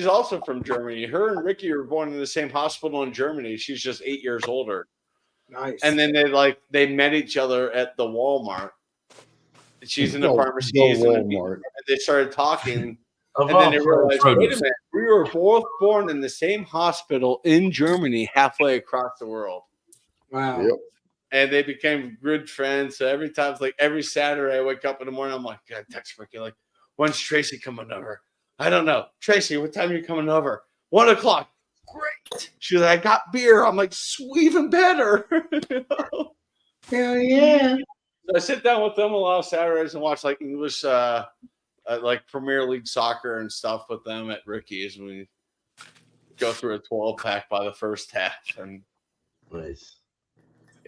also from Germany. Her and Ricky were born in the same hospital in Germany. She's just 8 years older. Nice. And then they met each other at the Walmart. She's in the pharmacy. The He's in the Walmart. and they started talking. And then they realized, wait a minute, we were both born in the same hospital in Germany, halfway across the world. Wow. Yep. And they became good friends. So every time, it's like every Saturday, I wake up in the morning, I'm like, God, text Ricky, like, when's Tracy coming over? I don't know. Tracy, what time are you coming over? 1 o'clock. Great. She's like, I got beer. I'm like, even better. You know? Hell yeah. So I sit down with them a lot of Saturdays and watch like English, like Premier League soccer and stuff with them at Ricky's. We go through a 12-pack by the first half, and Nice.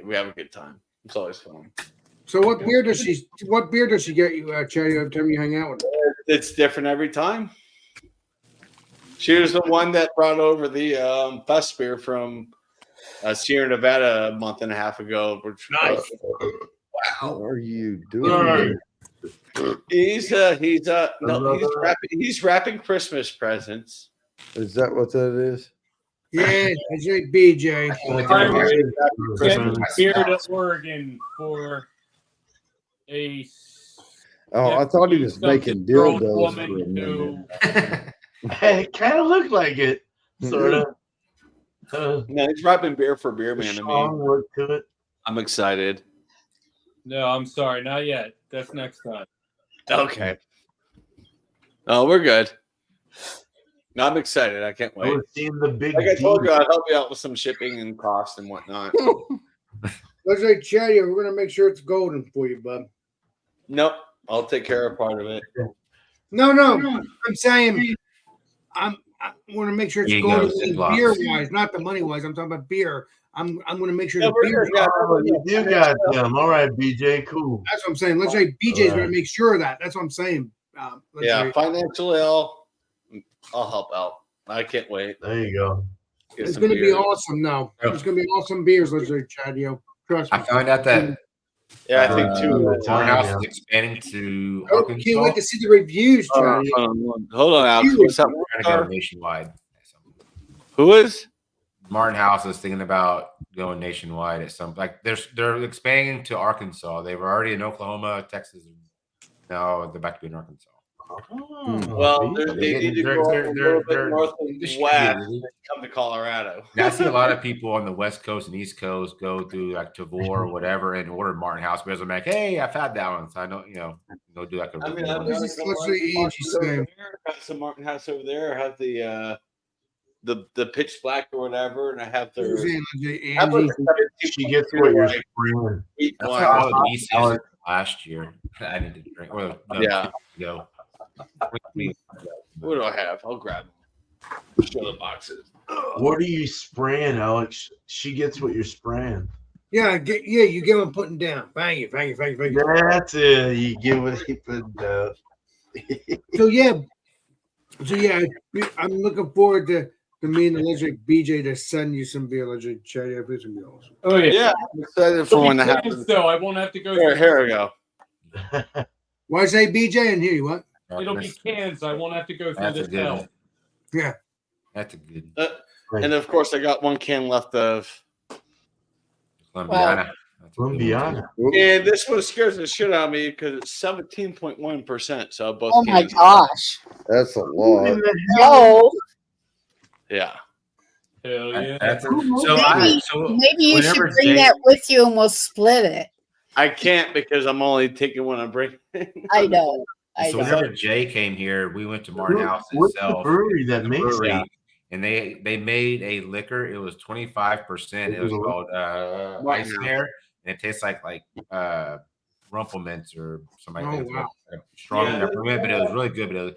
we have a good time. It's always fun. So what beer does she get you, Cherry, every time you hang out with her? It's different every time. She was the one that brought over the best beer from Sierra Nevada a month and a half ago. Which, Nice. What are you doing? He's wrapping Christmas presents. Is that what that is? Yeah, that's right, BJ. Here to Oregon for a Oh, I thought he was making grown dildos. woman for a minute. It kind of looked like it, sort of. No, he's wrapping beer for Beer Man. I Strong mean, work to it. I'm excited. No, I'm sorry, not yet. That's next time. Okay. Oh, we're good. No, I'm excited. I can't I wait. was seeing the big. Like I told D. you, I'll help you out with some shipping and cost and whatnot. Let's say, Chatty, we're gonna make sure it's golden for you, bub. Nope, I'll take care of part of it. No, I'm saying I want to make sure it's Here you go, golden Ziplocs. beer wise, not the money wise. I'm talking about beer. I'm going to make sure Yeah, the we're beer. good. Yeah, Oh, you do got them. All right, BJ. Cool. That's what I'm saying. Let's say BJ's going to Alright. make sure of that. That's what I'm saying. Let's Yeah, say- financially, I'll help out. I can't wait. There you go. Get it's some going to be beer. awesome. No, Yeah. it's going to be awesome beers. Let's say, Chadio. Trust me. I found out that Yeah, I think too. Morehouse is expanding to Oh, Arkansas. can't wait to see the reviews, Hold Chadio. on, hold on, Alex. What's up? They're trying to go nationwide. Who is? Martin House is thinking about going nationwide at some like they're expanding to Arkansas. They were already in Oklahoma, Texas, and now they're back to be in Arkansas. Well, they need to go a little bit north and they're west distributed. and come to Colorado. Now, I see a lot of people on the West Coast and East Coast go through like Tavor or whatever and order Martin House because I'm like, hey, I've had that one, so I know go do like a. I mean, review I've on got it. Let's say Angie's saying. some Martin House over there. I have the pitch black or whatever, and I have their. Angie. She gets what you're spraying. That's how all the beast used last year. I need to drink. Or Yeah. Go. What do I have? I'll grab them. Show the boxes. What are you spraying, Alex? She gets what you're spraying. Yeah, you get them putting down. Bang it. That's it. You get what he put down. So yeah, I'm looking forward to me and the legend BJ to send you some beer, legend Chatty. It's gonna be awesome. Oh yeah. Yeah, I'm excited for when that happens. So I won't have to go. Here we go. Why say BJ and hear you what? It'll be cans. I won't have to go through That's a this good hell. one. Yeah. That's a good And of course, I got one can left of. Columbiana. Columbiana. And this one scares the shit out of me because it's 17.1%. So both. Oh my cans. gosh. That's a lot. No. Yeah. Hell yeah. That's so Maybe you should whenever bring Jay- that with you and we'll split it. I can't because I'm only taking one I'm bringing. I know. I So know. whenever Jay came here, we went to Martin House What's the itself. brewery that makes brewery, that? and they made a liquor. It was 25%. It was called Ice Mare, and it tastes like Rumplements or something like Oh, that. wow. Like a strong Yeah. peppermint, but it was really good. But it was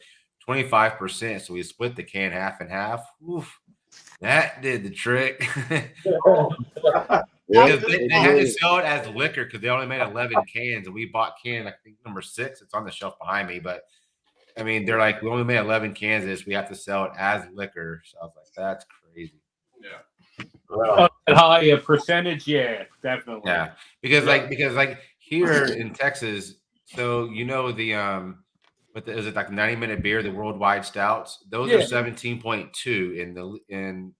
25%, so we split the can half and half. Oof, that did the trick. Because they had to sell it as liquor because they only made 11 cans, and we bought can I think number 6. It's on the shelf behind me, but I mean they're like we only made 11 cans of this. We have to sell it as liquor. So I was like, that's crazy. High a percentage, yeah, definitely. Yeah, because like here in Texas, so the is it like 90-minute beer, the worldwide stouts? Those Yeah. are 17.2, and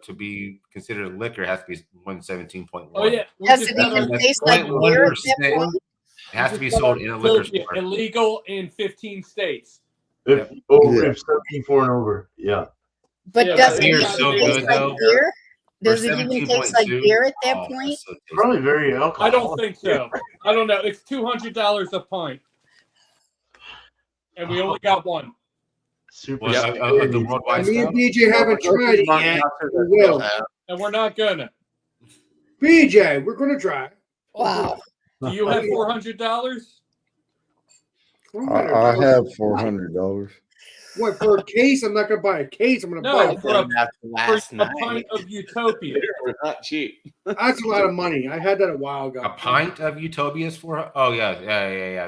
to be considered liquor has to be 117.1. Oh yeah. We Does just it got even our- taste like beer at that 0.1%. point? It has to be sold in a liquor store. Illegal in 15 states. If 17.4 and over. Yeah. But Yeah, does it beer's even so taste good, like though. beer? For Does it even taste like 17.2? beer at that Oh, point? that's so tasty. Probably very alcoholic. I don't think so. I don't know. It's $200 a pint, and we only got one. Super. Well, Yeah. the worldwide Me and stout? BJ haven't tried it yet. We will. And we're not gonna. BJ, we're gonna try. Wow. Do you have $400? I have $400. What, for a case? I'm not gonna buy a case. I'm gonna buy No, a for a pint of Utopia. They're not cheap. That's a lot of money. I had that a while ago. A pint of Utopias for? Oh yeah.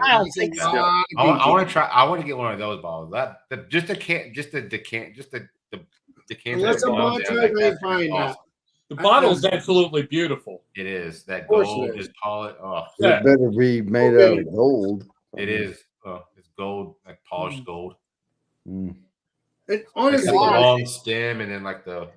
I don't think so. I want to try. I want to get one of those bottles. Just the can. Unless I'm on track, I ain't buying that. The bottle's absolutely beautiful. It is that course gold. it is. Just call it. Oh, Yeah. It better be made out of gold. it is. Oh, it's gold, like polished gold. Mm. And It's honestly, like the long stem and then like the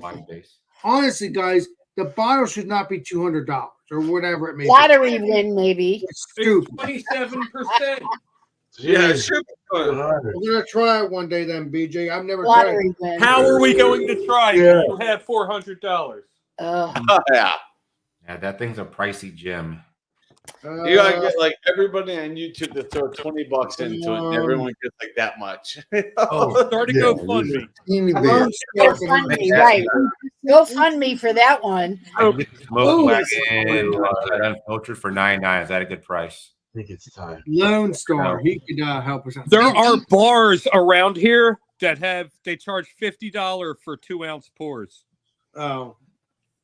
wine base. honestly, guys, the bottle should not be $200 or whatever it may Lottery win, maybe. be. It's stupid. 27%. Yeah, it should be good. We're gonna try it one day, then, BJ. I've never tried it. Lottery win. How are we going to try? Yeah. You have $400. Yeah. Yeah, that thing's a pricey gem. You gotta get like everybody on YouTube to throw $20 into it, and everyone gets like that much. Start a GoFundMe. GoFundMe, right? GoFundMe for that one. Smoke wagon unfiltered for $99. Is that a good price? I think it's time. Lone Star, he could help us out. There are bars around here that they charge $50 for 2-ounce pours. Oh,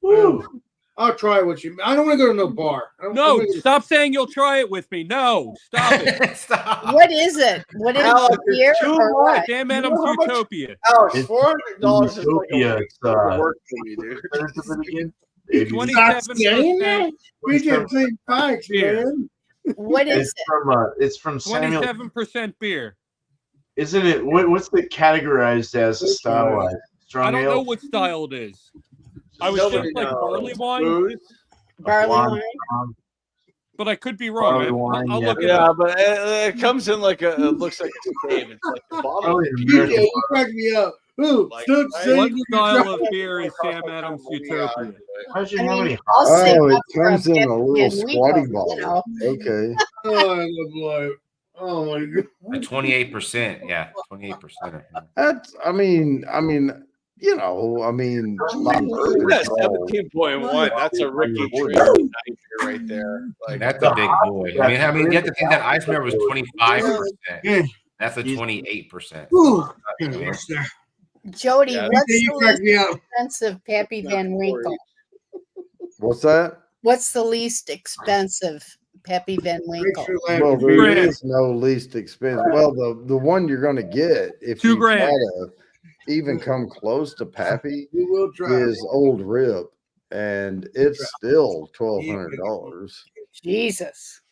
woo! I'll try what you. I don't want to go to no bar. No, stop saying you'll try it with me. No, stop it. Stop. What is it? What is it? Beer or what? Sam Adams Utopia. Alex, $400 is like Utopia, a work for me, dude. 27%. We did same facts, man. What is it? It's from Samuel. 27% beer. Isn't it? What's it categorized as a style? I don't know what style it is. I was just like barley wine. Barley wine. But I could be wrong. I'll look it Yeah, up. but it comes in like it looks like it's a Dave. It's like the bottle. DJ, you crack me up. Ooh, stop What saying style of beer is Sam Adams Utopia? I'll save Oh, it up for comes in a little Pepsi and squatty Rico, bottle. Okay. Oh, I love life. Oh my god. 28%. Yeah, 28%. That's, I mean, you know, I mean, my That's burger's all- 17.1. That's a Ricky Tree right there. Like That's a big boy. I mean, you have to think that Ice Bear was 25%. That's a 28%. Ooh, Jody, Yeah. what's You the crack me least up. expensive Pappy Van Winkle? What's that? What's the least expensive Pappy Van Winkle? Well, there is no least expensive. Well, the one you're going to get if you try $2,000. to even come close to Pappy You will try. is Old Rip, and it's still $1,200. Jesus.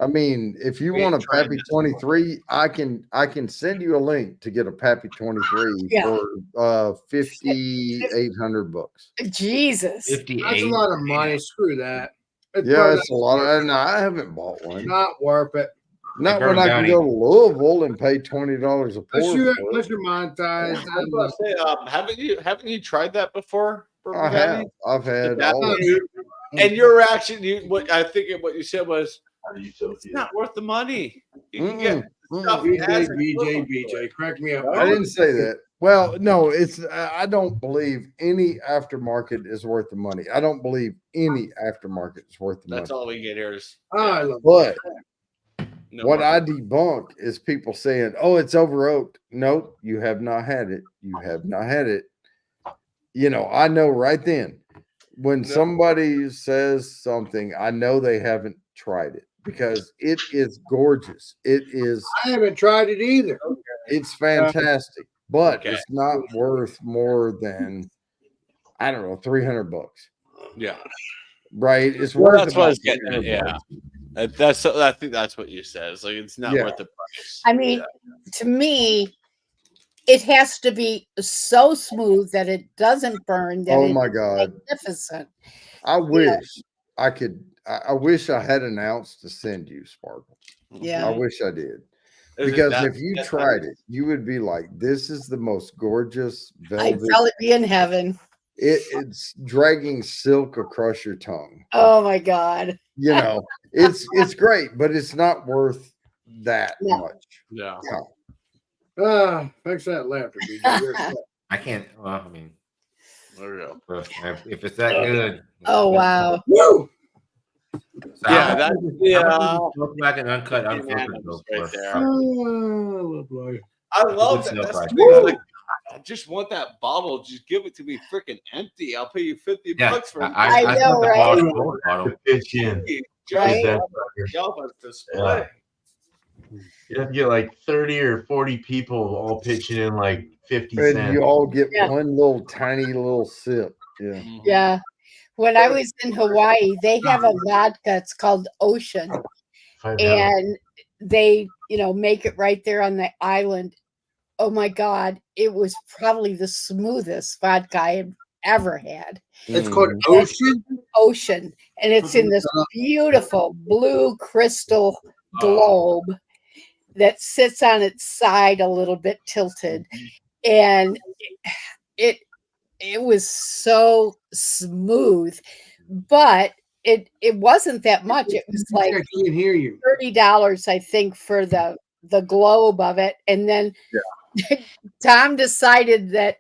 I mean, if you want a Pappy 23, I can send you a link to get a Pappy 23 Yeah. for $5,800. Jesus. 58. That's a lot of money. Screw that. Yeah, it's a lot. And I haven't bought one. Not worth it. Not Burn when I Down can go to Louisville and pay $20 a pour. Unless you're monetized. I was gonna say, haven't you tried that before? I have. I've had all. And your reaction, I think what you said was, it's not worth the money. You can get stuff. BJ, crack me up. I didn't say that. Well, no, it's. I don't believe any aftermarket is worth the money. I don't believe any aftermarket is worth the money. That's all we get here is. I love But no what market. I debunk is people saying, "Oh, it's over oaked." Nope, you have not had it. You have not had it. You know, I know right then when somebody says something, I know they haven't tried it because it is gorgeous. It is. I haven't tried it either. It's fantastic, but it's not worth more than I don't know $300. Yeah, right. It's well, worth. that's what I was about getting. $300. Yeah, I think that's what you said. It's like it's not Yeah. worth the price. I mean, to me, it has to be so smooth that it doesn't burn. That Oh it's my God. magnificent. I wish I could. I wish I had an ounce to send you, Sparkle. Yeah. I wish I did. Is it Because that- if you that- tried it, you would be like, "This is the most gorgeous I'd velvet." probably be in heaven. It's dragging silk across your tongue. Oh my God. You know, it's great, but it's not worth that much. Yeah. No. Thanks for that laughter, BJ. You're a slut. I can't. Well, I mean, there we go. If it's that good. Oh wow. Woo! Yeah, that Look back and uncut, unfiltered. right there. Oh, I love life. I love Good that. stuff That's right cool. there. Like, I just want that bottle. Just give it to me freaking empty. I'll pay you $50 Yeah, for it. I know, right? To pitch in. Right? That Y'all have display. You have to get like 30 or 40 people all pitching in like 50 And cents. you all get Yeah. one little tiny little sip. Yeah. Yeah. When I was in Hawaii, they have a vodka. It's called Ocean. And they, make it right there on the island. Oh my God. It was probably the smoothest vodka I have ever had. It's called Ocean. Ocean. And it's in this beautiful blue crystal globe that sits on its side a little bit tilted. And it was so smooth, but it wasn't that much. It was like I can't hear you. $30, I think, for the globe of it. And then Tom decided that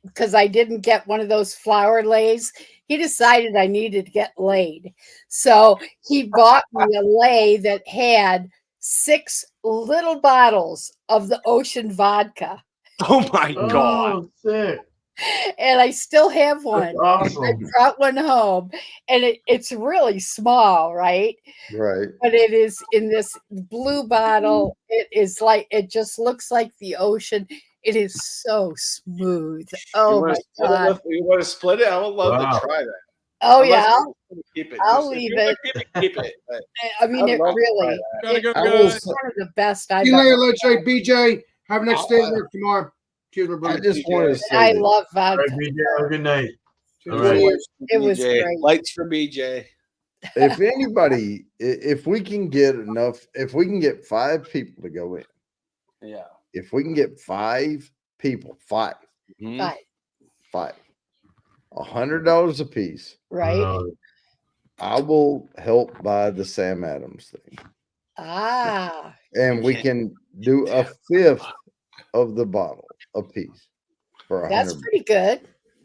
because I didn't get one of those flower lays, he decided I needed to get laid. So he bought me a lay that had 6 little bottles of the Ocean vodka. Oh my God. Oh, sick. And I still have one. Awesome. I brought one home, and it's really small, right? Right. But it is in this blue bottle. It is like, it just looks like the ocean. It is so smooth. Oh my God. You want to split it? I would love to try that. Oh Unless yeah, you wanna keep it. I'll Just- if leave you wanna it. Keep it. But I mean, I'd it love to really, try that. it's one of the best I've See you later, ever let's say BJ. Have a nice day at work tomorrow. Cheers, my brother. I just want to say I that love All vodka. right, BJ, have a good night. Cheers. All right. It was BJ. great. Lights for BJ. if anybody, if we can get enough, if we can get 5 people to go in, Yeah. if we can get 5 people, 5, But, $100 a piece, right? I will help buy the Sam Adams thing, Ah, and we can do a 5th of the bottle a piece for that's 100. pretty good.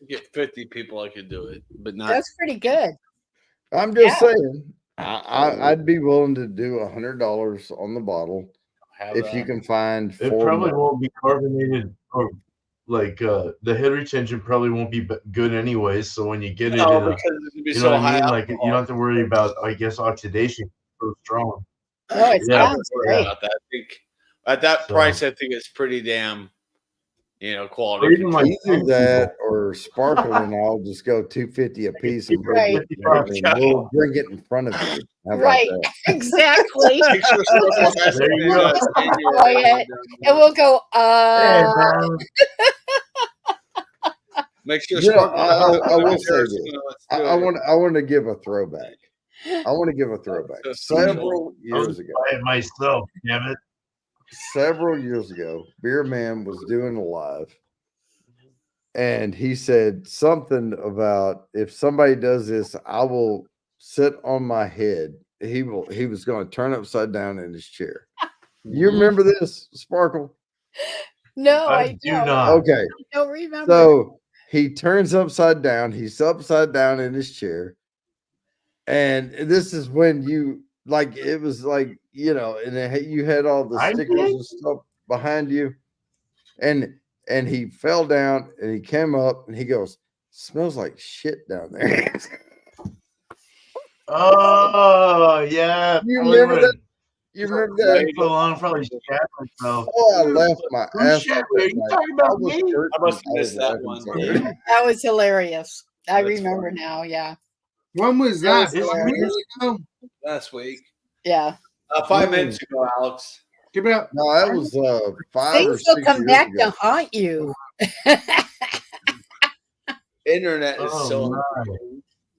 Get 50 people, I could do it, but not. That's pretty good. I'm just Yeah. saying, I'd be willing to do $100 on the bottle Have if you a- can find It 4 probably more. won't be carbonated, or like the head retention probably won't be good anyways. So when you get it, No, in a, because it's gonna be you know so what I high mean? Like you alcohol. don't have to worry about, I guess, oxidation. So strong. Oh, it Yeah. sounds Worry great. about that. I think at that So- price, I think it's pretty damn, Or quality. even like Either that or Sparkle and I'll just go $2.50 a piece and bring Right. it, and we'll drink it in front of you. How about Right, that? exactly. Make sure Sparkle has There it you in, go. January. And we'll go, Hey, man. Make sure You know, Sparkle I will say Let's this. do I it. want to give a throwback. I want to give a throwback. Several I was years ago, by it myself. Damn it. several years ago, Beer Man was doing a live, and he said something about if somebody does this, I will sit on my head. He was going to turn upside down in his chair. You remember this, Sparkle? no, I I do don't. not. Okay. I don't remember. So he turns upside down. He's upside down in his chair. And this is when you like it was like, and you had all the I stickers did? and stuff behind you. And he fell down and he came up and he goes, smells like shit down there. Oh yeah. You Probably remember when that? You remember that? so long, probably shat myself. Oh, I laughed my Who ass shit off me? that You night. talking about I was me? hurt. I must have I was missed that laughing one. so hard. That was hilarious. I That's remember now. Yeah. When was that? It's 5 weird. years ago? Last week. Yeah. 5 minutes ago, Alex. Give it up. No, that was 5 or Things will 6 come years back ago. to haunt you. Internet is Oh, so. my.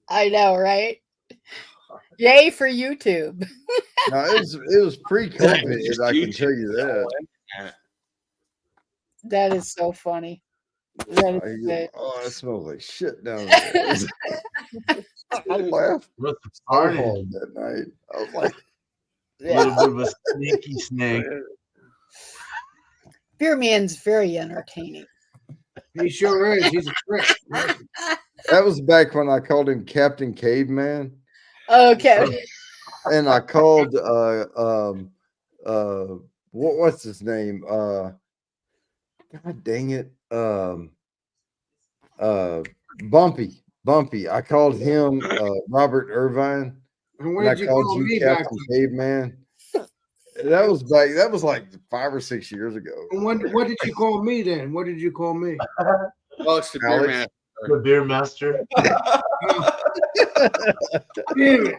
I know, right? Yay for YouTube. No, it was pre-COVID. I can tell you that. That is so funny. That is good. Oh, it smells like shit down there. I laughed Must have so started. hard that night. I was like, A little bit of a sneaky snake. Beer Man's very entertaining. He sure is. He's a trick. that was back when I called him Captain Caveman, Okay. and I called what's his name? God dang it, Bumpy. I called him Robert Irvine, And and what I did you called call you me back Captain then? Caveman. That was back. That was like 5 or 6 years ago. And what did you call me then? What did you call me? Alex the Beer Alex. Man. The beer master. Damn it.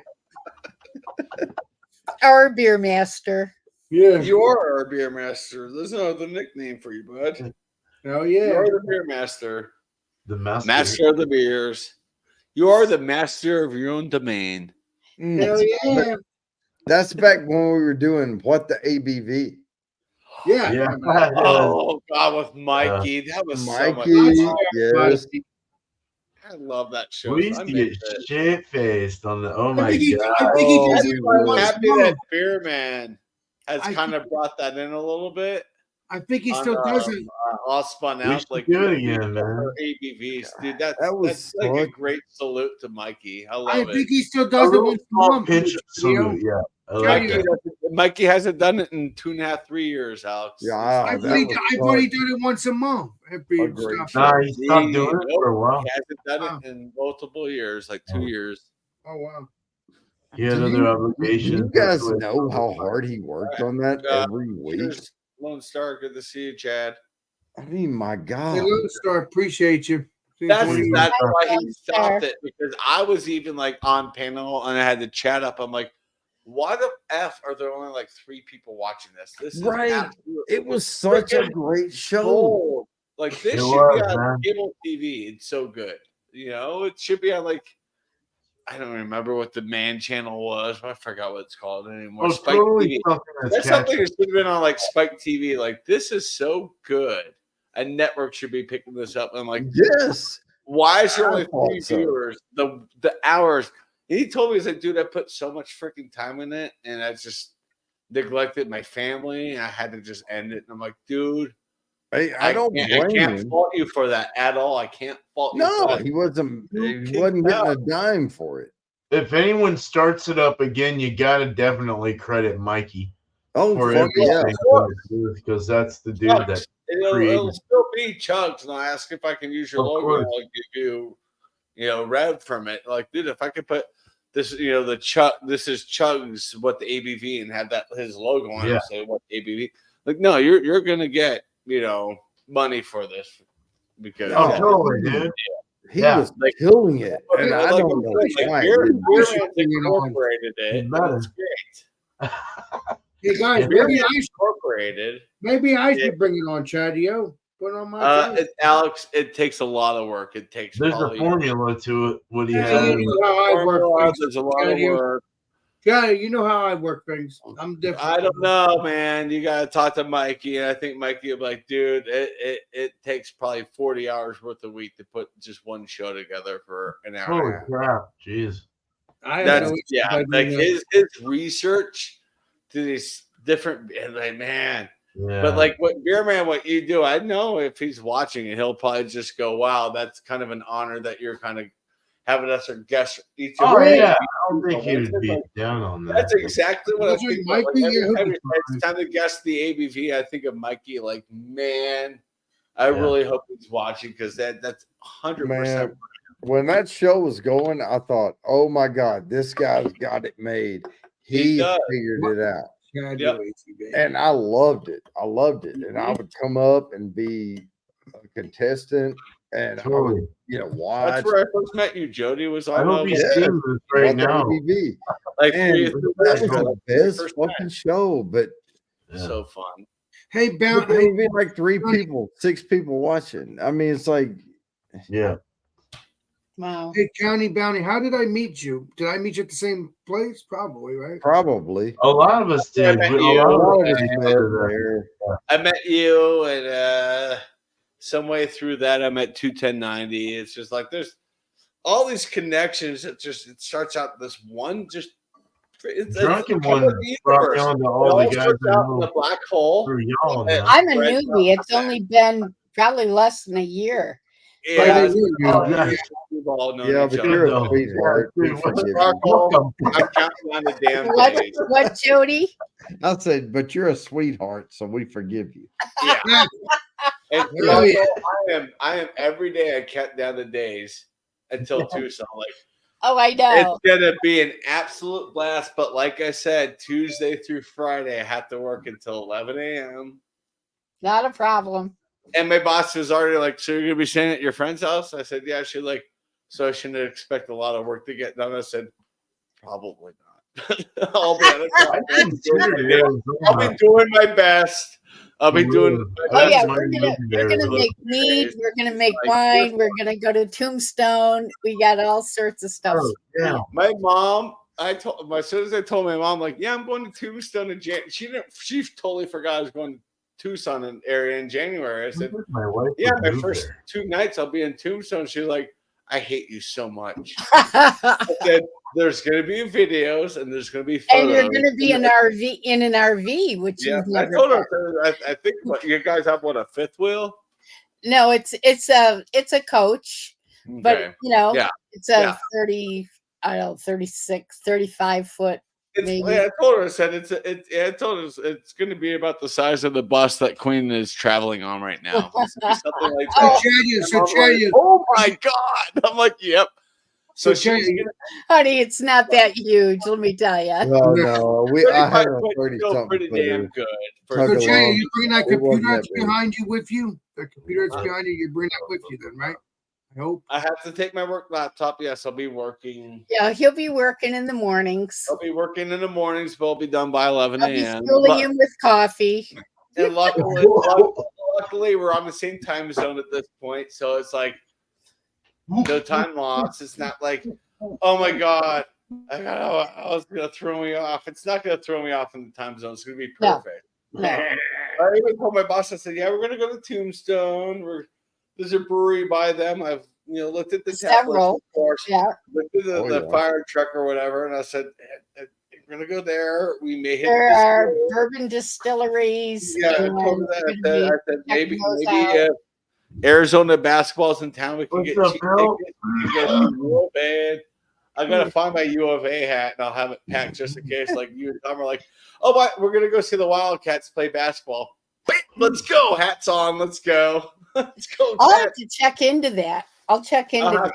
Our beer master. Yeah. You are our beer master. There's no other nickname for you, bud. Oh You yeah. are the beer master. The master. Master of the beers. You are the master of your own domain. Hell yeah. That's back when we were doing what the ABV. Yeah. Yeah. Oh God, with Mikey, that was so much Mikey, fun. yes. I love that show. We used to get shit faced on the. Oh my I think he god! does it once I'm a happy month. that Beer Man has I kind of brought that in a little bit. I think he still does it. All spun We out should like do it again, man. ABVs, dude. That's was like a such- great salute to Mikey. I love I it. think he still does it once a month. Pinch Leo. salute, yeah. I like Mikey, that. Mikey hasn't done it in 2.5, 3 years, Alex. Yeah, I've that already was done it once a month. Happy a great stuff. show. Nah, he stopped doing it for a while. He hasn't done it in multiple years, like 2 years. Oh wow. He had Do other you obligations. guys know how hard he worked on that every week? Cheers, Lone Star. Good to see you, Chad. I mean, my Hey, God. Lone Star, appreciate you. That's Since why he Lone Star. stopped it, because I was even like on panel and I had to chat up. I'm like, why the F are there only like 3 people watching this? This is Right. absolute It was such a freaking great show. gold. Like this It should was, be on man. cable TV. It's so good. You know, it should be on like I don't remember what the man channel was. I forgot what it's called anymore. Oh, Spike totally TV. something That's that's something catchy. that should have been on like Spike TV. Like this is so good. A network should be picking this up. And I'm like, Yes. why is there I only thought 3 so. viewers? The hours. And he told me, he's like, dude, I put so much freaking time in it, and I just neglected my family, and I had to just end it. And I'm like, dude, Hey, I don't I blame can't him. fault you for that at all. I can't fault you. No, for that. he wasn't. You He kicked wasn't getting out. a dime for it. If anyone starts it up again, you gotta definitely credit Mikey Oh, for fuck yeah. everything because that's the dude that It'll created. still be Chugs, and I'll ask if I can use your Of logo. course. I'll give you, rev from it. Like, dude, if I could put this, the Chug, this is Chugs, what the ABV, and have that his logo on Yeah. it, say what ABV. Like, no, you're gonna get money for this because Oh, totally, dude. He Yeah. was killing it, and I like, don't know why. Beer it didn't. Man's incorporated it. It's better. It's great. Hey guys, Beer maybe Man's I should, incorporated. maybe I Yeah. should bring it on, Chad. Yo, put it on my channel. Alex, it takes a lot of work. It takes There's a probably formula to it. What he Yeah, has. you know how I work formula, things. there's a lot of Chad, work. Chad, you know how I work things. I'm different. I don't know, man. You gotta talk to Mikey, and I think Mikey will be like, dude, it takes probably 40 hours worth a week to put just one show together for an hour. Holy and a half. crap! Jeez. I have That's no issue by like doing that. his research to these different, and like, man. Yeah. But like what Beer Man, what you do, I know if he's watching it, he'll probably just go, wow, that's kind of an honor that you're kind of having us our guest each of Oh our yeah, ABVs. I don't think he would be down on that. That's exactly what I That's think. right, Like, Mikey, every yeah, time he'll be it's time to guess the ABV, I think of Mikey. Like, man, I Yeah. really hope he's watching because that's 100%. Man, when that show was going, I thought, "Oh my God, this guy's got it made. He He does. figured it out." Chad, Yep. you're ATV. And I loved it. I loved it. And I would come up and be a contestant and I Totally. would, watch. That's where I first met you. Jody was I on. hope he's Yeah. seeing this right watch now. TV. like Man, 3 that was ago, the like, best first fucking time. show. But Yeah. So fun. Hey, there Bounty. would be like 3 people, 6 people watching. I mean, it's like, Yeah. Wow. Hey, County Bounty. How did I meet you? Did I meet you at the same place? Probably, right? probably. A lot of us Yeah, I did. met We- you. a A lot lot of of us us did met that. there. I met you, and some way through that, I met 21090. It's just like there's all these connections. It starts out this one just. It's Drunken kind one of the brought universe. me on to It all all the guys starts I out in know the black hole. through y'all now. I'm a Right. newbie. It's only been probably less than a year. Yeah, But Yeah. we've all known Yeah, each but other. you're a though. sweetheart. Yeah, We dude, forgive you. Sparkle, I'm counting on the damn What, days. what, Jody? I said, but you're a sweetheart, so we forgive you. Yeah. And Oh, yeah. Sparkle, I am every day. I count down the days until Tucson. Like Oh, I know. it's gonna be an absolute blast. But like I said, Tuesday through Friday, I have to work until 11 a.m. Not a problem. And my boss was already like, "So you're gonna be staying at your friend's house?" I said, "Yeah." She's like, "So I shouldn't expect a lot of work to get done." I said, "Probably not." I'll be honest. I considered it. I'll be doing my best. I'll be doing. Oh That's yeah, my we're legendary gonna look. make mead. We're gonna make Like, wine. We're gonna go to Tombstone. We got all sorts of stuff. Oh, yeah. My mom, as soon as I told my mom, like, yeah, I'm going to Tombstone in January. She totally forgot I was going to Tucson area in January. I said, My wife yeah, would my move first there. 2 nights I'll be in Tombstone. She's like, I hate you so much. I said, there's going to be videos and there's going to be photos. And you're going to be in an RV, which yeah, you've never I told done. her. I think you guys have a fifth wheel. No, it's a coach, but Okay. it's a 36, 35 foot. Maybe. I told her. I said I told her it's going to be about the size of the bus that Queen is traveling on right now. It's gonna be something like that. Oh my God! I'm like, yep. So honey, it's not that huge. Let me tell you. No, I had a 30 something. Pretty damn good. So, Jay, you bring that computer that's behind you with you? The computer that's behind you, you bring that with you then, right? I hope. I have to take my work laptop. Yes, I'll be working. Yeah, he'll be working in the mornings. I'll be working in the mornings, but I'll be done by 11 I'll be a.m. schooling him with coffee. And luckily, we're on the same time zone at this point, so it's like no time loss. It's not like, oh my God, I was gonna throw me off. It's not gonna throw me off in the time zone. It's gonna be perfect. No. I even told my boss. I said, "Yeah, we're gonna go to Tombstone. There's a brewery by them. I've looked at the tap list, of course. Yeah. Looked at the fire truck or whatever, and I said, we're gonna go there. We may hit. There are bourbon distilleries. Yeah, I told her that. I said maybe if Arizona basketball's in town, we can get cheap tickets. Real bad. I gotta find my U of A hat and I'll have it packed just in case. Like you and Tom are like, oh, but we're gonna go see the Wildcats play basketball. Wait, let's go. Hats on. Let's go. Let's go. I'll have to check into that. I'll check into that.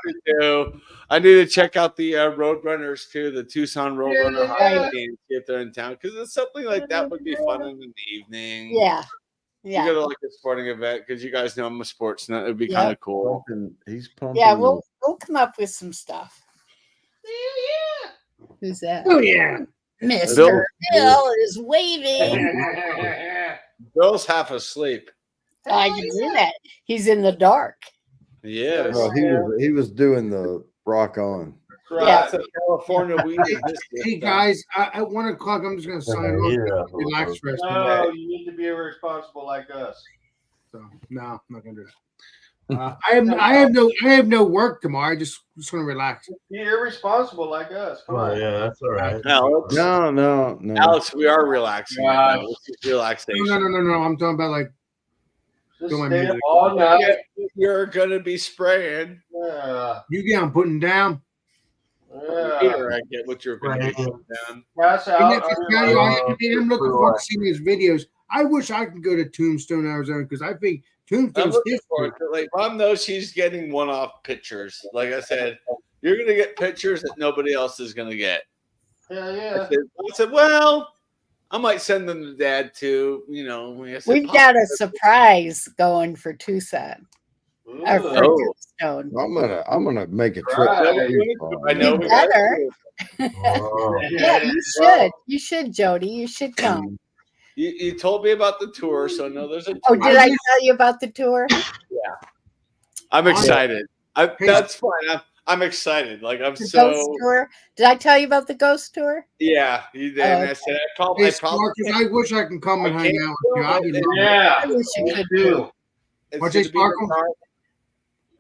I need to check out the Roadrunners too, the Tucson Roadrunner hockey team if they're in town, because it's something like that would be fun in the evening. Yeah. You go to like a sporting event because you guys know I'm a sports nut. It'd be kind of cool. He's pumping. Yeah, we'll come up with some stuff. Who's that? Oh yeah, Mr. Bill is waving. Bill's half asleep. I can see that. He's in the dark. Yeah. Well, he was doing the rock on. Yeah. California weed. Hey guys, at 1 o'clock, I'm just gonna sign off. Relax, rest. No, you need to be responsible like us. So no, I'm not gonna do that. I have no work tomorrow. I just want to relax. You're irresponsible like us. Come on. Yeah, that's all right. Alex, No. Alex, we are relaxing. Right now. This is relaxation. No. I'm talking about like. Stay up all night. You're gonna be spraying. Yeah. You get I'm putting down. Yeah. Here I get what you're gonna be putting down. Pass out. I'm looking forward to seeing these videos. I wish I could go to Tombstone, Arizona, because I think Tombstone's different. Like Mom knows she's getting one-off pictures. Like I said, you're gonna get pictures that nobody else is gonna get. Yeah. I said, well, I might send them to Dad too. We've got a surprise going for Tucson. Or for Tombstone. I'm gonna make a trip. I know. You better. Yeah, you should. You should, Jody. You should come. You told me about the tour, so no, there's a tour. Oh, did I tell you about the tour? Yeah. I'm excited. That's fine. I'm excited. Like I'm the so. Ghost tour. Did I tell you about the ghost tour? Yeah, you did. And I said I wish I can come and hang out with you. I wish you could do. What's it, Sparkle?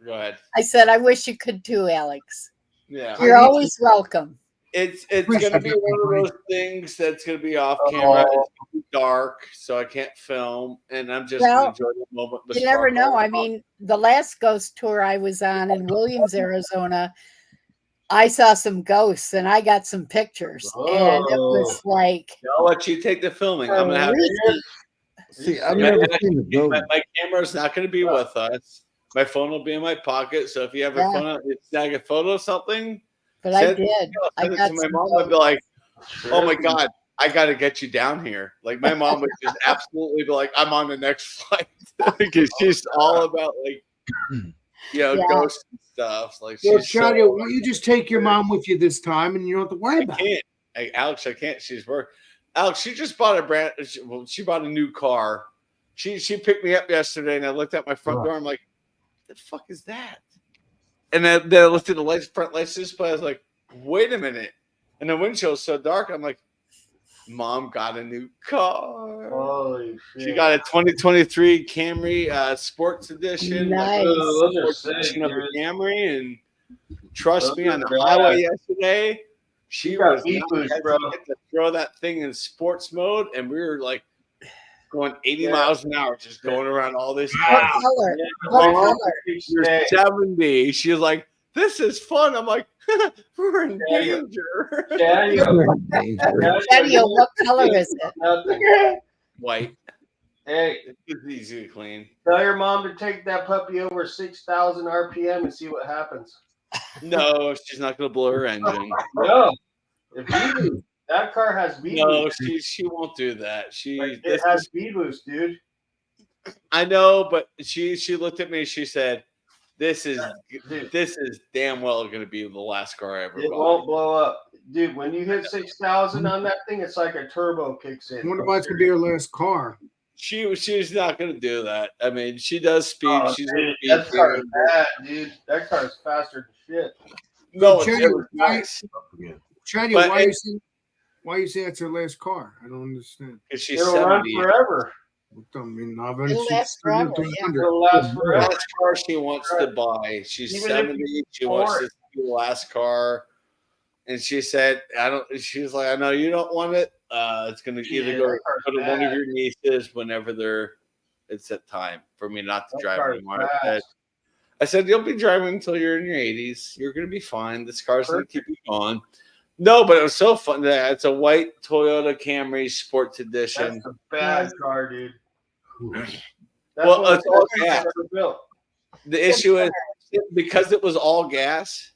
Go ahead. I said I wish you could too, Alex. Yeah, you're always welcome. It's gonna be one of those things that's gonna be off camera. It's gonna be dark, so I can't film, and I'm just gonna enjoy the moment. You never know. I mean, the last ghost tour I was on in Williams, Arizona, I saw some ghosts and I got some pictures, and it was like. I'll let you take the filming. I'm gonna have. See, I've never seen the ghost. My camera's not gonna be with us. My phone will be in my pocket, so if you have a phone, snag a photo of something. But I did. I got to my mom. I'd be like, "Oh my God, I got to get you down here." Like my mom would just absolutely be like, "I'm on the next flight," because she's all about like, ghosts and stuff. Like, well, Charlie, why don't you just take your mom with you this time, and you don't have to worry about it. Alex, I can't. She's work. Alex, she just bought she bought a new car. She picked me up yesterday, and I looked at my front door. I'm like, "What the fuck is that?" And then I looked at the front lights display. I was like, wait a minute. And the windshield's so dark. I'm like, Mom got a new car. Holy shit. She got a 2023 Camry Sports Edition. Nice. Sports edition of the Camry. And Trust me, on the highway yesterday, she got was beat not boost, hesitant bro. to throw that thing in sports mode, and we were like going 80 miles an hour, just going around all this. What color? What color? You're 70. She was like, "This is fun." I'm like, "We're in danger." Daddy, what color is it? Nothing. White. Hey, It's easy to clean. tell your mom to take that puppy over 6,000 RPM and see what happens. No, she's not gonna blow her engine. No, if you do, that car has V No, boost. she won't do that. It has V boost, dude. I know, but she looked at me. She said, "This is damn well going to be the last car I ever It bought." won't blow up, dude. When you hit 6,000 on that thing, it's like a turbo kicks in. I wonder why it's gonna be her last car. She's not going to do that. I mean, she does speed. Oh, She's dude, gonna that speed car is here. bad, dude. That car is faster than shit. No, Hey, it Chatty, was why- nice Chatty, But why it- you say that's her last car? I don't understand. because she's It'll run 70. forever. I mean, It'll last forever, yeah. It'll last forever. Last car she wants to buy. She's Even if 70. She wants this to be the last car. And she said, "I don't." She's like, "I know you don't want it. It's going to either Yeah, go that car's to one of bad. your nieces whenever it's at time for me not to That drive car's anymore." bad. I said, "You'll be driving until you're in your 80s. You're going to be fine. This car's going to keep you going." No, but it was so fun. It's a white Toyota Camry Sports Edition. That's a bad car, dude. That's Well, one of it's the all best cars gas. ever built. The issue is because it was all gas,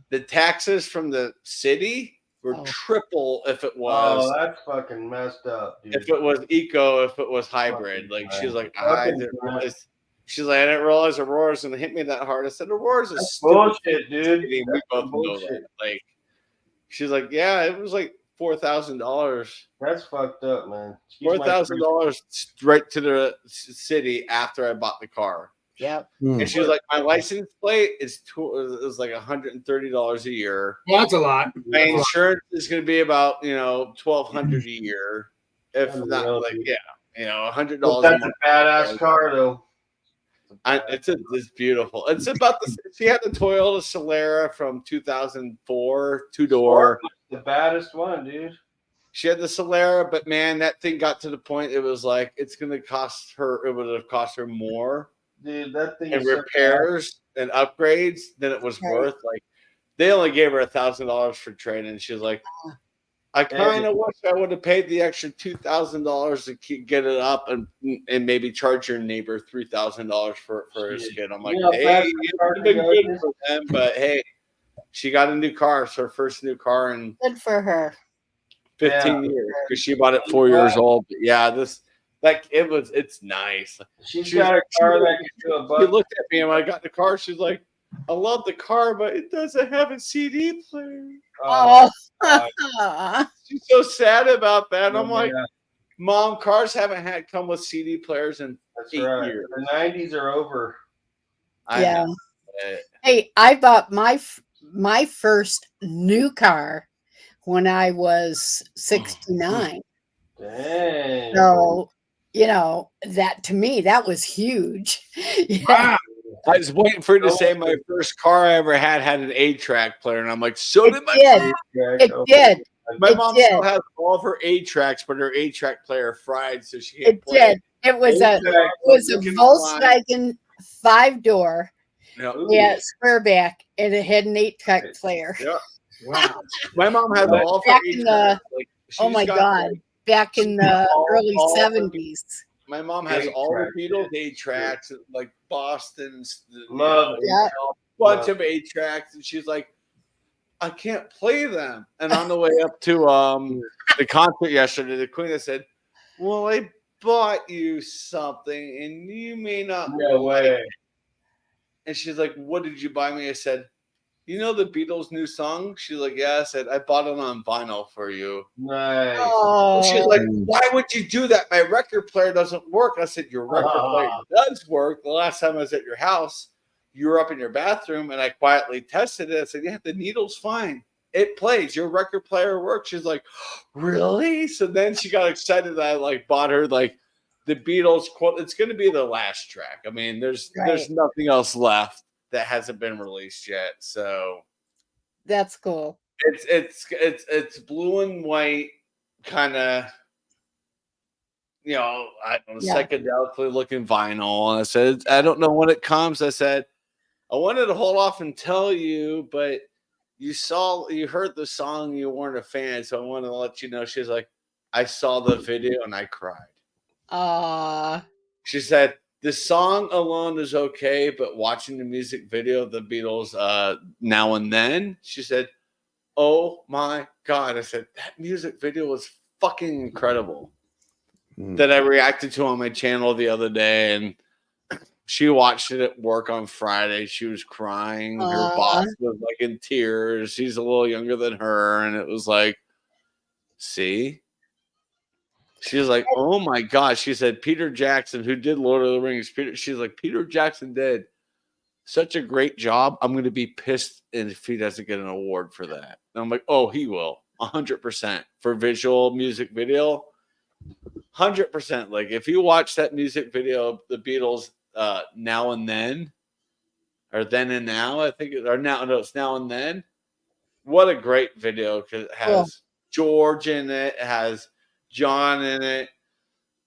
the taxes from the city were triple if it was Oh, that's fucking messed up, dude. if it was eco, if it was hybrid. Like she's like, I Fucking didn't right. realize. She's like, I didn't realize Aurora's gonna hit me that hard. I said, Aurora's a That's stupid bullshit, dude. city. We That's both know bullshit. that. Like, she's like, yeah, it was like $4,000. That's fucked up, man. Excuse my $4,000 straight to the city after I bought the car. Yep. And she was like, my license plate is like $130 a year. Well, that's a lot. My insurance is going to be about $1,200 a year, if not like $100 But a that's month. a badass car, though. It's beautiful. It's about she had the Toyota Solara from 2004, 2-door. The baddest one, dude. She had the Solara, but man, that thing got to the point it was like it's gonna cost her. It would have cost her more Dude, that thing in is so repairs and upgrades than it was Right. worth. Like they only gave her $1,000 for training. She was like, I kind of wish I would have paid the extra $2,000 to get it up and maybe charge your neighbor $3,000 for his kid. I'm like, You know, hey, fast it's car been good goes. for them, but hey, she got a new car. It's her first new car in Good for her. 15 years because she bought it 4 years old. But yeah, it's nice. She's got a car that can do a She buck. looked at me and when I got in the car, she's like, I love the car, but it doesn't have a CD player. Oh. She's so sad about that. I'm Yeah. like, Mom, cars haven't come with CD players in That's 8 right. years. The 90s are over. I Yeah. know. Hey, I bought my first new car when I was 69. Dang. So, that to me, that was huge. Yeah. I was waiting for you to say my first car I ever had an 8-track player, and I'm like, so It did my did. mom. It did. My It mom did. still has all of her 8-tracks, but her 8-track player fried, so she can't It play. did. It was a Looking fine. Volkswagen 5-door. No. Yeah, square back, and it had an 8-track player. Yeah. Wow. My mom has all of her Back in 8-tracks. the Like, oh she's my got, god, like, back in the early all of her- 70s. My mom has Eight all the tracks, Beatles 8-tracks, like Boston's, Love it. Yeah. a bunch of 8-tracks, and she's like, I can't play them. And on the way up to the concert yesterday, the Queen has said, well, I bought you something, and you may not. No like way. it." And she's like, what did you buy me? I said, you know the Beatles' new song? She's like, yeah. I said, I bought it on vinyl for you. Nice. Oh, She's like, why would you do that? My record player doesn't work. I said, your record player does work. The last time I was at your house, you were up in your bathroom, and I quietly tested it. I said, yeah, the needle's fine. It plays. Your record player works. She's like, really? So then she got excited that I bought her the Beatles quote. It's going to be the last track. I mean, there's nothing else left. that hasn't been released yet. So that's cool. It's blue and white, kind of, you know, I don't know, psychedelically looking vinyl. And I said, I don't know when it comes. I said, I wanted to hold off and tell you, but you heard the song, you weren't a fan, so I wanted to let you know. She's like, I saw the video and I cried. She said, the song alone is okay, but watching the music video of the Beatles, Now and Then, she said, oh my God. I said, that music video was fucking incredible. That I reacted to on my channel the other day, and she watched it at work on Friday. She was crying. Her boss was like in tears. He's a little younger than her, and it was like, see? She was like, oh my God. She said, Peter Jackson, who did Lord of the Rings, she's like, Peter Jackson did such a great job. I'm going to be pissed if he doesn't get an award for that. And I'm like, oh, he will. 100% for visual music video. 100%. Like, if you watch that music video of the Beatles, Now and Then, or Then and Now, I think, it's Now and Then. What a great video, because it has George in it, it has John in it,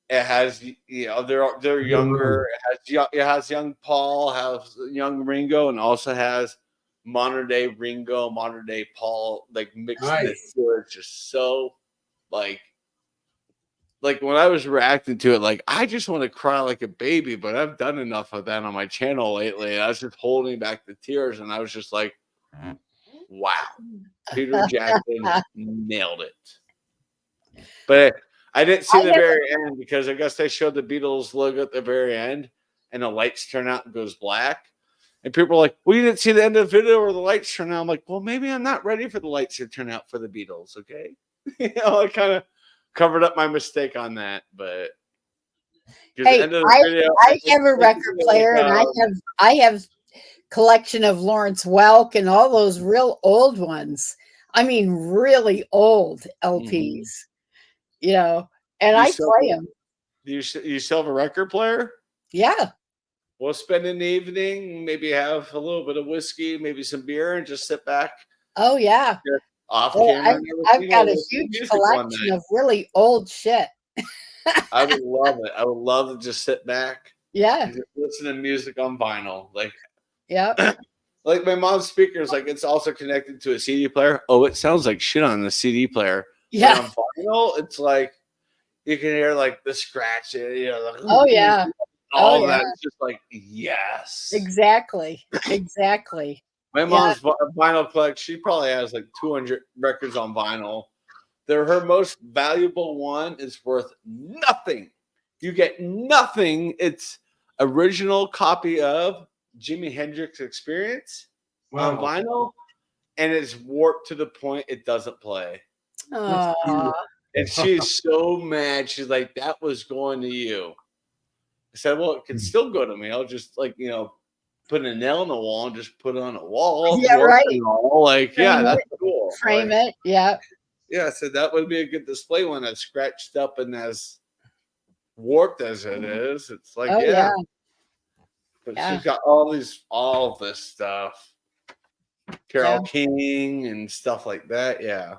it has, you know, they're younger, it has young Paul, has young Ringo, and also has modern day Ringo, modern day Paul, like mixed it together. It's just so like when I was reacting to it, like, I just want to cry like a baby, but I've done enough of that on my channel lately. And I was just holding back the tears, and I was just like, wow, Peter Jackson nailed it. But I didn't see the very end, because I guess they showed the Beatles logo at the very end, and the lights turn out and goes black. And people are like, well, you didn't see the end of the video where the lights turn out. I'm like, well, maybe I'm not ready for the lights to turn out for the Beatles, okay? You know, I kind of covered up my mistake on that, but hey, I have a record player, and I have collection of Lawrence Welk and all those real old ones. I mean, really old LPs, you know, and I play them. You still have a record player? Yeah. We'll spend an evening, maybe have a little bit of whiskey, maybe some beer, and just sit back. Oh yeah. Off camera. I've got a huge collection of really old shit. I would love it. I would love to just sit back. Yeah. And just listen to music on vinyl. Like, yeah. Like my mom's speakers, like it's also connected to a CD player. Oh, it sounds like shit on the CD player. Yeah. But on vinyl, it's like you can hear like the scratching, you know, like, oh yeah. All that. It's just like, yes. Exactly. Exactly. My mom's vinyl collection, she probably has like 200 records on vinyl. Her most valuable one is worth nothing. You get nothing. It's original copy of Jimi Hendrix Experience on vinyl, and it's warped to the point it doesn't play. Aww. And she's so mad. She's like, that was going to you. I said, well, it can still go to me. I'll just, like, you know, put a nail in the wall and just put it on a wall. Yeah, right. Like, yeah, that's cool. Frame it. Yeah. Yeah, I said that would be a good display one that's scratched up and as warped as it is. It's like, yeah. But she's got all this stuff. Carole King and stuff like that. Yeah.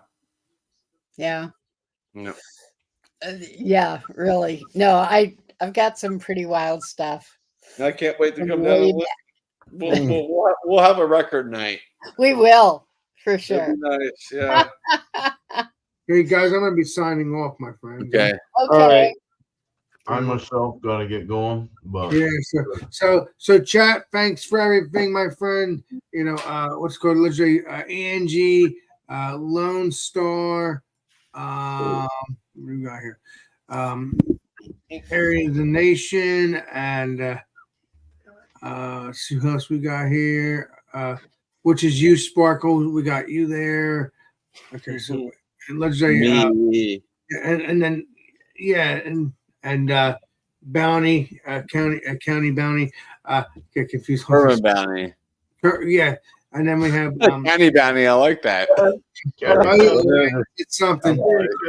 Yeah. No. Yeah, really. No, I've got some pretty wild stuff. I can't wait to come down. We'll have a record night. We will, for sure. Nice, yeah. Hey guys, I'm gonna be signing off, my friend. Okay. All right. I myself gotta get going, but yeah. So chat. Thanks for everything, my friend. You know, what's called literally Angie, Lone Star. What do we got here? Area of the Nation, and see who else we got here. Which is you, Sparkle. We got you there. Okay, so let's say and then Bounty County Bounty. Get confused. Herman Bounty. Yeah, and then we have County Bounty. I like that. It's something.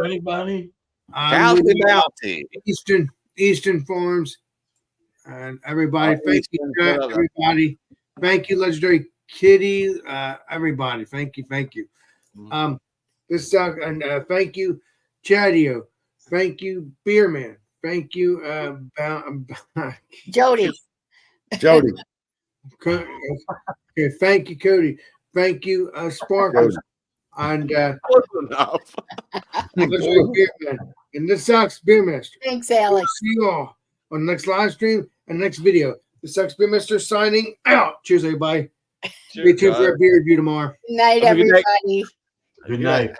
County Bounty. County Bounty. Eastern Farms, and everybody. Thank you, everybody. Thank you, Legendary Kitty. Everybody, thank you. Thank you. Thank you, Chadio. Thank you, Beerman. Thank you, Jody. Jody. Okay, thank you, Cody. Thank you, Sparkles. And enough. Legendary Beerman. And this sucks, Beermaster. Thanks, Alex. See you all on the next live stream and next video. This sucks, Beermaster signing out. Cheers, everybody. Stay tuned for a beer review tomorrow. Good night, Have a good night. everybody. Good night.